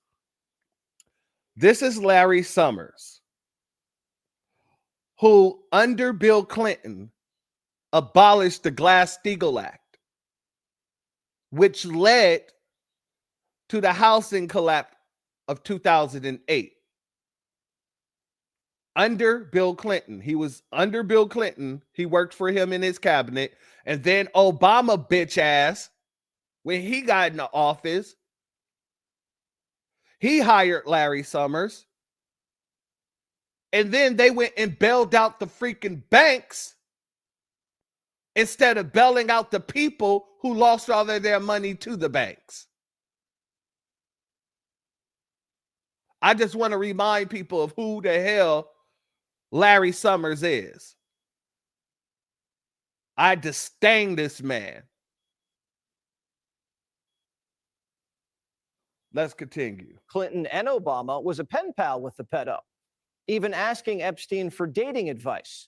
Who, under Bill Clinton, abolished the Glass-Steagall Act, which led to the housing collapse of 2008. Under Bill Clinton. He was under Bill Clinton. He worked for him in his cabinet. And then Obama bitch ass, when he got into office, he hired Larry Summers. And then they went and bailed out the freaking banks instead of bailing out the people who lost all of their money to the banks. I just want to remind people of who the hell Larry Summers is. I disdain this man. Let's continue. Clinton and Obama was a pen pal with the pedo, even asking Epstein for dating advice.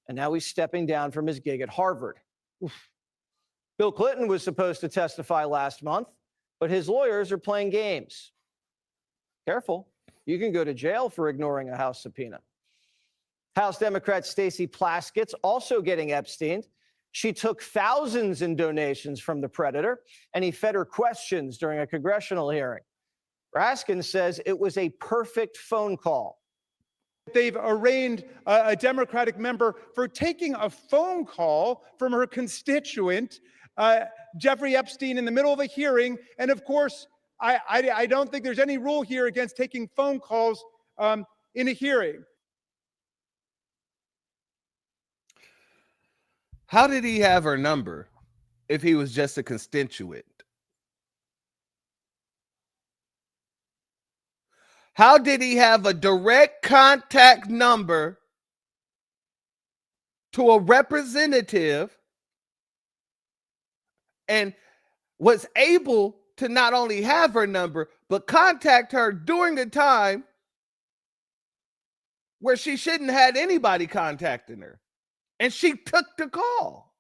And now he's stepping down from his gig at Harvard. Oof. Bill Clinton was supposed to testify last month, but his lawyers are playing games. Careful, you can go to jail for ignoring a House subpoena. House Democrat Stacey Plaskett's also getting Epstein. She took thousands in donations from the predator, and he fed her questions during a congressional hearing. Raskin says it was a perfect phone call. They've arraigned a Democratic member for taking a phone call from her constituent, Jeffrey Epstein, in the middle of a hearing. And of course, I don't think there's any rule here against taking phone calls in a hearing. How did he have her number if he was just a constituent? How did he have a direct contact number to a representative and was able to not only have her number, but contact her during a time where she shouldn't have had anybody contacting her? And she took the call.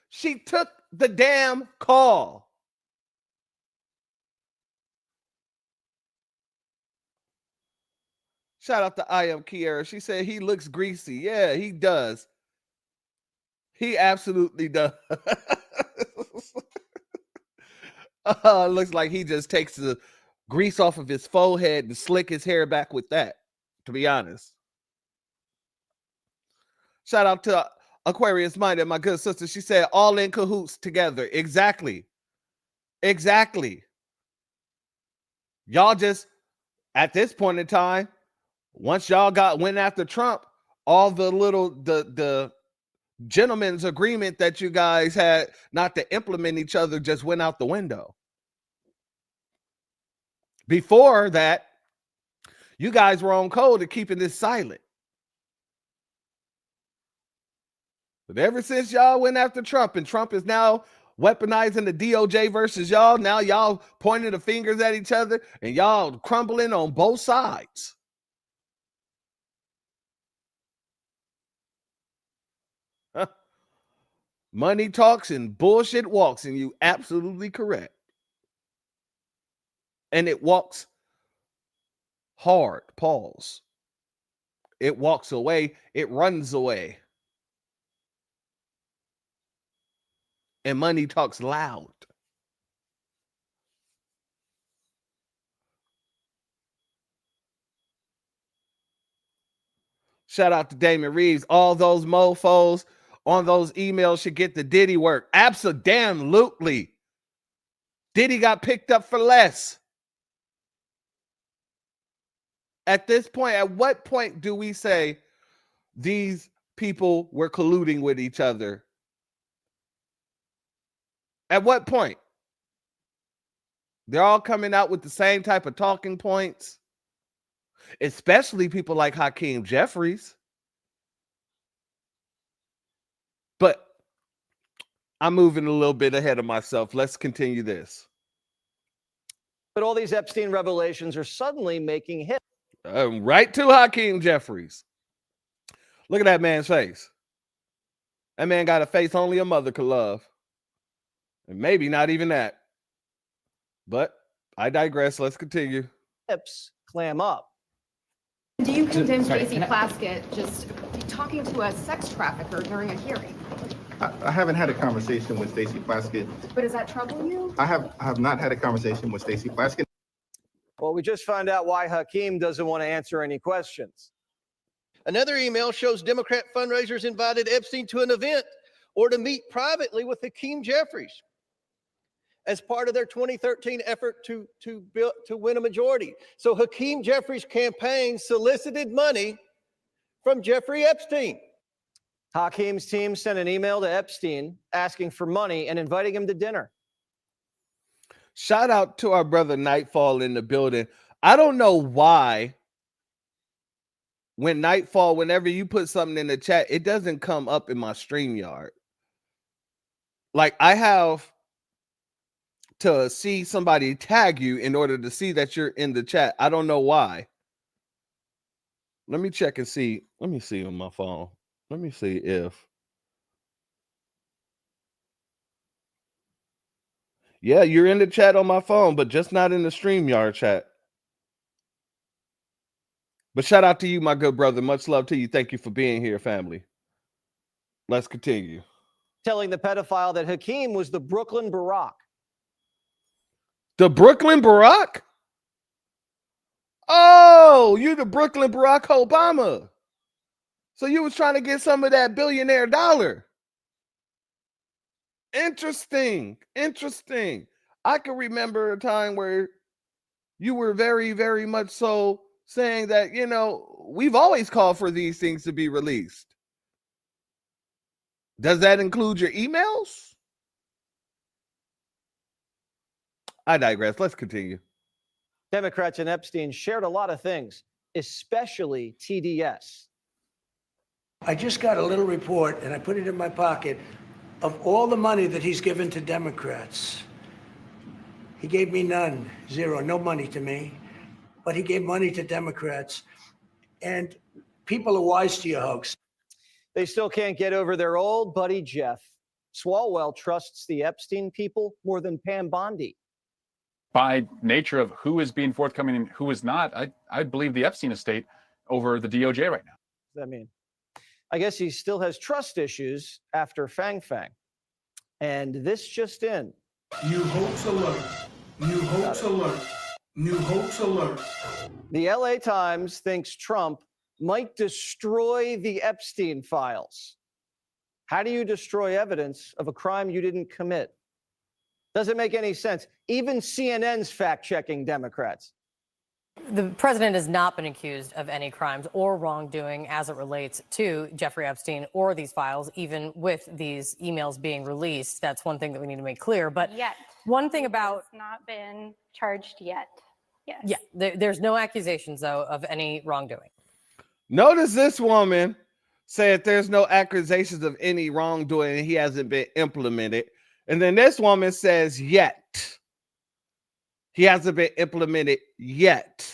She took the damn call. Shout out to I Am Kiera. She said he looks greasy. Yeah, he does. He absolutely does. Looks like he just takes the grease off of his forehead and slick his hair back with that, to be honest. Shout out to Aquarius Minded, my good sister. She said all in cahoots together. Exactly. Y'all just, at this point in time, once y'all went after Trump, all the gentleman's agreement that you guys had not to implement each other just went out the window. Before that, you guys were on code to keeping this silent. But ever since y'all went after Trump, and Trump is now weaponizing the DOJ versus y'all, now y'all pointing the fingers at each other and y'all crumbling on both sides. Money talks and bullshit walks, and you absolutely correct. And it walks hard. Pause. It walks away. It runs away. And money talks loud. Shout out to Damon Reeves. All those mofos on those emails should get the Diddy work. Absolutely. Diddy got picked up for less. At this point, at what point do we say these people were colluding with each other? At what point? They're all coming out with the same type of talking points, especially people like Hakeem Jeffries. But I'm moving a little bit ahead of myself. Let's continue this. But all these Epstein revelations are suddenly making hits. Right to Hakeem Jeffries. Look at that man's face. That man got a face only a mother could love. And maybe not even that. But I digress. Let's continue. Lips clam up. Do you condemn Stacey Plaskett just talking to a sex trafficker during a hearing? I haven't had a conversation with Stacey Plaskett. But does that trouble you? I have not had a conversation with Stacey Plaskett. Well, we just found out why Hakeem doesn't want to answer any questions. Another email shows Democrat fundraisers invited Epstein to an event or to meet privately with Hakeem Jeffries as part of their 2013 effort to win a majority. So Hakeem Jeffries' campaign solicited money from Jeffrey Epstein. Hakeem's team sent an email to Epstein asking for money and inviting him to dinner. Shout out to our brother Nightfall in the building. I don't know why when Nightfall, whenever you put something in the chat, it doesn't come up in my StreamYard. Like I have to see somebody tag you in order to see that you're in the chat. I don't know why. Let me check and see. Let me see on my phone. Let me see if. Yeah, you're in the chat on my phone, but just not in the StreamYard chat. But shout out to you, my good brother. Much love to you. Thank you for being here, family. Let's continue. Telling the pedophile that Hakeem was the Brooklyn Barack. The Brooklyn Barack? Oh, you the Brooklyn Barack Obama. So you was trying to get some of that billionaire dollar. Interesting. I can remember a time where you were very, very much so saying that, you know, we've always called for these things to be released. Does that include your emails? I digress. Let's continue. Democrats and Epstein shared a lot of things, especially TDS. I just got a little report, and I put it in my pocket, of all the money that he's given to Democrats. He gave me none, zero, no money to me, but he gave money to Democrats. And people are wise to your hoax. They still can't get over their old buddy Jeff. Swalwell trusts the Epstein people more than Pam Bondi. By nature of who is being forthcoming and who is not, I believe the Epstein estate over the DOJ right now. What does that mean? I guess he still has trust issues after Fang Fang. And this just in. New hoax alert. New hoax alert. New hoax alert. The LA Times thinks Trump might destroy the Epstein files. How do you destroy evidence of a crime you didn't commit? Doesn't make any sense. Even CNN's fact-checking Democrats. The president has not been accused of any crimes or wrongdoing as it relates to Jeffrey Epstein or these files, even with these emails being released. That's one thing that we need to make clear. But yet, one thing about not been charged yet. Yes. Yeah, there's no accusations though of any wrongdoing. Notice this woman said there's no accusations of any wrongdoing and he hasn't been implemented. And then this woman says yet. He hasn't been implemented yet.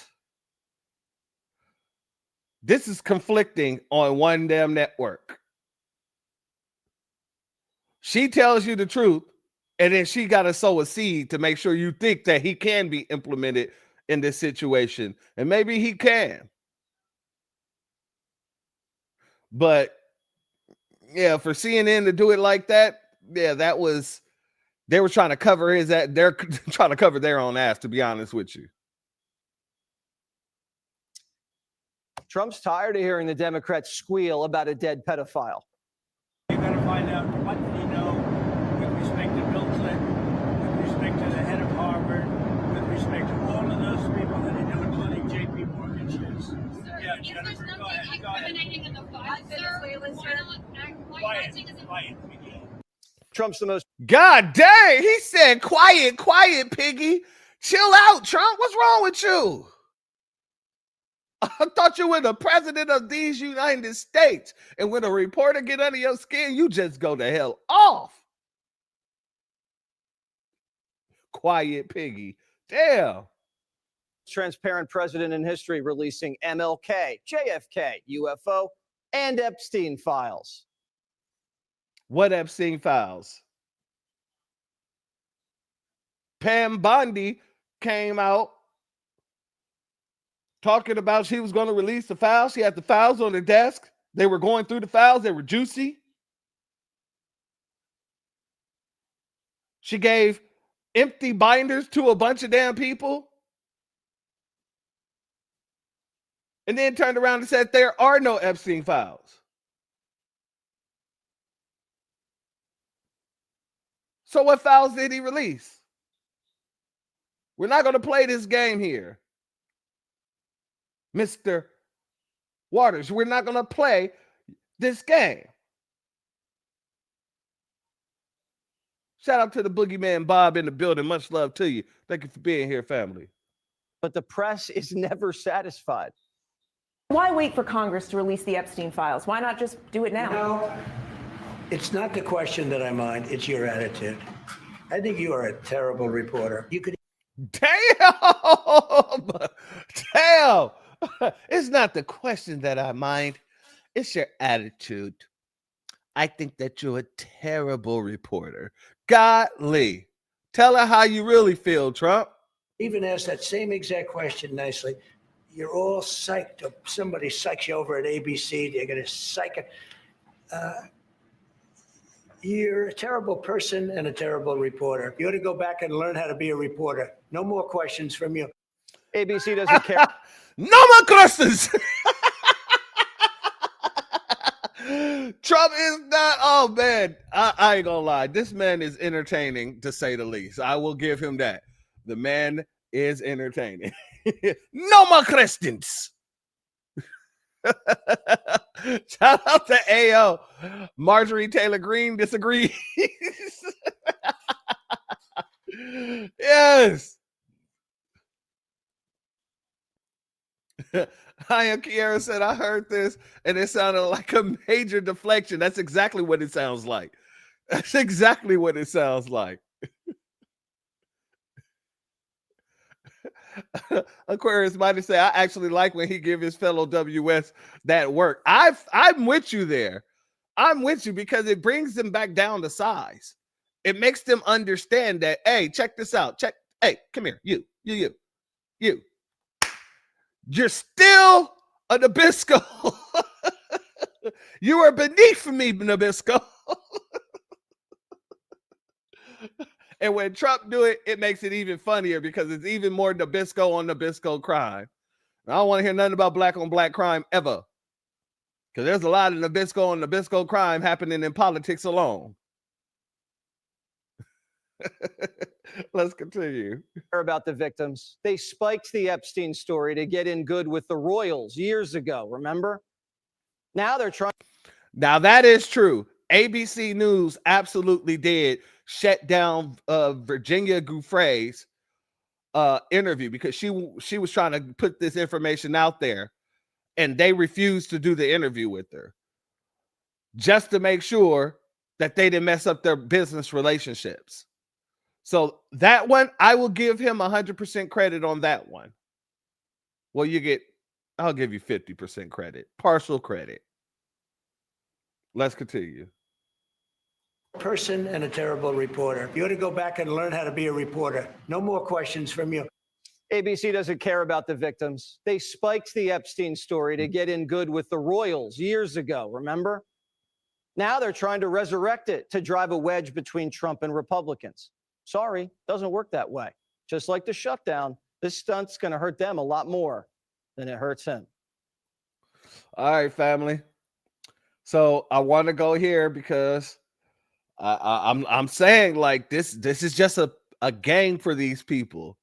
This is conflicting on one damn network. She tells you the truth, and then she got to sow a seed to make sure you think that he can be implemented in this situation. And maybe he can. But yeah, for CNN to do it like that, yeah, that was... They were trying to cover his ass. They're trying to cover their own ass, to be honest with you. Trump's tired of hearing the Democrats squeal about a dead pedophile. You got to find out what did he know with respect to Bill Clinton, with respect to the head of Harvard, with respect to all of those people that he knew, including J.P. Morgan shares. Yeah, Jennifer, go ahead. Go ahead. Quiet. Trump's the most. God dang, he said, quiet, piggy. Chill out, Trump. What's wrong with you? I thought you were the president of these United States. And when a reporter get under your skin, you just go the hell off. Quiet, piggy. Damn. Transparent president in history releasing MLK, JFK, UFO, and Epstein files. What Epstein files? Pam Bondi came out talking about she was going to release the files. She had the files on her desk. They were going through the files. They were juicy. She gave empty binders to a bunch of damn people. And then turned around and said there are no Epstein files. So what files did he release? We're not going to play this game here, Mr. Waters. We're not going to play this game. Shout out to the boogeyman Bob in the building. Much love to you. Thank you for being here, family. But the press is never satisfied. Why wait for Congress to release the Epstein files? Why not just do it now? No, it's not the question that I mind. It's your attitude. I think you are a terrible reporter. You could. Damn. It's not the question that I mind. It's your attitude. I think that you're a terrible reporter. Golly. Tell her how you really feel, Trump. Even ask that same exact question nicely. You're all psyched up. Somebody psychs you over at ABC. They're going to psych it. You're a terrible person and a terrible reporter. You ought to go back and learn how to be a reporter. No more questions from you. ABC doesn't care. No more questions. Trump is not. Oh, man. I ain't going to lie. This man is entertaining, to say the least. I will give him that. The man is entertaining. No more questions. Shout out to AO. Marjorie Taylor Greene disagrees. Yes. I am Kiara said, I heard this and it sounded like a major deflection. That's exactly what it sounds like. That's exactly what it sounds like. Aquarius might say, I actually like when he give his fellow WS that work. I'm with you there. I'm with you because it brings them back down to size. It makes them understand that, hey, check this out. Hey, come here. You. You're still a Nabisco. You are beneath me, Nabisco. And when Trump do it, it makes it even funnier because it's even more Nabisco on Nabisco crime. I don't want to hear nothing about black on black crime ever. Because there's a lot of Nabisco and Nabisco crime happening in politics alone. Let's continue. About the victims. They spiked the Epstein story to get in good with the royals years ago, remember? Now they're trying. Now that is true. ABC News absolutely did shut down Virginia Giuffre's interview because she was trying to put this information out there, and they refused to do the interview with her just to make sure that they didn't mess up their business relationships. So that one, I will give him 100% credit on that one. Well, I'll give you 50% credit, partial credit. Let's continue. Person and a terrible reporter. You ought to go back and learn how to be a reporter. No more questions from you. ABC doesn't care about the victims. They spiked the Epstein story to get in good with the royals years ago, remember? Now they're trying to resurrect it to drive a wedge between Trump and Republicans. Sorry, doesn't work that way. Just like the shutdown, this stunt's going to hurt them a lot more than it hurts him. All right, family. So I want to go here because I'm saying like this is just a game for these people.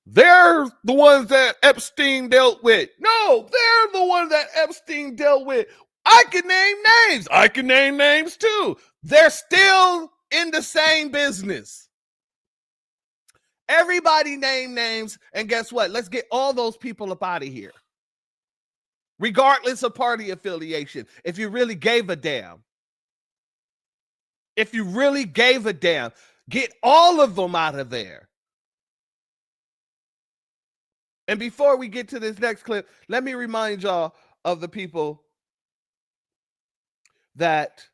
They're the ones that Epstein dealt with. No, they're the ones that Epstein dealt with. I can name names. I can name names too. They're still in the same business. Everybody name names, and guess what? Let's get all those people up out of here. Regardless of party affiliation, if you really gave a damn. If you really gave a damn, get all of them out of there. And before we get to this next clip, let me remind y'all of the people that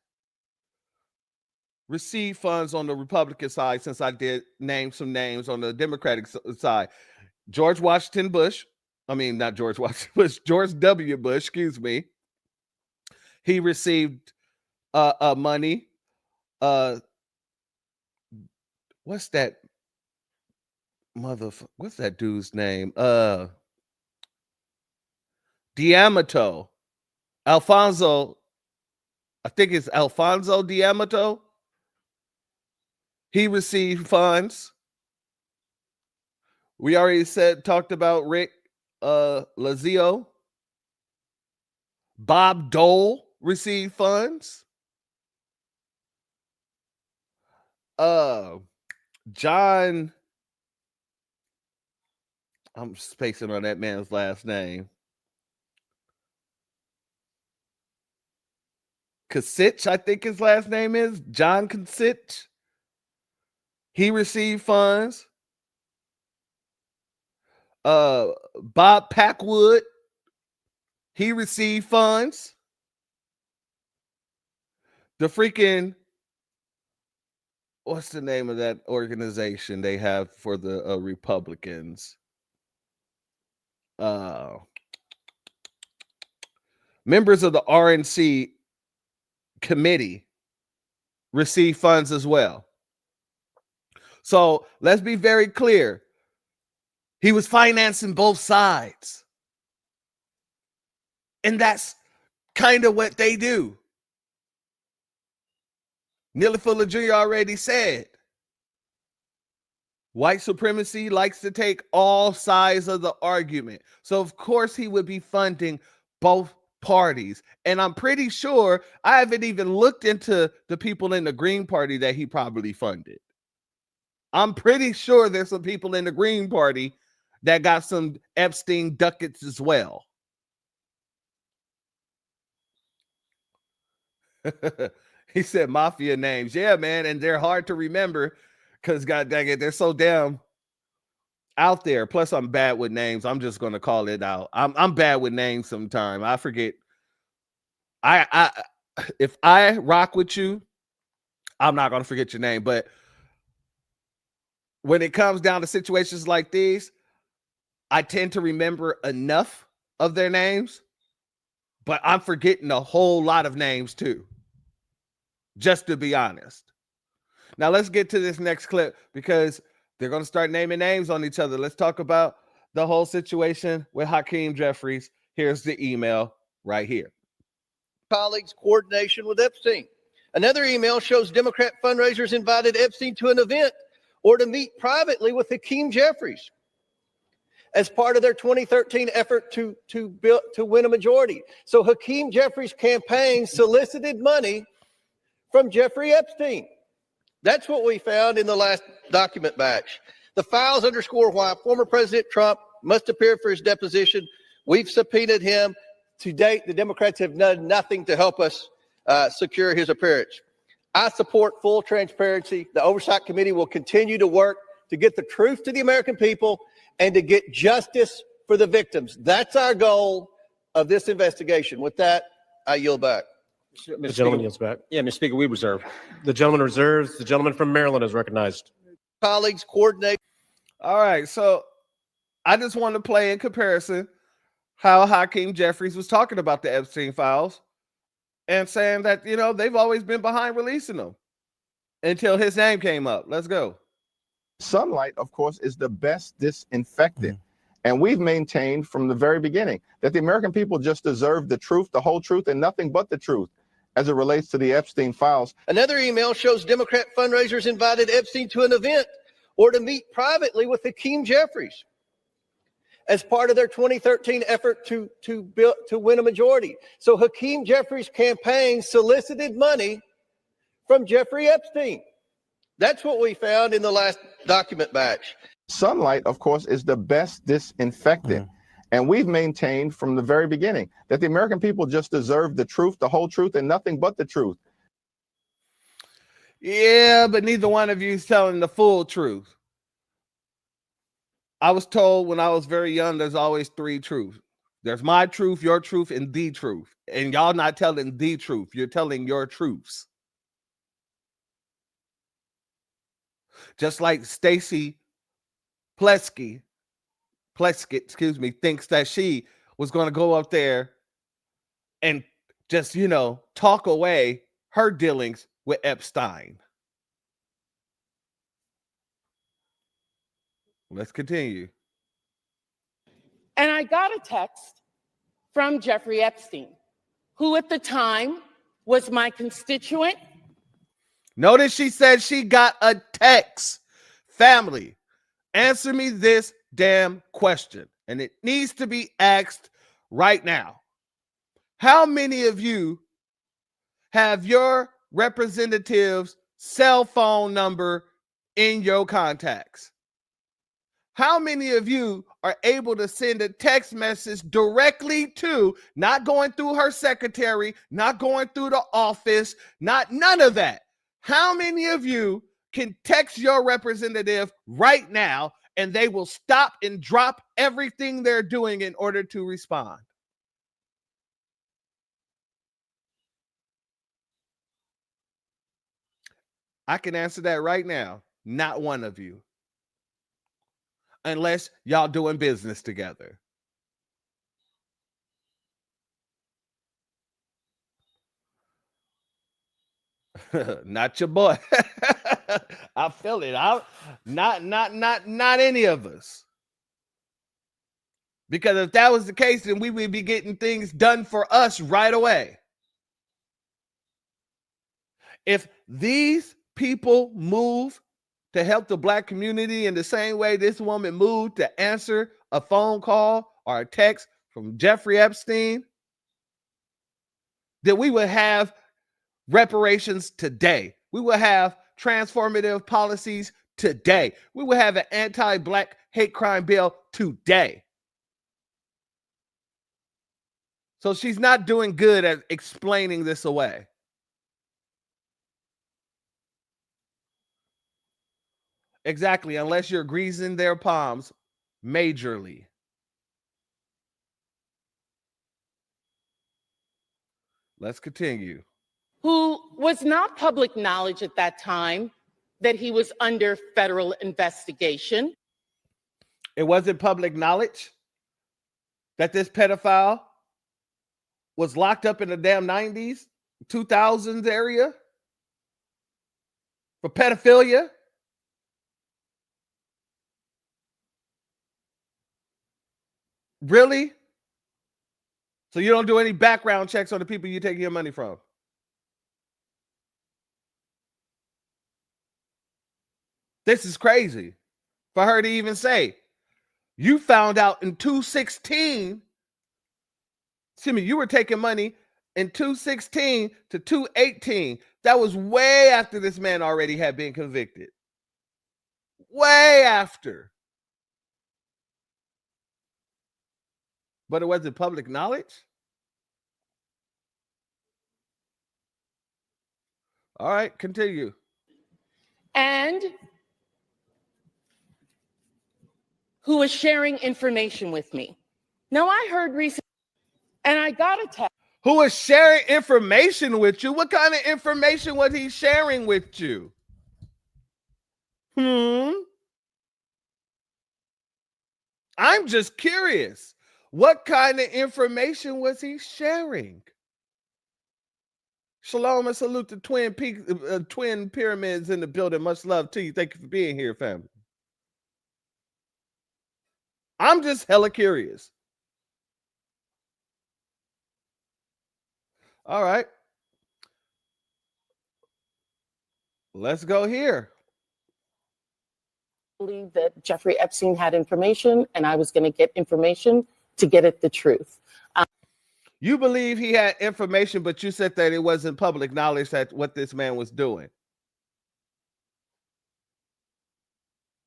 receive funds on the Republican side, since I did name some names on the Democratic side. George Washington Bush. I mean, not George Washington Bush, George W. Bush, excuse me. He received money. What's that what's that dude's name? D'Amato. Alfonso. I think it's Alfonso D'Amato. He received funds. We already talked about Rick Lazio. Bob Dole received funds. John, I'm spacing on that man's last name. Kasich, I think his last name is John Kasich. He received funds. Bob Packwood, he received funds. The freaking, what's the name of that organization they have for the Republicans? Members of the RNC committee receive funds as well. So let's be very clear. He was financing both sides. And that's kind of what they do. Neely Fuller Jr. already said, white supremacy likes to take all sides of the argument. So of course he would be funding both parties. And I'm pretty sure, I haven't even looked into the people in the Green Party that he probably funded. I'm pretty sure there's some people in the Green Party that got some Epstein ducats as well. He said mafia names. Yeah, man. And they're hard to remember because, god dang it, they're so damn out there. Plus, I'm bad with names. I'm just going to call it out. I'm bad with names sometimes. I forget. If I rock with you, I'm not going to forget your name. But when it comes down to situations like these, I tend to remember enough of their names, but I'm forgetting a whole lot of names too. Just to be honest. Now let's get to this next clip because they're going to start naming names on each other. Let's talk about the whole situation with Hakeem Jeffries. Here's the email right here. colleagues' coordination with Epstein. Another email shows Democrat fundraisers invited Epstein to an event or to meet privately with Hakeem Jeffries as part of their 2013 effort to win a majority. So Hakeem Jeffries' campaign solicited money from Jeffrey Epstein. That's what we found in the last document batch. The files underscore why former President Trump must appear for his deposition. We've subpoenaed him. To date, the Democrats have done nothing to help us secure his appearance. I support full transparency. The Oversight Committee will continue to work to get the truth to the American people and to get justice for the victims. That's our goal of this investigation. With that, I yield back. The gentleman yields back. Yeah, Mr. Speaker, we reserve. The gentleman reserves. The gentleman from Maryland is recognized. Colleagues coordinate. All right, so I just want to play in comparison how Hakeem Jeffries was talking about the Epstein files and saying that, you know, they've always been behind releasing them until his name came up. Let's go. Sunlight, of course, is the best disinfectant. And we've maintained from the very beginning that the American people just deserve the truth, the whole truth, and nothing but the truth as it relates to the Epstein files. Another email shows Democrat fundraisers invited Epstein to an event or to meet privately with Hakeem Jeffries as part of their 2013 effort to win a majority. So Hakeem Jeffries' campaign solicited money from Jeffrey Epstein. That's what we found in the last document batch. Sunlight, of course, is the best disinfectant. And we've maintained from the very beginning that the American people just deserve the truth, the whole truth, and nothing but the truth. Yeah, but neither one of you is telling the full truth. I was told when I was very young, there's always three truths. There's my truth, your truth, and the truth. And y'all not telling the truth. You're telling your truths. Just like Stacey Pleskett, thinks that she was going to go up there and just, you know, talk away her dealings with Epstein. Let's continue. And I got a text from Jeffrey Epstein, who at the time was my constituent. Notice she said she got a text. Family, answer me this damn question, and it needs to be asked right now. How many of you have your representative's cell phone number in your contacts? How many of you are able to send a text message directly to, not going through her secretary, not going through the office, none of that? How many of you can text your representative right now and they will stop and drop everything they're doing in order to respond? I can answer that right now. Not one of you. Unless y'all doing business together. Not your boy. I feel it. Not any of us. Because if that was the case, then we would be getting things done for us right away. If these people move to help the Black community in the same way this woman moved to answer a phone call or a text from Jeffrey Epstein, then we would have reparations today. We will have transformative policies today. We will have an anti-Black hate crime bill today. So she's not doing good at explaining this away. Exactly, unless you're greasing their palms majorly. Let's continue. Who was not public knowledge at that time that he was under federal investigation. It wasn't public knowledge that this pedophile was locked up in the damn 90s, 2000s area for pedophilia. Really? So you don't do any background checks on the people you're taking your money from. This is crazy for her to even say. You found out in 2016. Excuse me, you were taking money in 2016 to 2018. That was way after this man already had been convicted. Way after. But it wasn't public knowledge? All right, continue. And who is sharing information with me. Now, I heard recently, and I got a text. Who is sharing information with you? What kind of information was he sharing with you? I'm just curious. What kind of information was he sharing? Shalom and salute to Twin Pyramids in the building. Much love to you. Thank you for being here, family. I'm just hella curious. All right. Let's go here. I believe that Jeffrey Epstein had information, and I was going to get information to get at the truth. You believe he had information, but you said that it wasn't public knowledge that what this man was doing.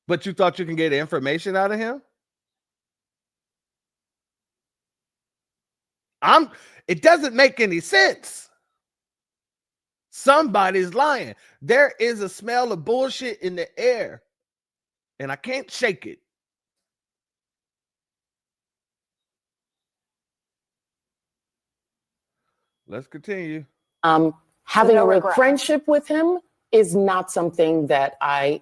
But you thought you can get information out of him? It doesn't make any sense. Somebody's lying. There is a smell of bullshit in the air, and I can't shake it. Let's continue. Having a friendship with him is not something that I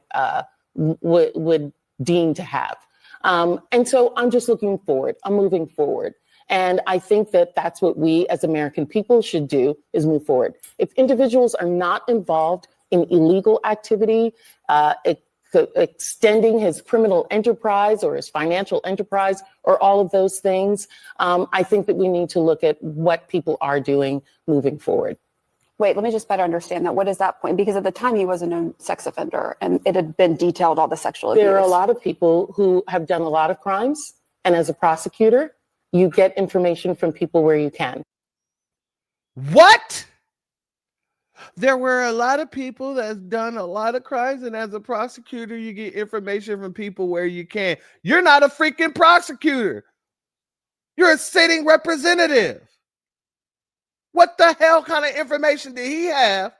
would deem to have. And so I'm just looking forward. I'm moving forward. And I think that that's what we as American people should do, is move forward. If individuals are not involved in illegal activity, extending his criminal enterprise or his financial enterprise or all of those things, I think that we need to look at what people are doing moving forward. Wait, let me just better understand that. What is that point? Because at the time he was a known sex offender and it had been detailed all the sexual abuse. There are a lot of people who have done a lot of crimes. And as a prosecutor, you get information from people where you can. What? There were a lot of people that's done a lot of crimes, and as a prosecutor, you get information from people where you can. You're not a freaking prosecutor. You're a sitting representative. What the hell kind of information did he have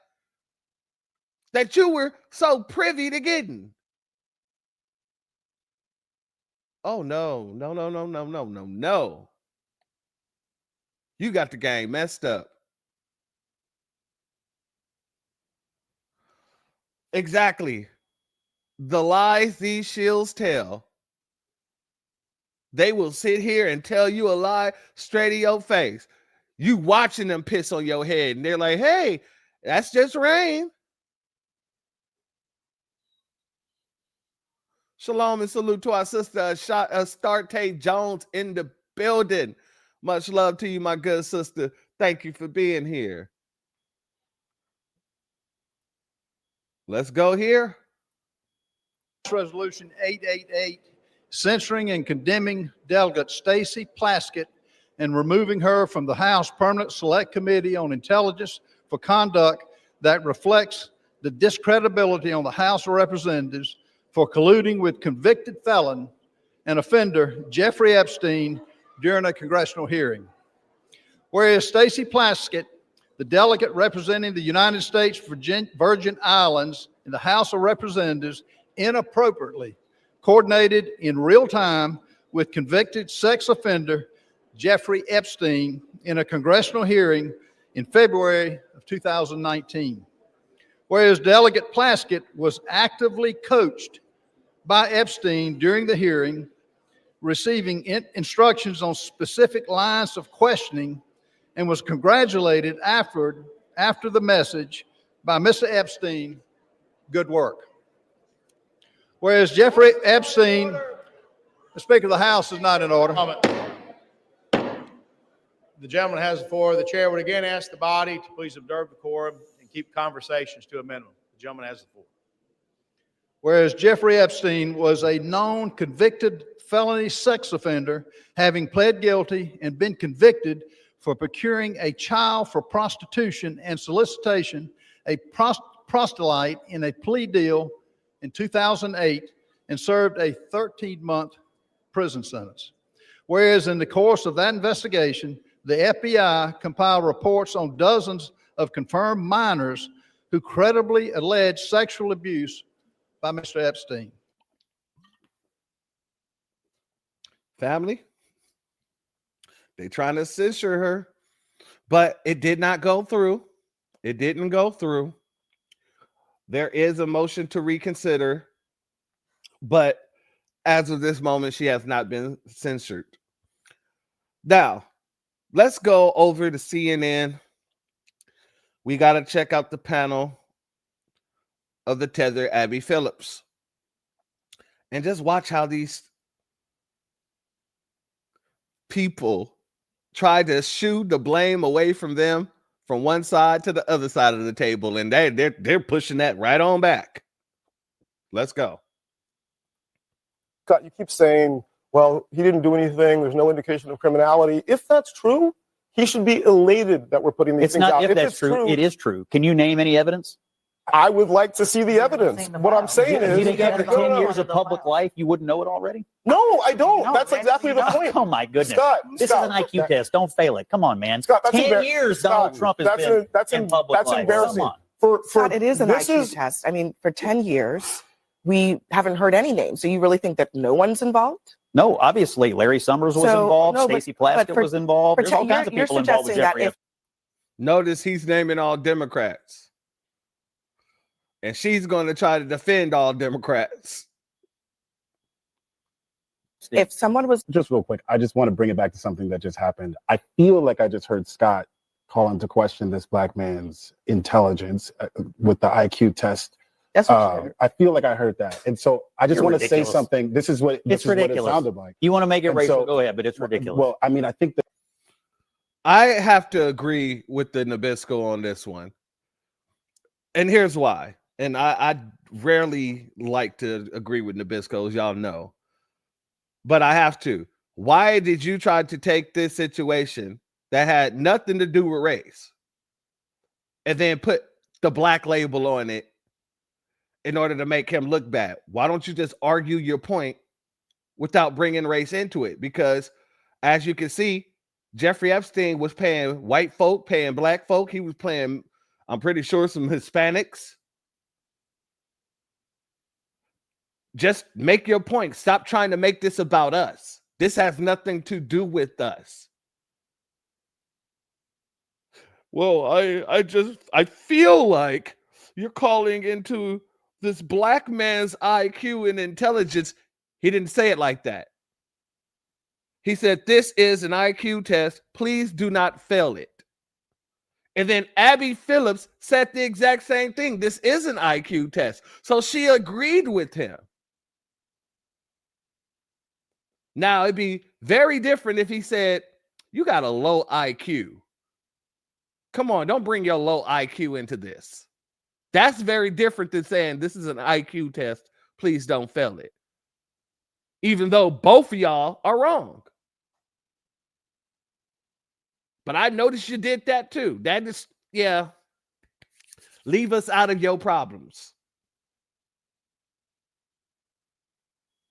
that you were so privy to getting? Oh, no. You got the game messed up. Exactly. The lies these shills tell. They will sit here and tell you a lie straight in your face. You watching them piss on your head, and they're like, hey, that's just rain. Shalom and salute to our sister, Astarte Jones in the building. Much love to you, my good sister. Thank you for being here. Let's go here. Resolution 888, censoring and condemning Delegate Stacey Plaskett and removing her from the House Permanent Select Committee on Intelligence for conduct that reflects the discredibility on the House of Representatives for colluding with convicted felon and offender Jeffrey Epstein during a congressional hearing. Whereas Stacey Plaskett, the delegate representing the United States Virgin Islands in the House of Representatives, inappropriately coordinated in real time with convicted sex offender Jeffrey Epstein in a congressional hearing in February of 2019. Whereas Delegate Plaskett was actively coached by Epstein during the hearing, receiving instructions on specific lines of questioning, and was congratulated after the message by Mr. Epstein, good work. Whereas Jeffrey Epstein, the Speaker of the House is not in order. the gentleman has the floor. The chair would again ask the body to please observe decorum and keep conversations to a minimum. The gentleman has the floor. Whereas Jeffrey Epstein was a known convicted felony sex offender, having pled guilty and been convicted for procuring a child for prostitution and solicitation, a proselyte in a plea deal in 2008, and served a 13-month prison sentence. Whereas in the course of that investigation, the FBI compiled reports on dozens of confirmed minors who credibly alleged sexual abuse by Mr. Epstein. Family, they trying to censure her, but it did not go through. It didn't go through. There is a motion to reconsider, but as of this moment, she has not been censored. Now, let's go over to CNN. We got to check out the panel of the Tether, Abby Phillips, and just watch how these people try to shoo the blame away from them from one side to the other side of the table, and they're pushing that right on back. Let's go. Scott, you keep saying, well, he didn't do anything. There's no indication of criminality. If that's true, he should be elated that we're putting these It's things not out. if that's true. It is true. Can you name any evidence? I would like to see the evidence. What I'm saying is, you think after no, 10 no, years of public life, you wouldn't know it already? No, I don't. No, That's man, exactly the point. Oh my goodness. Scott, this Scott, is an IQ test. Don't fail it. Come on, man. Scott, that's 10 years Donald Trump has been in public that's life. embarrassing. Come on. For Scott, it is an this IQ is- test. I mean, for 10 years, we haven't heard any names. So you really think that no one's involved? No, obviously, Larry Summers was So, involved. no, but- Stacey Plaskett but for- was involved. for There's all 10 kinds of you're people involved with suggesting that Jeffrey if- Epstein. Notice he's naming all Democrats. And she's going to try to defend all Democrats. If someone was just real quick, I just want to bring it back to something that just happened. I feel like I just heard Scott call into question this black man's intelligence with the IQ test. That's I feel like I heard that, and so I just You're want to say ridiculous. something. This is what It's what it ridiculous. sounded like. You want to make it And racial? so- Go ahead, but it's ridiculous. Well, I mean, I think that I have to agree with the Nabisco on this one. And here's why. And I rarely like to agree with Nabisco, as y'all know. But I have to. Why did you try to take this situation that had nothing to do with race and then put the black label on it in order to make him look bad? Why don't you just argue your point without bringing race into it? Because as you can see, Jeffrey Epstein was paying white folk, paying black folk. He was paying, I'm pretty sure, some Hispanics. Just make your point. Stop trying to make this about us. This has nothing to do with us. Well, I feel like you're calling into this black man's IQ and intelligence. He didn't say it like that. He said, this is an IQ test. Please do not fail it. And then Abby Phillips said the exact same thing. This is an IQ test. So she agreed with him. Now, it'd be very different if he said, you got a low IQ. Come on, don't bring your low IQ into this. That's very different than saying this is an IQ test. Please don't fail it. Even though both of y'all are wrong. But I noticed you did that too. That is, yeah. Leave us out of your problems.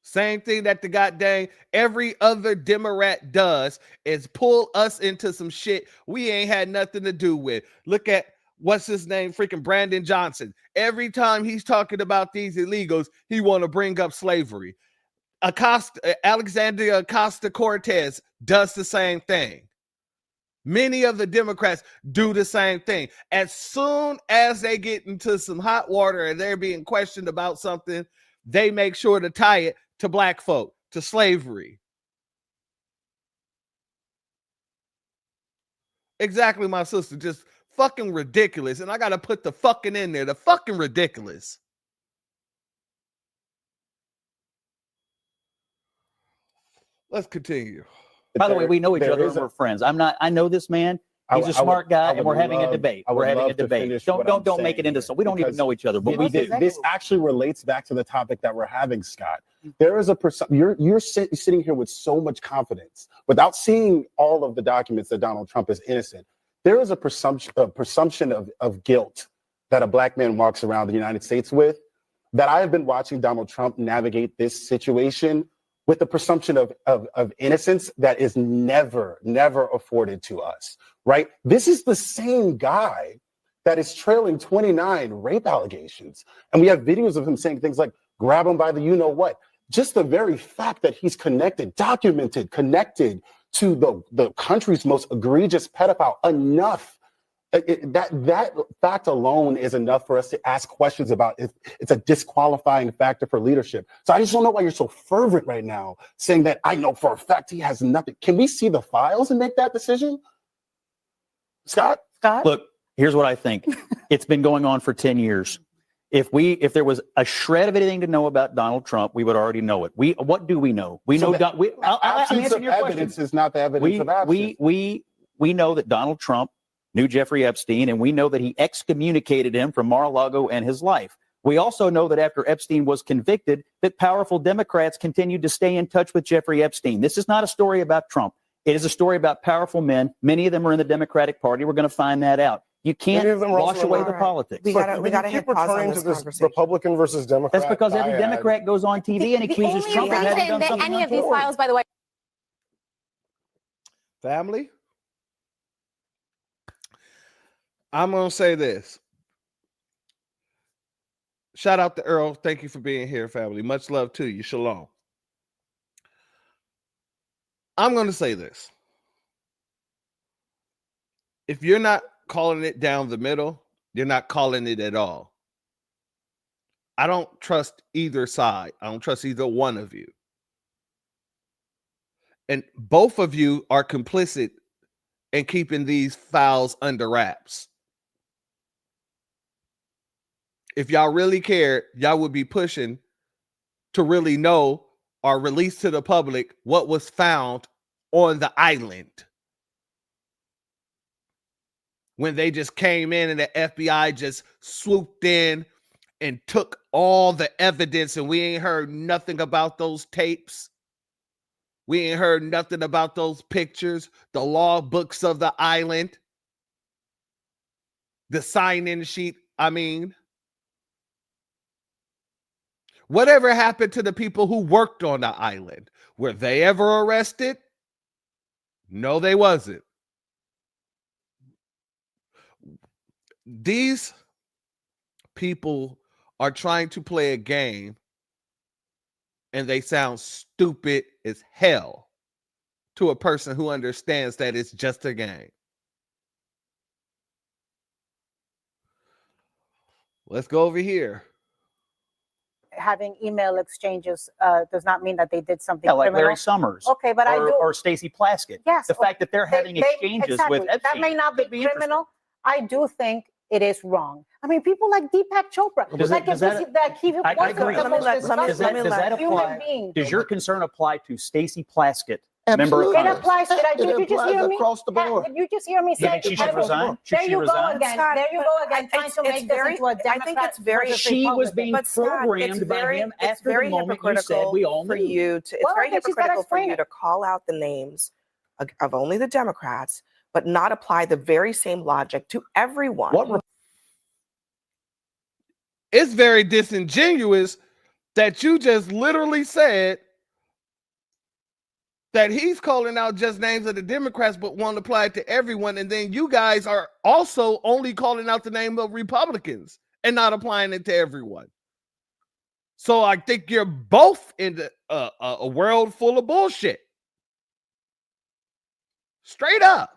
Same thing that the goddamn every other Democrat does is pull us into some shit we ain't had nothing to do with. Look at what's his name, freaking Brandon Johnson. Every time he's talking about these illegals, he want to bring up slavery. Alexandria Ocasio-Cortez does the same thing. Many of the Democrats do the same thing. As soon as they get into some hot water and they're being questioned about something, they make sure to tie it to black folk, to slavery. Exactly, my sister. Just fucking ridiculous. And I got to put the fucking in there. The fucking ridiculous. Let's continue. By the way, we know each there other is and we're friends. I know this man. He's a smart guy, and we're having a debate. We're having a debate. Don't make it into so. We don't even know each other, but we do. This actually relates back to the topic that we're having, Scott. There is a you're sitting here with so much confidence without seeing all of the documents that Donald Trump is innocent. There is a presumption of guilt that a black man walks around the United States with, that I have been watching Donald Trump navigate this situation with the presumption of innocence that is never afforded to us, right? This is the same guy that is trailing 29 rape allegations. And we have videos of him saying things like, grab him by the you-know-what. Just the very fact that he's connected to the country's most egregious pedophile, enough. That fact alone is enough for us to ask questions about if it's a disqualifying factor for leadership. So I just don't know why you're so fervent right now saying that I know for a fact he has nothing. Can we see the files and make that decision? Scott? Look, here's what I think. It's been going on for 10 years. If there was a shred of anything to know about Donald Trump, we would already know it. What do we know? We know absence of evidence is not the evidence of absence. We know that Donald Trump knew Jeffrey Epstein, and we know that he excommunicated him from Mar-a-Lago and his life. We also know that after Epstein was convicted, that powerful Democrats continued to stay in touch with Jeffrey Epstein. This is not a story about Trump. It is a story about powerful men. Many of them are in the Democratic Party. We're going to find that out. You can't wash away the politics. We got to hit pause on this Republican versus Democrat. That's because every Democrat goes on TV and accuses Trump of having done something any of these untoward. files, by the way. Family, I'm going to say this. Shout out to Earl. Thank you for being here, family. Much love to you. Shalom. I'm going to say this. If you're not calling it down the middle, you're not calling it at all. I don't trust either side. I don't trust either one of you. And both of you are complicit in keeping these files under wraps. If y'all really cared, y'all would be pushing to really know or release to the public what was found on the island. When they just came in and the FBI just swooped in and took all the evidence, and we ain't heard nothing about those tapes. We ain't heard nothing about those pictures, the log books of the island, the sign-in sheet, whatever happened to the people who worked on the island? Were they ever arrested? No, they wasn't. These people are trying to play a game, and they sound stupid as hell to a person who understands that it's just a game. Let's go over here. Having email exchanges does not mean that they did something Yeah, like criminal. Larry Summers. Okay, but I do. Or Stacey Plaskett. Yes. The fact that they're having exchanges with exactly. Epstein. That may not be criminal. I do think it is wrong. I mean, people like Deepak Chopra. Does that apply? Does your concern apply to Stacey Plaskett? Member of It Congress? applies. Did you just hear me? across the board. Did you just hear me You say? think she should resign? Should There she you go resign? again. Scott, There you but go again, trying it's to make this very- into a Democrat. I think it's very- versus She was Republican. being But Scott, programmed it's by very, him it's after very the moment you said hypocritical we all for knew. you to. It's Well, very then she's gotta hypocritical for explain you it. to call out the names of only the Democrats, but not apply the very same logic to everyone. It's very disingenuous that you just literally said that he's calling out just names of the Democrats but won't apply it to everyone, and then you guys are also only calling out the name of Republicans and not applying it to everyone. So I think you're both in a world full of bullshit. Straight up.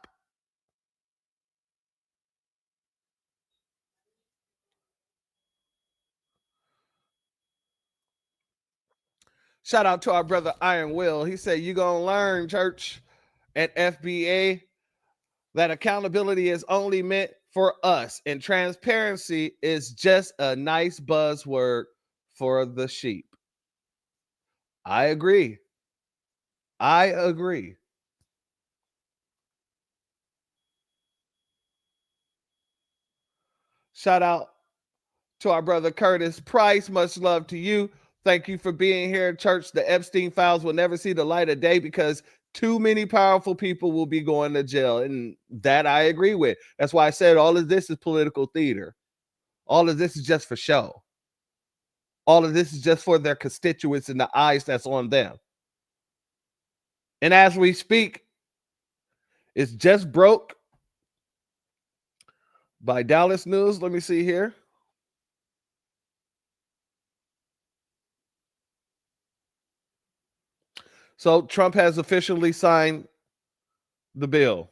Shout out to our brother Iron Will. He said, "You gonna learn, church, at FBA, that accountability is only meant for us, and transparency is just a nice buzzword for the sheep." I agree. Shout out to our brother Curtis Price. Much love to you. Thank you for being here, church. The Epstein files will never see the light of day because too many powerful people will be going to jail. And that I agree with. That's why I said all of this is political theater. All of this is just for show. All of this is just for their constituents and the eyes that's on them. And as we speak, it's just broke by Dallas News. Let me see here. So Trump has officially signed the bill.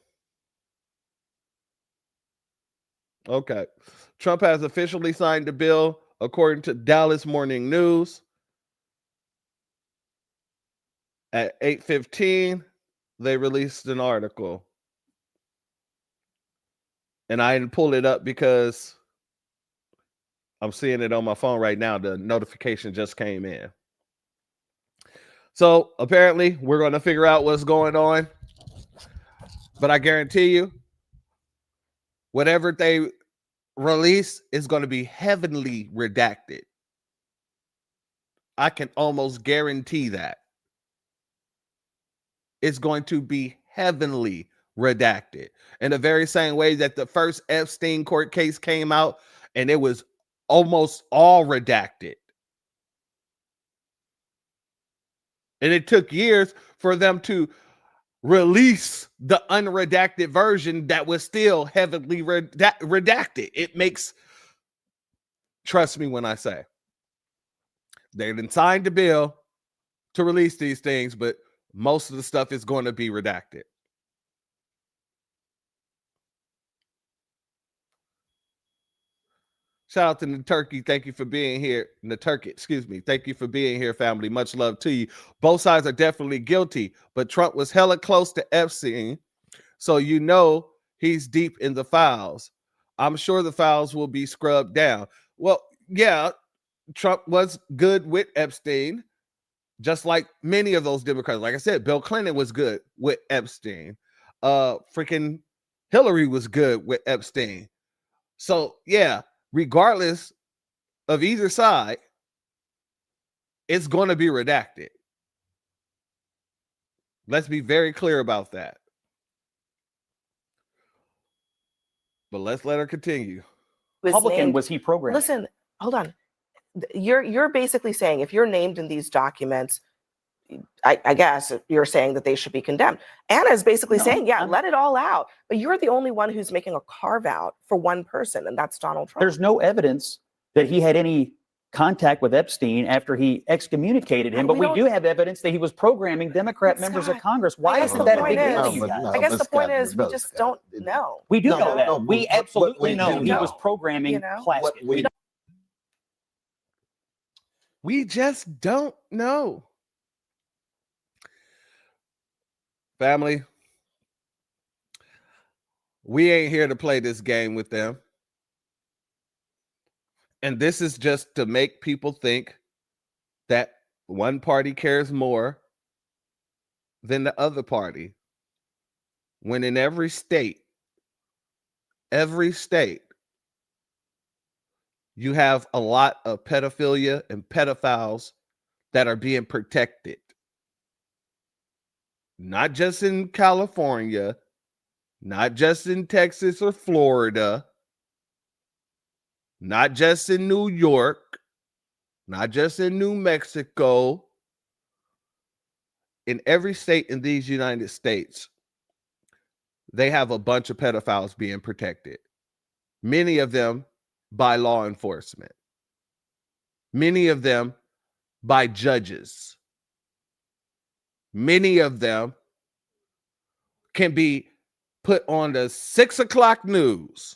Okay. Trump has officially signed the bill, according to Dallas Morning News. At 8:15, they released an article. And I didn't pull it up because I'm seeing it on my phone right now. The notification just came in. So apparently we're going to figure out what's going on. But I guarantee you, whatever they release is going to be heavily redacted. I can almost guarantee that. It's going to be heavily redacted. In the very same way that the first Epstein court case came out and it was almost all redacted. And it took years for them to release the unredacted version that was still heavily redacted. It makes, trust me when I say, they didn't sign the bill to release these things, but most of the stuff is going to be redacted. Shout out to the turkey. Thank you for being here. The turkey, excuse me. Thank you for being here, family. Much love to you. Both sides are definitely guilty, but Trump was hella close to Epstein. So you know he's deep in the files. I'm sure the files will be scrubbed down. Well, yeah, Trump was good with Epstein, just like many of those Democrats. Like I said, Bill Clinton was good with Epstein. Freaking Hillary was good with Epstein. So yeah, regardless of either side, it's going to be redacted. Let's be very clear about that. But let's let her continue. Republican was he programming? Listen, hold on. You're basically saying if you're named in these documents, I guess you're saying that they should be condemned. Anna is basically saying, yeah, let it all out. But you're the only one who's making a carve out for one person, and that's Donald Trump. There's no evidence that he had any contact with Epstein after he excommunicated him, but we do have evidence that he was programming Democrat members of Congress. Why isn't that a big deal to you guys? I guess the point is we just don't know. We do know that. We absolutely know he was programming Plaskett. We just don't know. Family, we ain't here to play this game with them. And this is just to make people think that one party cares more than the other party. When in every state, you have a lot of pedophilia and pedophiles that are being protected. Not just in California, not just in Texas or Florida, not just in New York, not just in New Mexico. In every state in these United States, they have a bunch of pedophiles being protected. Many of them by law enforcement. Many of them by judges. Many of them can be put on the 6 o'clock news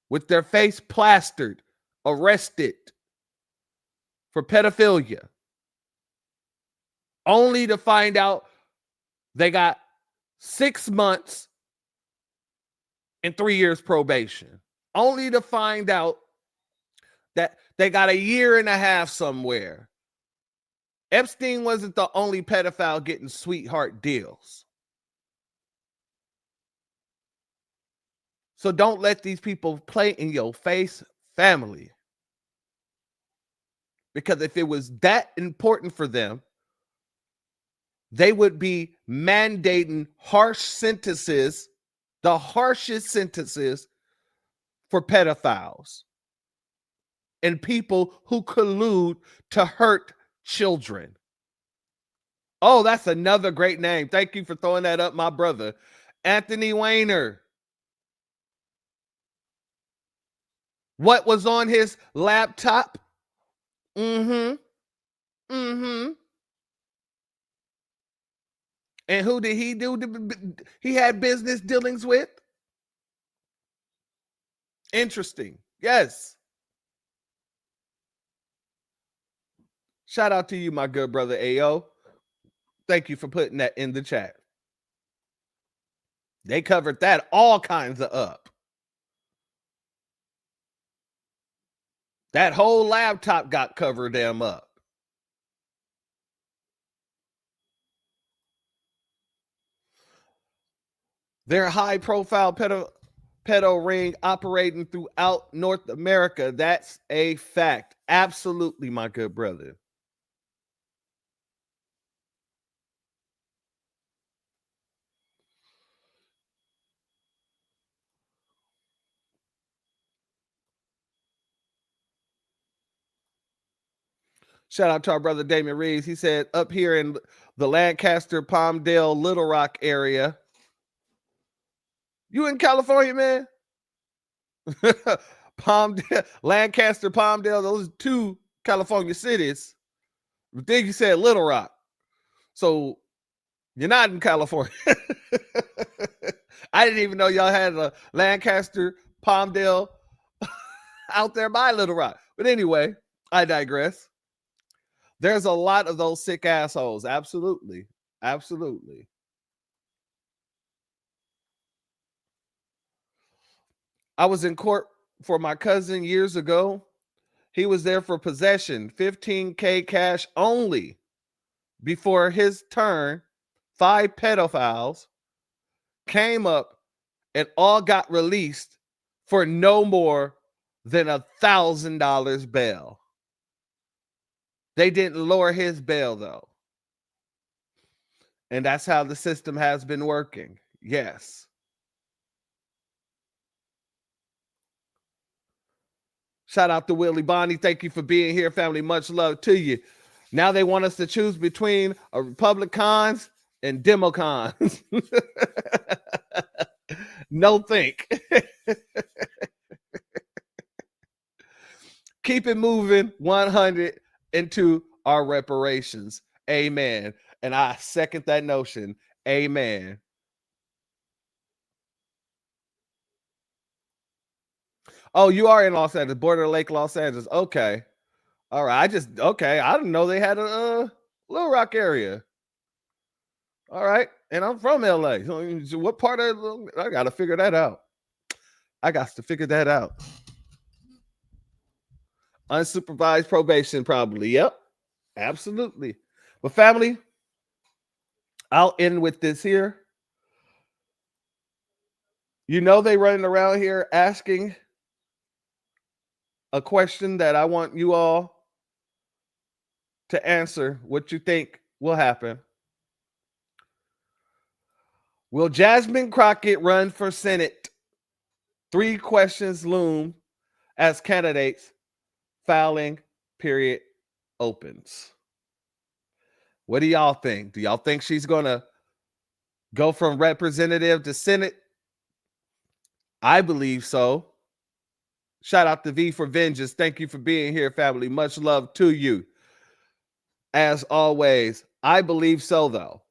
with their face plastered, arrested for pedophilia, only to find out they got 6 months and 3 years probation, only to find out that they got a year and a half somewhere. Epstein wasn't the only pedophile getting sweetheart deals. So don't let these people play in your face, family. Because if it was that important for them, they would be mandating harsh sentences, the harshest sentences for pedophiles and people who collude to hurt children. Oh, that's another great name. Thank you for throwing that up, my brother. Anthony Weiner. What was on his laptop? And who did he do? He had business dealings with? Interesting. Yes. Shout out to you, my good brother AO. Thank you for putting that in the chat. They covered that all kinds of up. That whole laptop got covered them up. Their high-profile pedo ring operating throughout North America. That's a fact. Absolutely, my good brother. Shout out to our brother Damian Reeves. He said up here in the Lancaster, Palmdale, Little Rock area. You in California, man? Palmdale, Lancaster, Palmdale, those are two California cities. But then you said Little Rock. So you're not in California. I didn't even know y'all had a Lancaster, Palmdale out there by Little Rock. But anyway, I digress. There's a lot of those sick assholes. Absolutely. Absolutely. I was in court for my cousin years ago. He was there for possession, $15K cash only. Before his turn, 5 pedophiles came up and all got released for no more than $1,000 bail. They didn't lower his bail, though. And that's how the system has been working. Yes. Shout out to Willie Bonnie. Thank you for being here, family. Much love to you. Now they want us to choose between a Republicans and Democons. No think. Keep it moving 100 into our reparations. Amen. And I second that notion. Amen. Oh, you are in Los Angeles, Border Lake, Los Angeles. Okay. All right. I didn't know they had a Little Rock area. All right. And I'm from LA. So what part of I got to figure that out. Unsupervised probation, probably. Yep. Absolutely. But family, I'll end with this here. You know they running around here asking a question that I want you all to answer what you think will happen. Will Jasmine Crockett run for Senate? 3 questions loom as candidates filing period opens. What do y'all think? Do y'all think she's going to go from representative to Senate? I believe so. Shout out to V for Vengeance. Thank you for being here, family. Much love to you. As always, I believe so, though.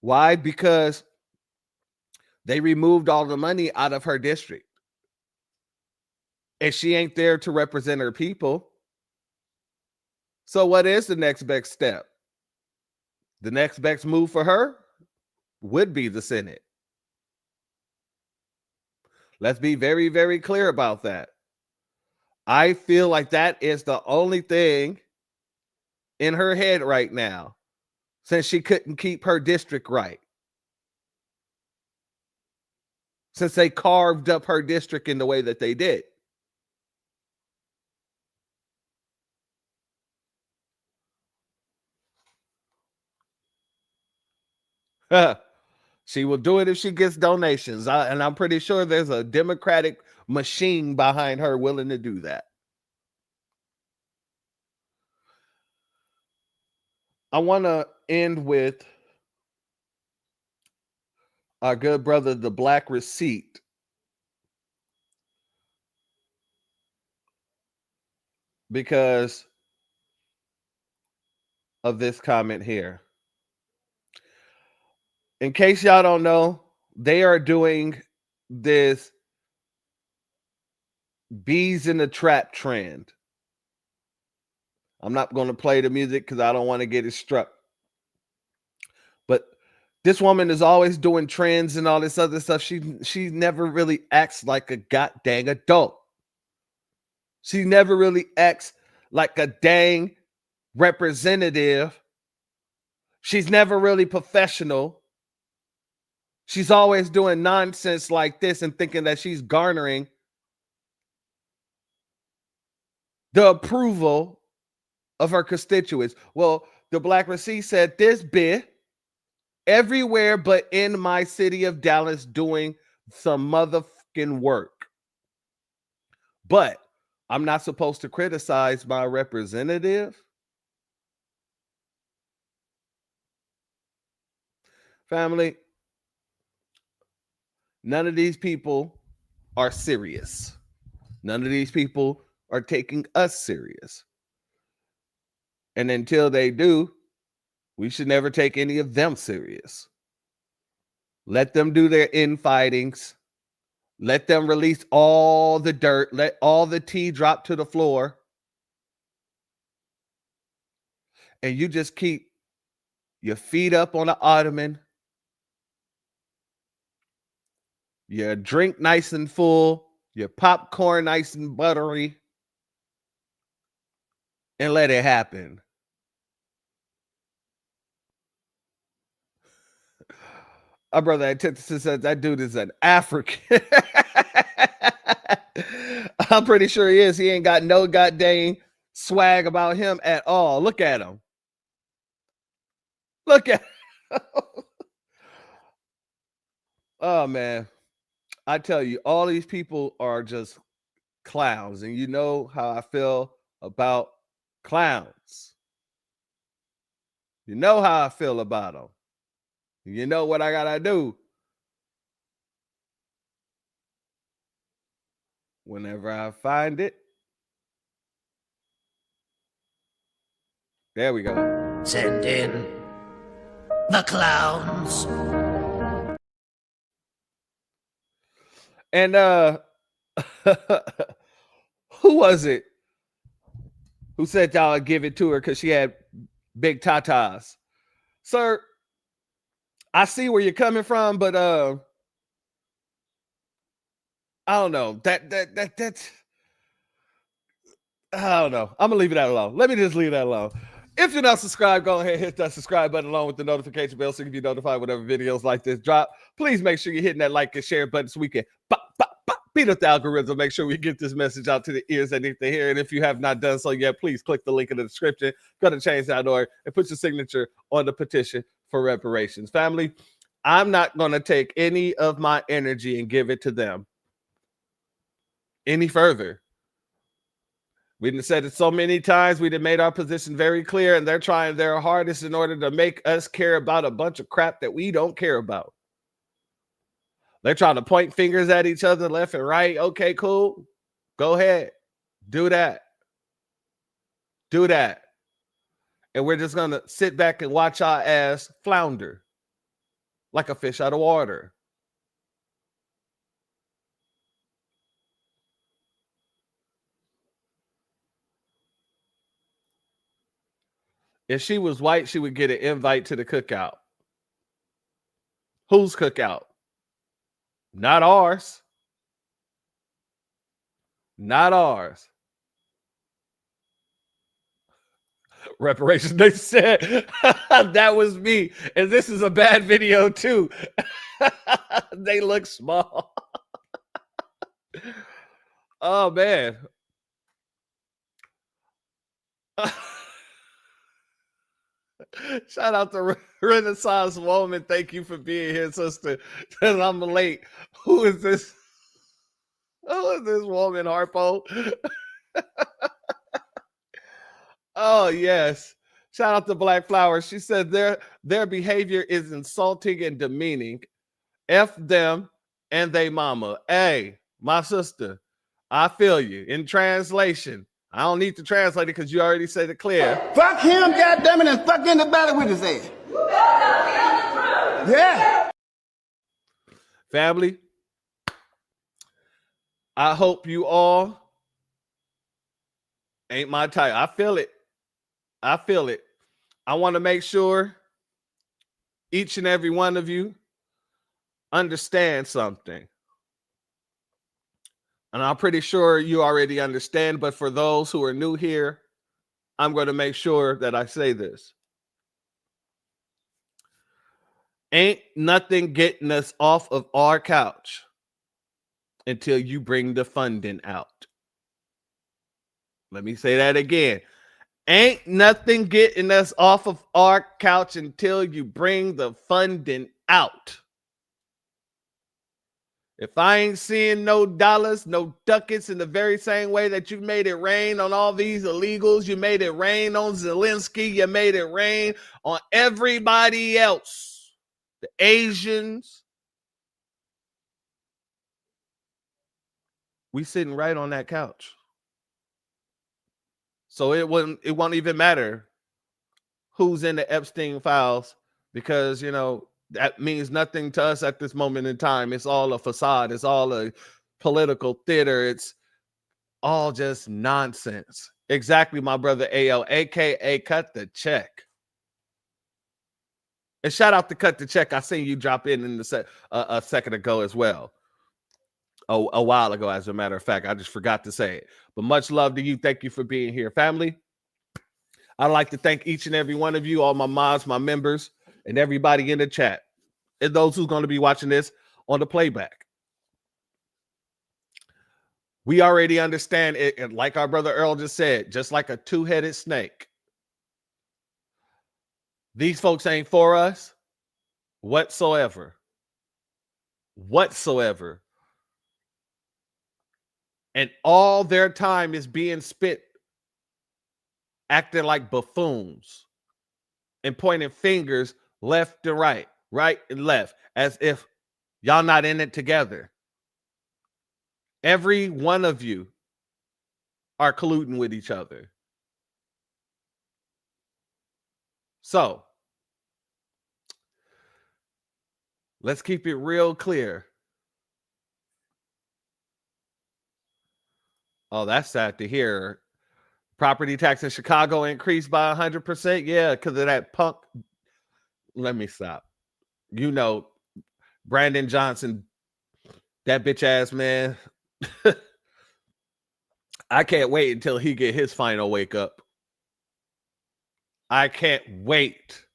Why? Because they removed all the money out of her district. And she ain't there to represent her people. So what is the next best step? The next best move for her would be the Senate. Let's be very, very clear about that. I feel like that is the only thing in her head right now, since she couldn't keep her district right. since they carved up her district in the way that they did. She will do it if she gets donations. And I'm pretty sure there's a Democratic machine behind her willing to do that. I want to end with our good brother, the Black Receipt. Because of this comment here. In case y'all don't know, they are doing this bees in the trap trend. I'm not going to play the music because I don't want to get it struck. But this woman is always doing trends and all this other stuff. She never really acts like a goddamn adult. She never really acts like a dang representative. She's never really professional. She's always doing nonsense like this and thinking that she's garnering the approval of her constituents. Well, the Black Receipt said this bit everywhere but in my city of Dallas doing some motherfucking work. But I'm not supposed to criticize my representative. Family, none of these people are serious. None of these people are taking us serious. And until they do, we should never take any of them serious. Let them do their infightings. Let them release all the dirt. Let all the tea drop to the floor. And you just keep your feet up on the ottoman. Your drink nice and full. Your popcorn nice and buttery. And let it happen. Our brother Antithesis says that dude is an African. I'm pretty sure he is. He ain't got no goddamn swag about him at all. Look at him. Look at him. Oh, man. I tell you, all these people are just clowns. And you know how I feel about clowns. You know how I feel about them. You know what I gotta do. Whenever I find it. There we go. Send in the clowns. And who was it who said y'all would give it to her because she had big tatas? Sir, I see where you're coming from, but I don't know. That's I don't know. I'm gonna leave it alone. Let me just leave that alone. If you're not subscribed, go ahead and hit that subscribe button along with the notification bell so you can be notified whenever videos like this drop. Please make sure you're hitting that like and share button so we can beat up the algorithm. Make sure we get this message out to the ears that need to hear. And if you have not done so yet, please click the link in the description. Go to change.org and put your signature on the petition for reparations. Family, I'm not going to take any of my energy and give it to them any further. We done said it so many times. We done made our position very clear, and they're trying their hardest in order to make us care about a bunch of crap that we don't care about. They're trying to point fingers at each other left and right. Okay, cool. Go ahead. Do that. Do that. And we're just going to sit back and watch our ass flounder like a fish out of water. If she was white, she would get an invite to the cookout. Whose cookout? Not ours. Not ours. Reparations, they said. That was me. And this is a bad video too. They look small. Oh man. Shout out to Renaissance Woman. Thank you for being here, sister. Because I'm late. Who is this? Who is this woman, Harpo? Oh, yes. Shout out to Black Flowers. She said their behavior is insulting and demeaning. F them and they mama. Hey, my sister, I feel you. In translation, I don't need to translate it because you already said it clear. Fuck him, goddammit, and fuck anybody with his ass. Yeah. Family, I hope you all ain't my type. I feel it. I feel it. I want to make sure each and every one of you understand something. And I'm pretty sure you already understand, but for those who are new here, I'm going to make sure that I say this. Ain't nothing getting us off of our couch until you bring the funding out. Let me say that again. Ain't nothing getting us off of our couch until you bring the funding out. If I ain't seeing no dollars, no ducats in the very same way that you made it rain on all these illegals, you made it rain on Zelensky, you made it rain on everybody else, the Asians. We sitting right on that couch. So it won't even matter who's in the Epstein files because, you know, that means nothing to us at this moment in time. It's all a facade. It's all a political theater. It's all just nonsense. Exactly, my brother AO, aka Cut the Check. And shout out to Cut the Check. I seen you drop in the a second ago as well. A while ago, as a matter of fact. I just forgot to say it. But much love to you. Thank you for being here, family. I'd like to thank each and every one of you, all my mods, my members, and everybody in the chat, and those who's going to be watching this on the playback. We already understand it, and like our brother Earl just said, just like a two-headed snake. These folks ain't for us whatsoever. Whatsoever. And all their time is being spent acting like buffoons and pointing fingers left to right, right and left, as if y'all not in it together. Every one of you are colluding with each other. So, let's keep it real clear. Oh, that's sad to hear. Property tax in Chicago increased by 100%. Yeah, because of that punk. Let me stop. You know, Brandon Johnson, that bitch ass man. I can't wait until he get his final wake up. I can't wait.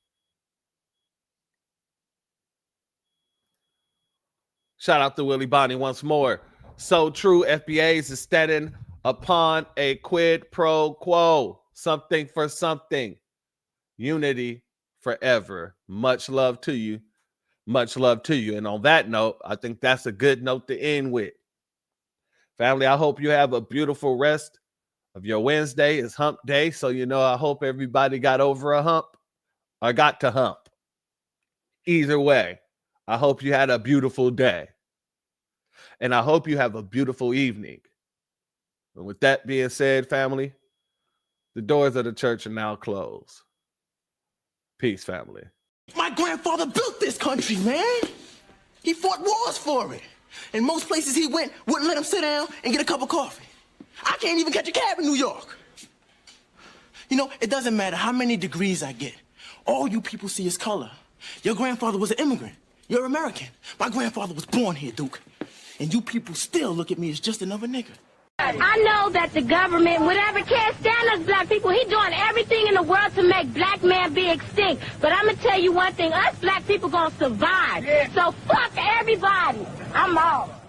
Shout out to Willie Bonnie once more. So true, FBA's is standing upon a quid pro quo. Something for something. Unity forever. Much love to you. Much love to you. And on that note, I think that's a good note to end with. Family, I hope you have a beautiful rest of your Wednesday. It's hump day. So, you know, I hope everybody got over a hump or got to hump. Either way, I hope you had a beautiful day. And I hope you have a beautiful evening. And with that being said, family, the doors of the church are now closed. Peace, family. My grandfather built this country, man. He fought wars for it. And most places he went wouldn't let him sit down and get a cup of coffee. I can't even catch a cab in New York. You know, it doesn't matter how many degrees I get. All you people see is color. Your grandfather was an immigrant. You're American. My grandfather was born here, Duke. And you people still look at me as just another nigga. I know that the government, whatever can't stand us black people, he doing everything in the world to make black man be extinct. But I'm going to tell you one thing, us black people going to survive. So fuck everybody. I'm off.